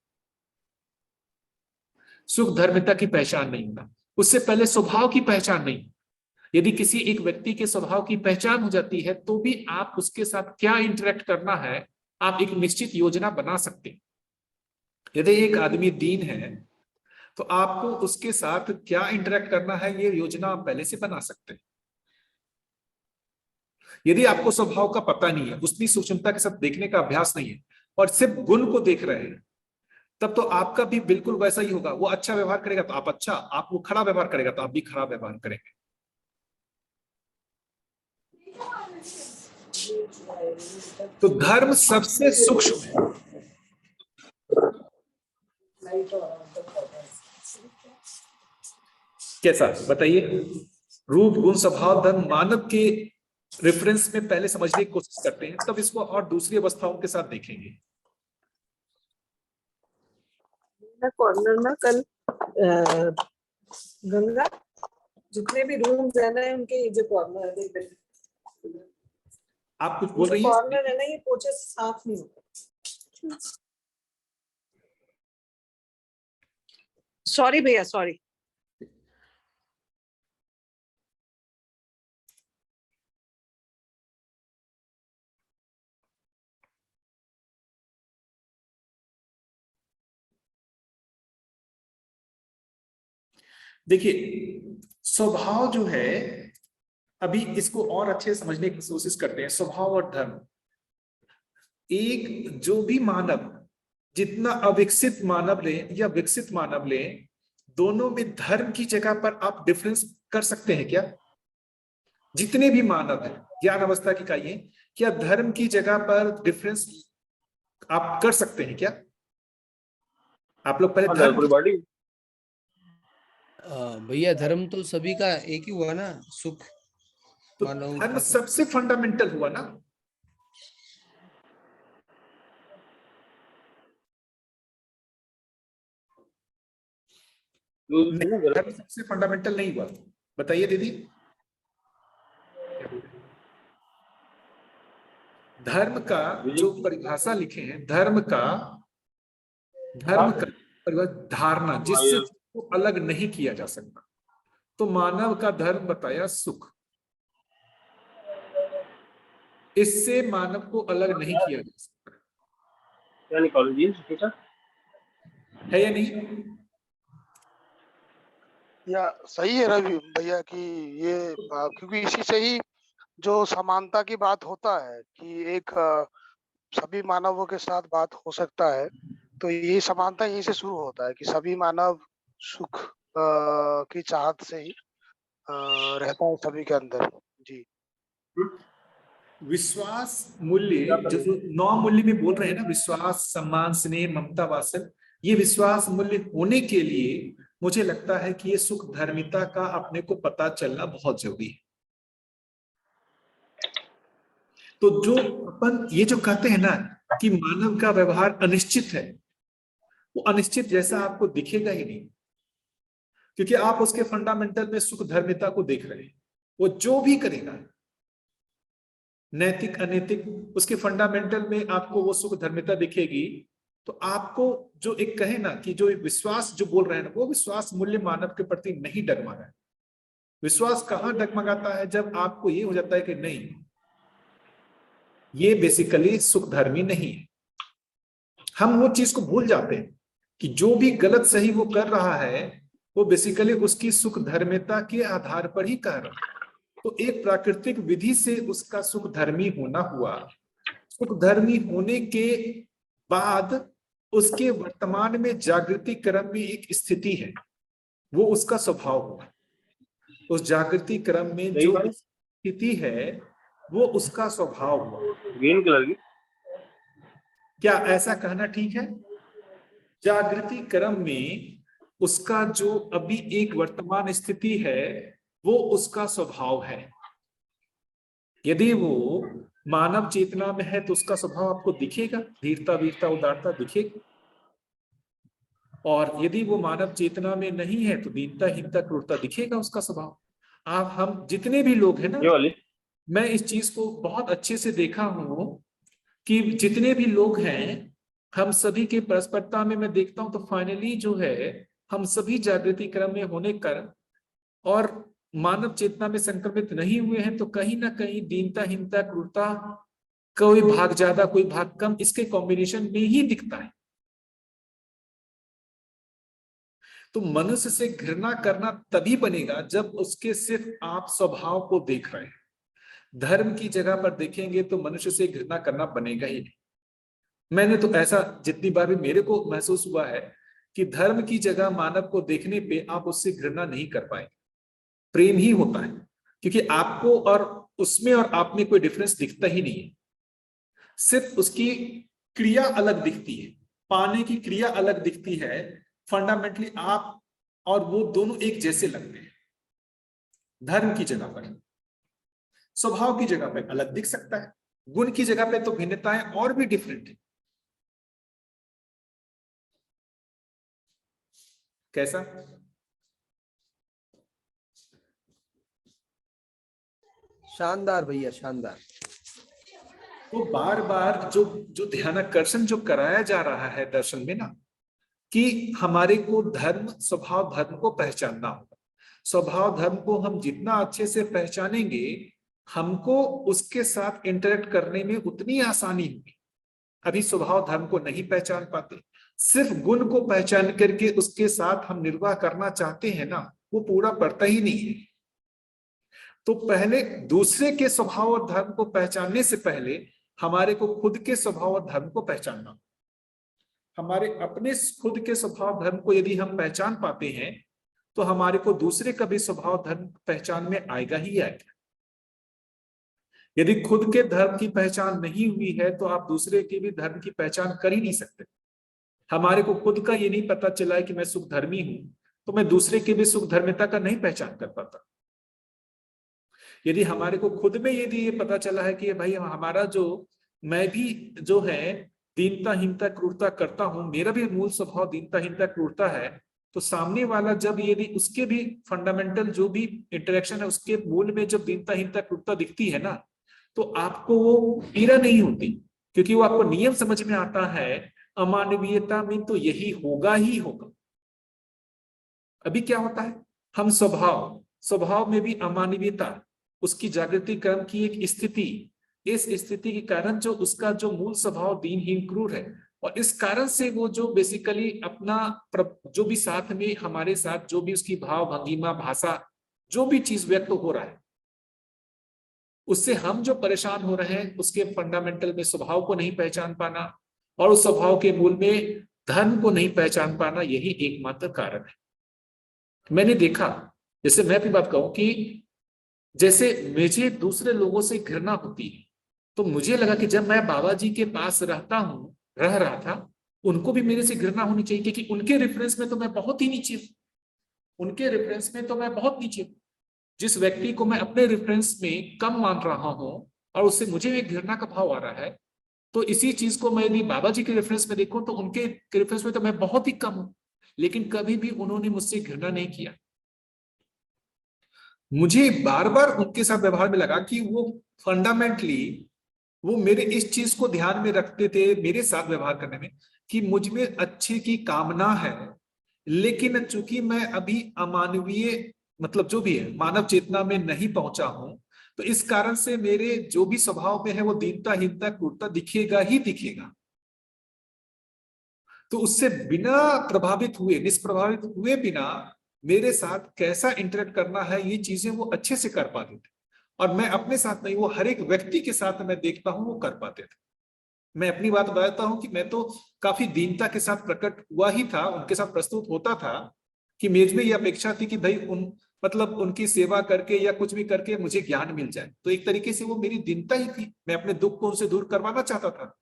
सुख धर्मिता की पहचान नहीं होना, उससे पहले स्वभाव की पहचान नहीं। यदि किसी एक व्यक्ति के स्वभाव की पहचान हो जाती है तो भी आप उसके साथ क्या इंटरेक्ट करना है, आप एक निश्चित योजना बना सकते हैं। यदि एक आदमी दीन है तो आपको उसके साथ क्या इंटरेक्ट करना है, ये योजना आप पहले से बना सकते हैं। यदि आपको स्वभाव का पता नहीं है, उतनी सूक्ष्मता के साथ देखने का अभ्यास नहीं है और सिर्फ गुण को देख रहे हैं, तब तो आपका भी बिल्कुल वैसा ही होगा। वो अच्छा व्यवहार करेगा तो आप अच्छा, आप वो खराब व्यवहार करेगा तो आप भी खराब व्यवहार करेंगे। तो धर्म सबसे सूक्ष्म है। कैसा बताइए? रूप गुण स्वभाव धर्म मानव के रेफरेंस में पहले समझने की कोशिश करते हैं, तब इसको और दूसरी अवस्थाओं के साथ देखेंगे।
कॉर्नर में कल गंगा जितने भी रूम्स है ना, उनके ये जो कॉर्नर है,
आप कुछ बोल रही हैं?
कॉर्नर है ना, ये पोछे साफ नहीं होते। सॉरी भैया, सॉरी।
देखिए, स्वभाव जो है, अभी इसको और अच्छे से समझने की कोशिश करते हैं। स्वभाव और धर्म, एक जो भी मानव, जितना अविकसित मानव लें या विकसित मानव लें, दोनों में धर्म की जगह पर आप डिफरेंस कर सकते हैं क्या? जितने भी मानव हैं ज्ञान अवस्था की कहिए, क्या धर्म की जगह पर डिफरेंस आप कर सकते हैं क्या? आप लोग पहले धर्म,
भैया धर्म तो सभी का एक ही हुआ ना, सुख।
तो धर्म सबसे फंडामेंटल हुआ ना। धर्म सबसे फंडामेंटल नहीं हुआ, बताइए दीदी। धर्म का जो परिभाषा लिखे हैं, धर्म का धारणा, जिससे को अलग नहीं किया जा सकता, तो मानव का धर्म बताया सुख, इससे मानव को अलग नहीं किया जा सकता। है या नहीं?
या सही है रवि भैया कि ये क्योंकि इसी से ही जो समानता की बात होता है कि एक सभी मानवों के साथ बात हो सकता है, तो ये समानता यहीं से शुरू होता है कि सभी मानव सुख की चाहत से ही रहता है सभी के अंदर। जी,
विश्वास मूल्य, जो 9 मूल्य में बोल रहे हैं ना, विश्वास, सम्मान, स्नेह, ममता, वात्सल्य, ये विश्वास मूल्य होने के लिए मुझे लगता है कि ये सुख धर्मिता का अपने को पता चलना बहुत जरूरी है। तो जो अपन ये जो कहते हैं ना कि मानव का व्यवहार अनिश्चित है, वो अनिश्चित जैसा आपको दिखेगा ही नहीं, क्योंकि आप उसके फंडामेंटल में सुख धर्मिता को देख रहे हैं। वो जो भी करेगा, नैतिक अनैतिक, उसके फंडामेंटल में आपको वो सुख धर्मिता दिखेगी। तो आपको जो एक कहे ना कि जो विश्वास जो बोल रहे हैं ना, वो विश्वास मूल्य मानव के प्रति नहीं डगमगा है। विश्वास कहाँ डगमगाता है? जब आपको ये हो जाता है कि नहीं, ये बेसिकली सुख धर्मी नहीं है। हम वो चीज को भूल जाते हैं कि जो भी गलत सही वो कर रहा है, वो बेसिकली उसकी सुख धर्मिता के आधार पर ही कर रहा है। तो एक प्राकृतिक विधि से उसका सुख धर्मी होना हुआ। सुख धर्मी होने के बाद उसके वर्तमान में जागृति क्रम में एक स्थिति है वो उसका स्वभाव हुआ। उस जागृति क्रम में जो स्थिति है वो उसका स्वभाव हुआ।
ग्रीन कलर की,
क्या ऐसा कहना ठीक है? जागृति क्रम में उसका जो अभी एक वर्तमान स्थिति है वो उसका स्वभाव है। यदि वो मानव चेतना में है तो उसका स्वभाव आपको दिखेगा, धीरता, वीरता, उदारता दिखेगा। और यदि वो मानव चेतना में नहीं है तो दीनता, हीनता, क्रूरता दिखेगा उसका स्वभाव। आप हम जितने भी लोग हैं ना, मैं इस चीज को बहुत अच्छे से देखा हूं कि जितने भी लोग हैं हम सभी के परस्परता में मैं देखता हूं तो फाइनली जो है हम सभी जागृति क्रम में होने कर और मानव चेतना में संक्रमित नहीं हुए हैं तो कहीं ना कहीं दीनता, हीनता, क्रूरता, कोई भाग ज्यादा कोई भाग कम, इसके कॉम्बिनेशन में ही दिखता है। तो मनुष्य से घृणा करना तभी बनेगा जब उसके सिर्फ आप स्वभाव को देख रहे हैं। धर्म की जगह पर देखेंगे तो मनुष्य से घृणा करना बनेगा ही नहीं। मैंने तो ऐसा जितनी बार भी मेरे को महसूस हुआ है कि धर्म की जगह मानव को देखने पे आप उससे घृणा नहीं कर पाएंगे, प्रेम ही होता है, क्योंकि आपको और उसमें और आप में कोई डिफरेंस दिखता ही नहीं है। सिर्फ उसकी क्रिया अलग दिखती है, पाने की क्रिया अलग दिखती है। फंडामेंटली आप और वो दोनों एक जैसे लगते हैं। धर्म की जगह पर, स्वभाव की जगह पर अलग दिख सकता है, गुण की जगह पे तो भिन्नताएं और भी डिफरेंट है। कैसा?
शानदार भैया, शानदार।
तो बार बार जो ध्यानाकर्षण जो कराया जा रहा है दर्शन में ना, कि हमारे को धर्म, स्वभाव धर्म को पहचानना होगा। स्वभाव धर्म को हम जितना अच्छे से पहचानेंगे हमको उसके साथ इंटरेक्ट करने में उतनी आसानी होगी। अभी स्वभाव धर्म को नहीं पहचान पाते, सिर्फ गुण को पहचान करके उसके साथ हम निर्वाह करना चाहते हैं ना, वो पूरा पड़ता ही नहीं है। तो पहले दूसरे के स्वभाव और धर्म को पहचानने से पहले हमारे को खुद के स्वभाव और धर्म को पहचानना। हमारे अपने खुद के स्वभाव धर्म को यदि हम पहचान पाते हैं तो हमारे को दूसरे का भी स्वभाव धर्म पहचान में आएगा ही आएगा। यदि खुद के धर्म की पहचान नहीं हुई है तो आप दूसरे के भी धर्म की पहचान कर ही नहीं सकते। हमारे को खुद का ये नहीं पता चला है कि मैं सुख धर्मी हूं तो मैं दूसरे के भी सुख धर्मिता का नहीं पहचान कर पाता। यदि हमारे को खुद में यदि ये पता चला है कि भाई हमारा जो मैं भी जो है दीनता, हीनता, क्रूरता करता हूं, मेरा भी मूल स्वभाव दीनता, हीनता, क्रूरता है, तो सामने वाला जब यदि उसके भी फंडामेंटल जो भी इंटरेक्शन है उसके मूल में जब दीनता, हीनता, क्रूरता दिखती है ना, तो आपको वो पीड़ा नहीं होती, क्योंकि वो आपको नियम समझ में आता है अमानवीयता में तो यही होगा ही होगा। अभी क्या होता है, हम स्वभाव में भी अमानवीयता, उसकी जागृति क्रम की एक स्थिति, इस स्थिति के कारण जो उसका जो मूल स्वभाव दीनहीन क्रूर है, और इस कारण से वो जो बेसिकली अपना जो भी साथ में हमारे साथ जो भी उसकी भाव भंगिमा भाषा जो भी चीज व्यक्त हो रहा है उससे हम जो परेशान हो रहे हैं उसके फंडामेंटल में स्वभाव को नहीं पहचान पाना और उस स्वभाव के मूल में धर्म को नहीं पहचान पाना, यही एकमात्र कारण है। मैंने देखा, जैसे मैं भी बात कहूं कि जैसे मुझे दूसरे लोगों से घृणा होती है तो मुझे लगा कि जब मैं बाबा जी के पास रह रहा था उनको भी मेरे से घृणा होनी चाहिए, क्योंकि उनके रेफरेंस में तो मैं बहुत ही नीचे हूं, उनके रेफरेंस में तो मैं बहुत नीचे हूं। जिस व्यक्ति को मैं अपने रेफरेंस में कम मान रहा हूं और उससे मुझे एक घृणा का भाव आ रहा है, तो इसी चीज को मैं यदि बाबा जी के रेफरेंस में देखूं तो उनके रेफरेंस में तो मैं बहुत ही कम हूं, लेकिन कभी भी उन्होंने मुझसे घृणा नहीं किया। मुझे बार बार उनके साथ व्यवहार में लगा कि वो फंडामेंटली वो मेरे इस चीज को ध्यान में रखते थे मेरे साथ व्यवहार करने में कि मुझ में अच्छे की कामना है, लेकिन चूंकि मैं अभी अमानवीय मतलब जो भी है मानव चेतना में नहीं पहुंचा हूं, तो इस कारण से मेरे जो भी स्वभाव में है वो दीनता, हीनता, क्रूरता दिखेगा ही दिखेगा। तो उससे बिना प्रभावित हुए, निष्प्रभावित हुए बिना मेरे साथ कैसा इंटरेक्ट करना है ये चीजें वो अच्छे से कर पाते थे, और मैं अपने साथ नहीं, वो हर एक व्यक्ति के साथ मैं देखता हूं वो कर पाते थे। मैं अपनी बात बताता हूं कि मैं तो काफी दीनता के साथ प्रकट हुआ ही था, उनके साथ प्रस्तुत होता था, कि मेज में ये अपेक्षा थी कि भाई मतलब उनकी सेवा करके या कुछ भी करके मुझे ज्ञान मिल जाए। तो एक तरीके से वो मेरी दीनता ही थी, मैं अपने दुख को उनसे दूर करवाना चाहता था।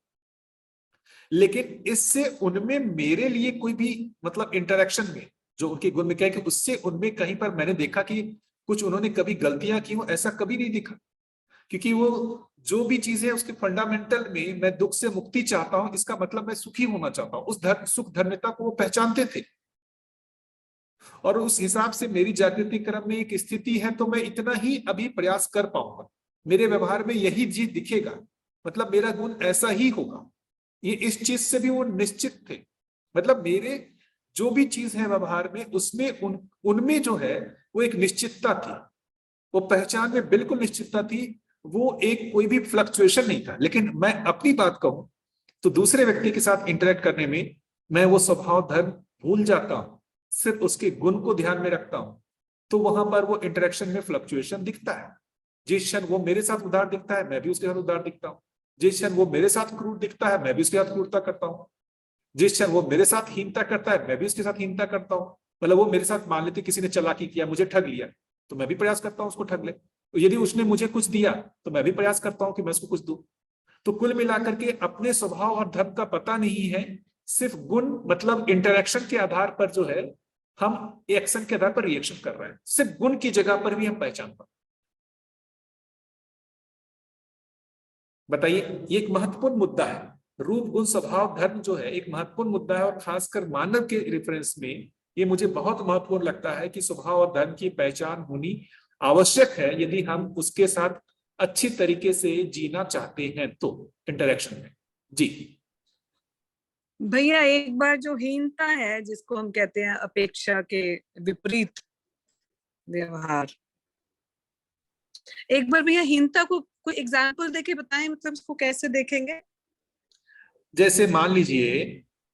लेकिन इससे उनमें मेरे लिए कोई भी मतलब इंटरेक्शन में जो उनके गुण में क्या है कि उससे उनमें कहीं पर मैंने देखा कि कुछ उन्होंने कभी गलतियां की हो, ऐसा कभी नहीं दिखा। क्योंकि वो जो भी चीज है उसके फंडामेंटल में मैं दुख से मुक्ति चाहता हूं, इसका मतलब मैं सुखी होना चाहता हूं, उस सुख धर्मिता को वो पहचानते थे। और उस हिसाब से मेरी जागृति क्रम में एक स्थिति है तो मैं इतना ही अभी प्रयास कर पाऊंगा, मेरे व्यवहार में यही चीज दिखेगा, मतलब मेरा गुण ऐसा ही होगा। ये इस चीज से भी वो निश्चित थे, मतलब मेरे जो भी चीज है व्यवहार में उसमें उनमें जो है वो एक निश्चितता थी, वो पहचान में बिल्कुल निश्चितता थी, वो एक कोई भी फ्लक्चुएशन नहीं था। लेकिन मैं अपनी बात कहूं तो दूसरे व्यक्ति के साथ इंटरेक्ट करने में मैं वो स्वभाव धर्म भूल जाता हूं, सिर्फ उसके गुण को ध्यान में रखता हूं, तो वहां पर वो इंटरेक्शन में फ्लक्चुएशन दिखता है। जिस क्षण वो मेरे साथ उदार दिखता है मैं भी उसके साथ उदार दिखता हूँ, जिस क्षण वो मेरे साथ क्रूर दिखता है मैं भी उसके साथ क्रूरता करता हूँ, जिस क्षण वो मेरे साथ हीनता करता है मैं भी उसके साथ हीनता करता हूँ। मतलब वो मेरे साथ मान लेते किसी ने चालाकी किया, मुझे ठग लिया, तो मैं भी प्रयास करता हूँ उसको ठग ले। तो यदि उसने मुझे कुछ दिया तो मैं भी प्रयास करता हूं कि मैं उसको कुछ दूं। तो कुल मिलाकर के अपने स्वभाव और धर्म का पता नहीं है, सिर्फ गुण मतलब इंटरेक्शन के आधार पर जो है हम एक्शन के आधार पर रिएक्शन कर रहे हैं, सिर्फ गुण की जगह पर भी हम पहचान पाते। बताइए, ये एक महत्वपूर्ण मुद्दा है, रूप गुण स्वभाव धर्म जो है एक महत्वपूर्ण मुद्दा है, और खासकर मानव के रेफरेंस में ये मुझे बहुत महत्वपूर्ण लगता है कि स्वभाव और धर्म की पहचान होनी आवश्यक है यदि हम उसके साथ अच्छी तरीके से जीना चाहते हैं तो इंटरेक्शन में। जी
भैया, एक बार जो हीनता है जिसको हम कहते हैं अपेक्षा के विपरीत व्यवहार, एक बार भैया हीनता को कोई एग्जाम्पल देके बताएं, मतलब इसको कैसे देखेंगे? जैसे
मान लीजिए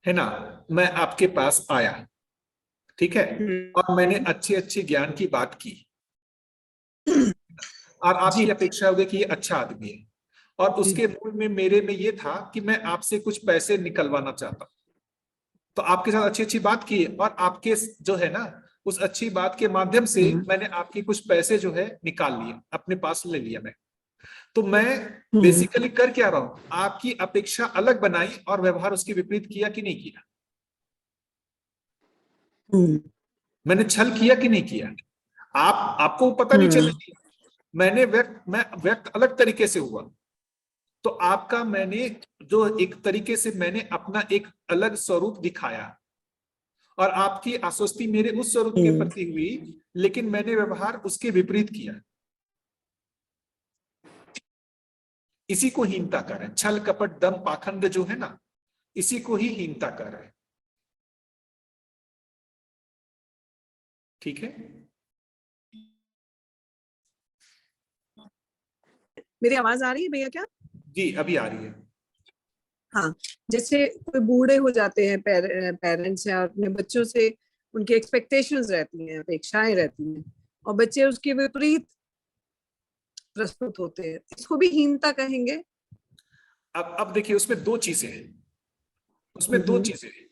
है ना, मैं आपके पास आया, ठीक है, और मैंने अच्छे अच्छे ज्ञान की बात की और आपकी अपेक्षा होगी कि ये अच्छा आदमी है, और उसके मूल में मेरे में ये था कि मैं आपसे कुछ पैसे निकलवाना चाहता हूं। तो आपके साथ अच्छी अच्छी बात की और आपके जो है ना उस अच्छी बात के माध्यम से मैंने आपकी कुछ पैसे जो है निकाल लिए, अपने पास ले लिया मैं। तो मैं बेसिकली कर क्या रहा हूं, आपकी अपेक्षा अलग बनाई और व्यवहार उसके विपरीत किया कि नहीं किया? मैंने छल किया कि नहीं किया? आपको पता नहीं चलेगी, मैंने व्यक्त अलग तरीके से हुआ, तो आपका मैंने जो एक तरीके से मैंने अपना एक अलग स्वरूप दिखाया और आपकी आश्वस्ति मेरे उस स्वरूप के प्रति हुई, लेकिन मैंने व्यवहार उसके विपरीत किया। इसी को हीनता कर रहे हैं, छल कपट दम पाखंड जो है ना, इसी को ही हीनता कर रहे हैं। ठीक है,
मेरी आवाज आ रही है भैया क्या?
जी अभी आ रही है।
हाँ, जैसे कोई बूढ़े हो जाते हैं, पेरेंट्स हैं और अपने बच्चों से उनकी एक्सपेक्टेशंस रहती हैं, अपेक्षाएं रहती हैं, और बच्चे उसके विपरीत प्रस्तुत होते हैं, इसको भी हीनता कहेंगे?
अब देखिए उसमें दो चीजें हैं, उसमें दो चीजें हैं।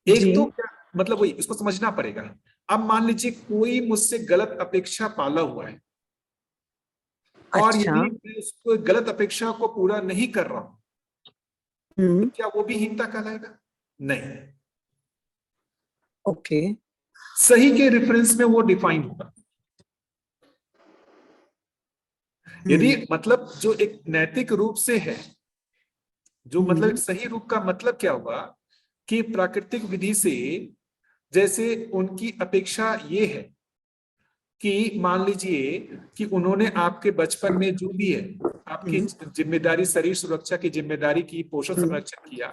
एक तो क्या मतलब वही इसको समझना पड़ेगा। अब मान लीजिए कोई मुझसे गलत अपेक्षा पाला हुआ है और यदि मैं उसको गलत अपेक्षा को पूरा नहीं कर रहा हूं तो क्या वो भी हीनता कहलाएगा? नहीं।
ओके,
सही के रेफरेंस में वो डिफाइन होगा। यदि मतलब जो एक नैतिक रूप से है, जो मतलब एक सही रूप का मतलब क्या हुआ कि प्राकृतिक विधि से जैसे उनकी अपेक्षा ये है कि मान लीजिए कि उन्होंने आपके बचपन में जो भी है आपकी जिम्मेदारी, शरीर सुरक्षा की जिम्मेदारी की, पोषण संरक्षण किया,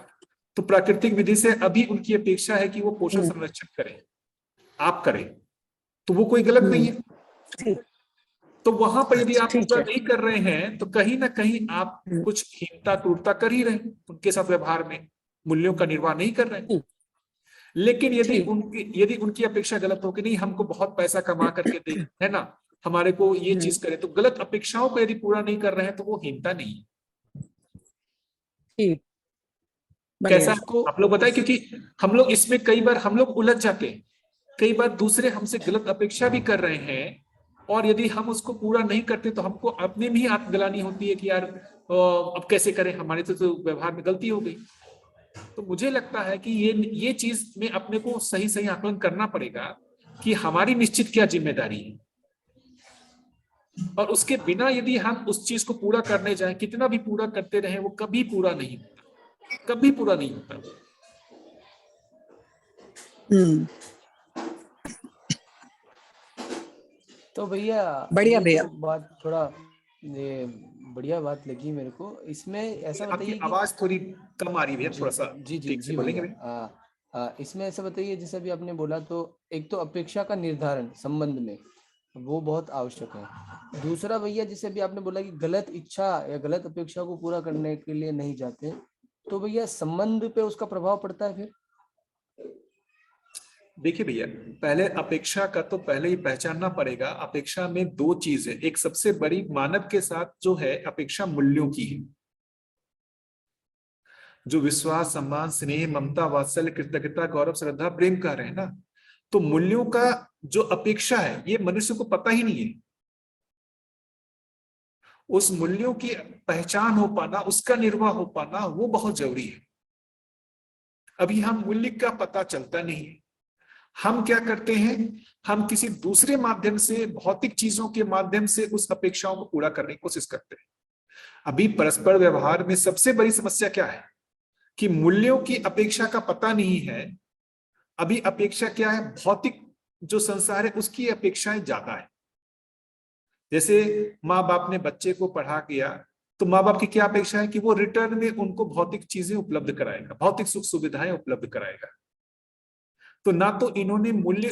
तो प्राकृतिक विधि से अभी उनकी अपेक्षा है कि वो पोषण संरक्षण करें, आप करें, तो वो कोई गलत नहीं है। तो वहां पर यदि आप पूरा नहीं कर रहे हैं तो कहीं ना कहीं आप कुछ हीनता क्रूरता कर ही रहे हैं, उनके साथ व्यवहार में मूल्यों का निर्वाह नहीं कर रहे हैं। लेकिन यदि उनकी अपेक्षा गलत हो कि नहीं हमको बहुत पैसा कमा करके दे, है ना, हमारे को ये चीज करे, तो गलत अपेक्षाओं को यदि पूरा नहीं कर रहे हैं तो वो हीनता नहीं है। कैसा आपको आप लोग बताएं, क्योंकि हम लोग इसमें कई बार हम लोग उलझ जाते हैं कई बार दूसरे हमसे गलत अपेक्षा भी कर रहे हैं, और यदि हम उसको पूरा नहीं करते तो हमको अपने में ही आत्मग्लानि होती है कि यार अब कैसे करें, हमारे तो व्यवहार में गलती हो गई। तो मुझे लगता है कि ये चीज में अपने को सही सही आकलन करना पड़ेगा कि हमारी निश्चित क्या जिम्मेदारी है, और उसके बिना यदि हम उस चीज को पूरा करने जाएं, कितना भी पूरा करते रहे, वो कभी पूरा नहीं होता, कभी पूरा नहीं होता।
तो भैया
बढ़िया
ये
भैया।
तो बात थोड़ा ये बढ़िया बात लगी मेरे को। इसमें ऐसा
आपकी
बताइए कि
आवाज थोड़ी कम आ रही है, थोड़ा सा
जी जी
ठीक से
जी
बोलेंगे
भैया। इसमें ऐसा बताइए, जैसे अभी आपने बोला, तो एक तो अपेक्षा का निर्धारण संबंध में वो बहुत आवश्यक है। दूसरा भैया, जैसे अभी आपने बोला कि गलत इच्छा या गलत अपेक्षा को पूरा करने के लिए नहीं जाते, तो भैया संबंध पे उसका प्रभाव पड़ता है फिर?
देखिए भैया, पहले अपेक्षा का तो पहले ही पहचानना पड़ेगा। अपेक्षा में दो चीज है, एक सबसे बड़ी मानव के साथ जो है अपेक्षा मूल्यों की है, जो विश्वास, सम्मान, स्नेह, ममता, वात्सल्य, कृतज्ञता, गौरव, श्रद्धा, प्रेम कह रहे हैं ना, तो मूल्यों का जो अपेक्षा है ये मनुष्य को पता ही नहीं है। उस मूल्यों की पहचान हो पाना, उसका निर्वाह हो पाना, वो बहुत जरूरी है। अभी हम मूल्य का पता चलता नहीं है। हम क्या करते हैं, हम किसी दूसरे माध्यम से, भौतिक चीजों के माध्यम से उस अपेक्षाओं को पूरा करने की कोशिश करते हैं। अभी परस्पर व्यवहार में सबसे बड़ी समस्या क्या है कि मूल्यों की अपेक्षा का पता नहीं है। अभी अपेक्षा क्या है, भौतिक जो संसार है उसकी अपेक्षाएं ज्यादा है। जैसे माँ बाप ने बच्चे को पढ़ा किया, तो माँ बाप की क्या अपेक्षा है कि वो रिटर्न में उनको भौतिक चीजें उपलब्ध कराएगा, भौतिक सुख सुविधाएं उपलब्ध कराएगा। तो ना तो इन्होंने मूल्य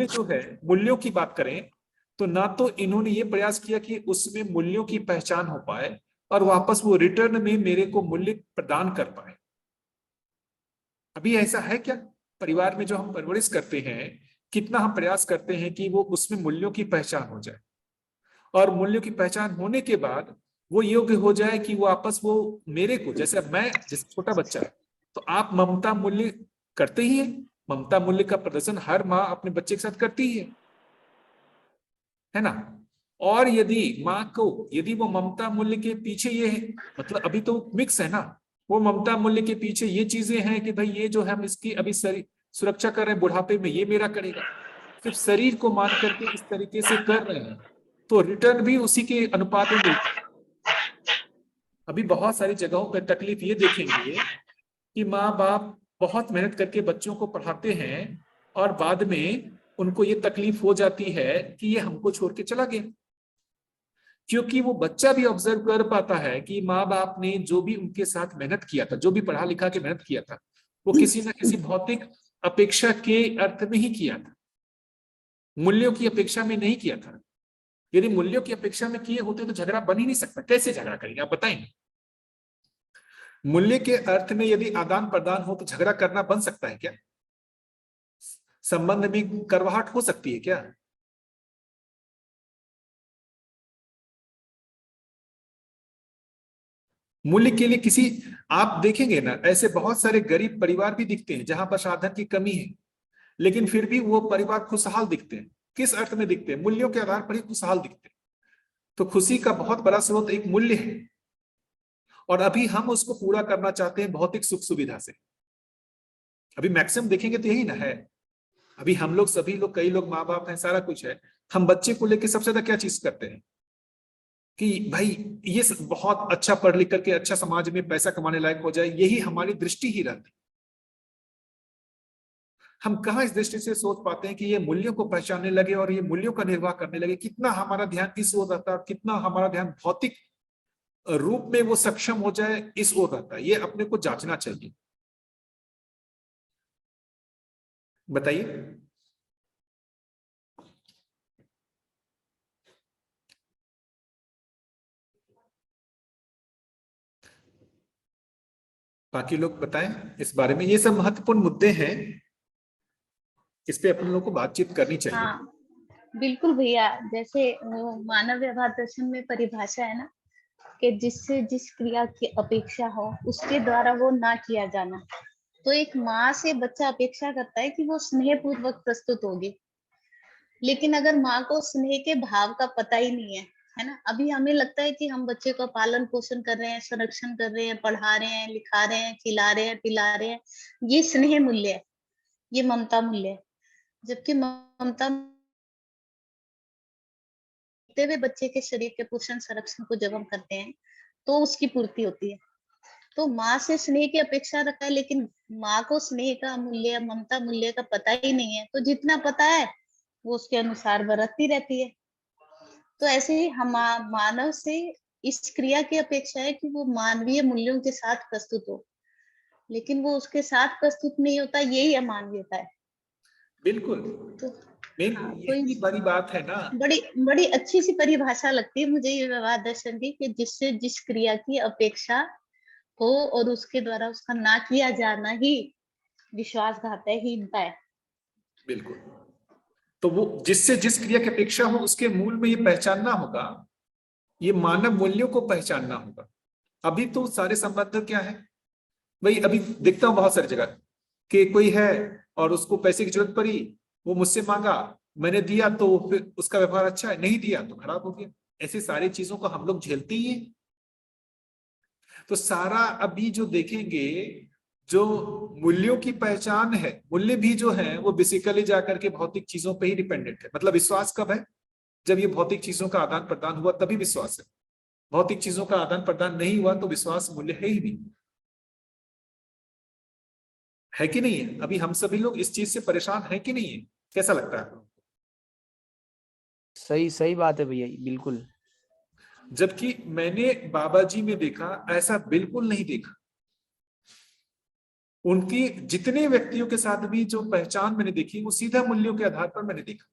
जो है, मूल्यों की बात करें तो ना तो इन्होंने ये प्रयास किया कि उसमें मूल्यों की पहचान हो पाए और वापस वो रिटर्न में मेरे को मूल्य प्रदान कर पाए। अभी ऐसा है क्या? परिवार में जो हम परवरिश करते हैं, कितना हम प्रयास करते हैं कि वो उसमें मूल्यों की पहचान हो जाए, और मूल्यों की पहचान होने के बाद वो योग्य हो जाए कि वो आपस वो मेरे को, जैसे जैसे छोटा बच्चा है तो आप ममता मूल्य करते ही है, ममता मूल्य का प्रदर्शन हर माँ अपने बच्चे के साथ करती है ना। और यदि माँ को, यदि वो ममता मूल्य के पीछे ये है, मतलब अभी तो मिक्स है ना, वो ममता मूल्य के पीछे ये चीजें हैं कि भाई ये जो है हम इसकी अभी सुरक्षा कर रहे हैं, बुढ़ापे में ये मेरा करेगा, सिर्फ शरीर को मान करके इस तरीके से कर रहे हैं, तो रिटर्न भी उसी के अनुपात में मिलता है। अभी बहुत सारी जगहों पर तकलीफ ये देखेंगे कि माँ बाप बहुत मेहनत करके बच्चों को पढ़ाते हैं और बाद में उनको ये तकलीफ हो जाती है कि ये हमको छोड़ के चला गया, क्योंकि वो बच्चा भी ऑब्जर्व कर पाता है कि माँ बाप ने जो भी उनके साथ मेहनत किया था, जो भी पढ़ा लिखा के मेहनत किया था, वो किसी न किसी भौतिक अपेक्षा के अर्थ में ही किया था, मूल्यों की अपेक्षा में नहीं किया था। यदि मूल्यों की अपेक्षा में किए होते तो झगड़ा बन ही नहीं सकता। कैसे झगड़ा करेंगे आप बताएंगे? मूल्य के अर्थ में यदि आदान प्रदान हो तो झगड़ा करना बन सकता है क्या? संबंध में करवाहट हो सकती है क्या? मूल्य के लिए किसी, आप देखेंगे ना ऐसे बहुत सारे गरीब परिवार भी दिखते हैं जहां पर साधन की कमी है, लेकिन फिर भी वो परिवार खुशहाल दिखते हैं। किस अर्थ में दिखते हैं? मूल्यों के आधार पर ही खुशहाल दिखते हैं। तो खुशी का बहुत बड़ा स्रोत एक मूल्य है, और अभी हम उसको पूरा करना चाहते हैं भौतिक सुख सुविधा से। अभी मैक्सिमम देखेंगे तो यही ना है। अभी हम लोग सभी लोग, कई लोग माँ बाप हैं, सारा कुछ है, हम बच्चे को लेकर सबसे ज्यादा क्या चीज करते हैं कि भाई ये बहुत अच्छा पढ़ लिख करके अच्छा समाज में पैसा कमाने लायक हो जाए, यही हमारी दृष्टि ही रहती। हम कहाँ इस दृष्टि से सोच पाते हैं कि ये मूल्यों को पहचानने लगे और ये मूल्यों का निर्वाह करने लगे। कितना हमारा ध्यान इस ओर रहता है, कितना हमारा ध्यान भौतिक रूप में वो सक्षम हो जाए इस ओर रहता है। ये अपने को जांचना चाहिए। बताइए। बाकी लोग बताएं इस बारे में, ये सब महत्वपूर्ण मुद्दे हैं, इस पे अपन लोगों को बातचीत करनी चाहिए।
हाँ बिल्कुल भैया, जैसे वो मानव व्यवहार दर्शन में परिभाषा है ना कि जिससे जिस क्रिया की अपेक्षा हो उसके द्वारा वो ना किया जाना, तो एक माँ से बच्चा अपेक्षा करता है कि वो स्नेह पूर्वक प्रस्तुत होगी, लेकिन अगर माँ को स्नेह के भाव का पता ही नहीं है ना, अभी हमें लगता है कि हम बच्चे का पालन पोषण कर रहे हैं, संरक्षण कर रहे हैं, पढ़ा रहे हैं, लिखा रहे हैं, खिला रहे हैं, पिला रहे हैं, ये स्नेह मूल्य है, ये ममता मूल्य है। जबकि ममता हुए बच्चे के शरीर के पोषण संरक्षण को जब हम करते हैं तो उसकी पूर्ति होती है। तो माँ से स्नेह की अपेक्षा रखा है, लेकिन माँ को स्नेह का मूल्य, ममता मूल्य का पता ही नहीं है, तो जितना पता है वो उसके अनुसार बरतती रहती है। तो ऐसे ही हम मानव से इस क्रिया की अपेक्षा है कि वो मानवीय मूल्यों के साथ प्रस्तुत हो, लेकिन वो उसके साथ प्रस्तुत नहीं होता, यही अमानवीयता है।
बिल्कुल,
तो
यही बड़ी बात है ना।
बड़ी बड़ी अच्छी सी परिभाषा लगती है मुझे ये व्यवहार दर्शन की, कि जिससे जिस क्रिया की अपेक्षा हो और उसके द्वारा उसका ना किया जाना ही विश्वासघात है, हीनता है।
बिल्कुल, तो वो जिससे जिस क्रिया की अपेक्षा हो उसके मूल में ये पहचानना होगा, ये मानव मूल्यों को पहचानना होगा। अभी तो सारे संबंध क्या है भाई, अभी देखता हूँ बहुत सारी जगह कि कोई है और उसको पैसे की जरूरत पड़ी, वो मुझसे मांगा, मैंने दिया, तो फिर उसका व्यवहार अच्छा है, नहीं दिया तो खराब हो गया। ऐसी सारी चीजों को हम लोग झेलते ही हैं। तो सारा अभी जो देखेंगे, जो मूल्यों की पहचान है, मूल्य भी जो है वो बेसिकली जाकर के भौतिक चीजों पे ही डिपेंडेंट है। मतलब विश्वास कब है, जब ये भौतिक चीजों का आदान प्रदान हुआ तभी विश्वास है। भौतिक चीजों का आदान प्रदान नहीं हुआ तो विश्वास मूल्य है ही नहीं, है कि नहीं है? अभी हम सभी लोग इस चीज से परेशान हैं कि नहीं है? कैसा लगता है?
सही सही बात है भैया, बिल्कुल।
जबकि मैंने बाबा जी में देखा, ऐसा बिल्कुल नहीं देखा। उनकी जितने व्यक्तियों के साथ भी जो पहचान मैंने देखी, वो सीधा मूल्यों के आधार पर मैंने देखा।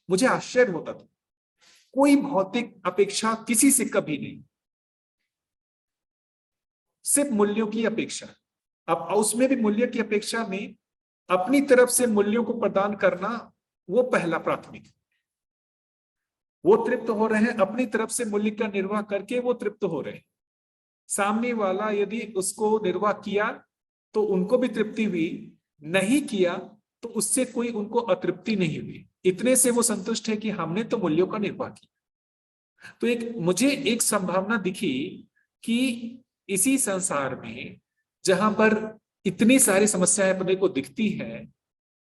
मुझे आश्चर्य होता था, कोई भौतिक अपेक्षा किसी से कभी नहीं, सिर्फ मूल्यों की अपेक्षा। अब उसमें भी मूल्य की अपेक्षा में अपनी तरफ से मूल्यों को प्रदान करना वो पहला प्राथमिक। वो तृप्त हो रहे हैं, अपनी तरफ से मूल्य का निर्वाह करके वो तृप्त हो रहे हैं। सामने वाला यदि उसको निर्वाह किया तो उनको भी तृप्ति हुई, नहीं किया तो उससे कोई उनको अतृप्ति नहीं हुई। इतने से वो संतुष्ट है कि हमने तो मूल्यों का निर्वाह किया। तो एक मुझे एक संभावना दिखी कि इसी संसार में जहां पर इतनी सारी समस्याएं अपने को दिखती हैं,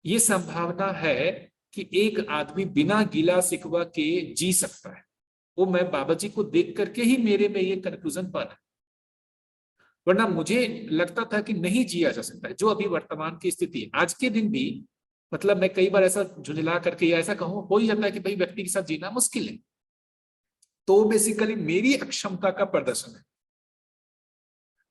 ये संभावना है कि एक आदमी बिना गिला शिकवा के जी सकता है। वो मैं बाबा जी को देख करके ही मेरे में ये कंक्लूजन बना, वरना मुझे लगता था कि नहीं जिया जा सकता है। जो अभी वर्तमान की स्थिति है आज के दिन भी, मतलब मैं कई बार ऐसा झुंझला करके या ऐसा कहूं, हो ही जाता है कि भाई व्यक्ति के साथ जीना मुश्किल है, तो बेसिकली मेरी अक्षमता का प्रदर्शन है।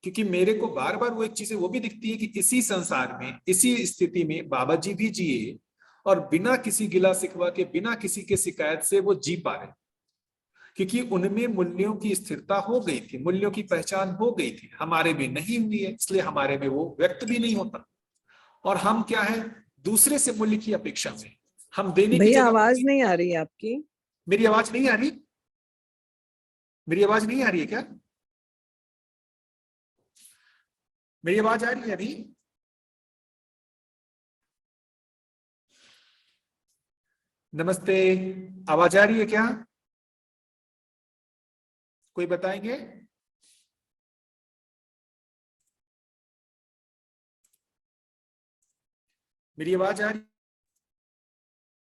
क्योंकि मेरे को बार बार वो एक चीज वो भी दिखती है कि इसी संसार में, इसी स्थिति में बाबा जी भी जिए और बिना किसी गिला शिकवा के, बिना किसी के शिकायत से वो जी पा रहे, क्योंकि उनमें मूल्यों की स्थिरता हो गई थी, मूल्यों की पहचान हो गई थी। हमारे में नहीं हुई है, इसलिए हमारे में वो व्यक्त भी नहीं होता। और हम क्या है, दूसरे से मूल्य की अपेक्षा में हम देने की
भैया आवाज नहीं आ रही आपकी।
मेरी आवाज नहीं आ रही? मेरी आवाज नहीं आ रही है क्या? मेरी आवाज आ रही है अभी? नमस्ते, आवाज आ रही है क्या? कोई बताएंगे? मेरी आवाज आ रही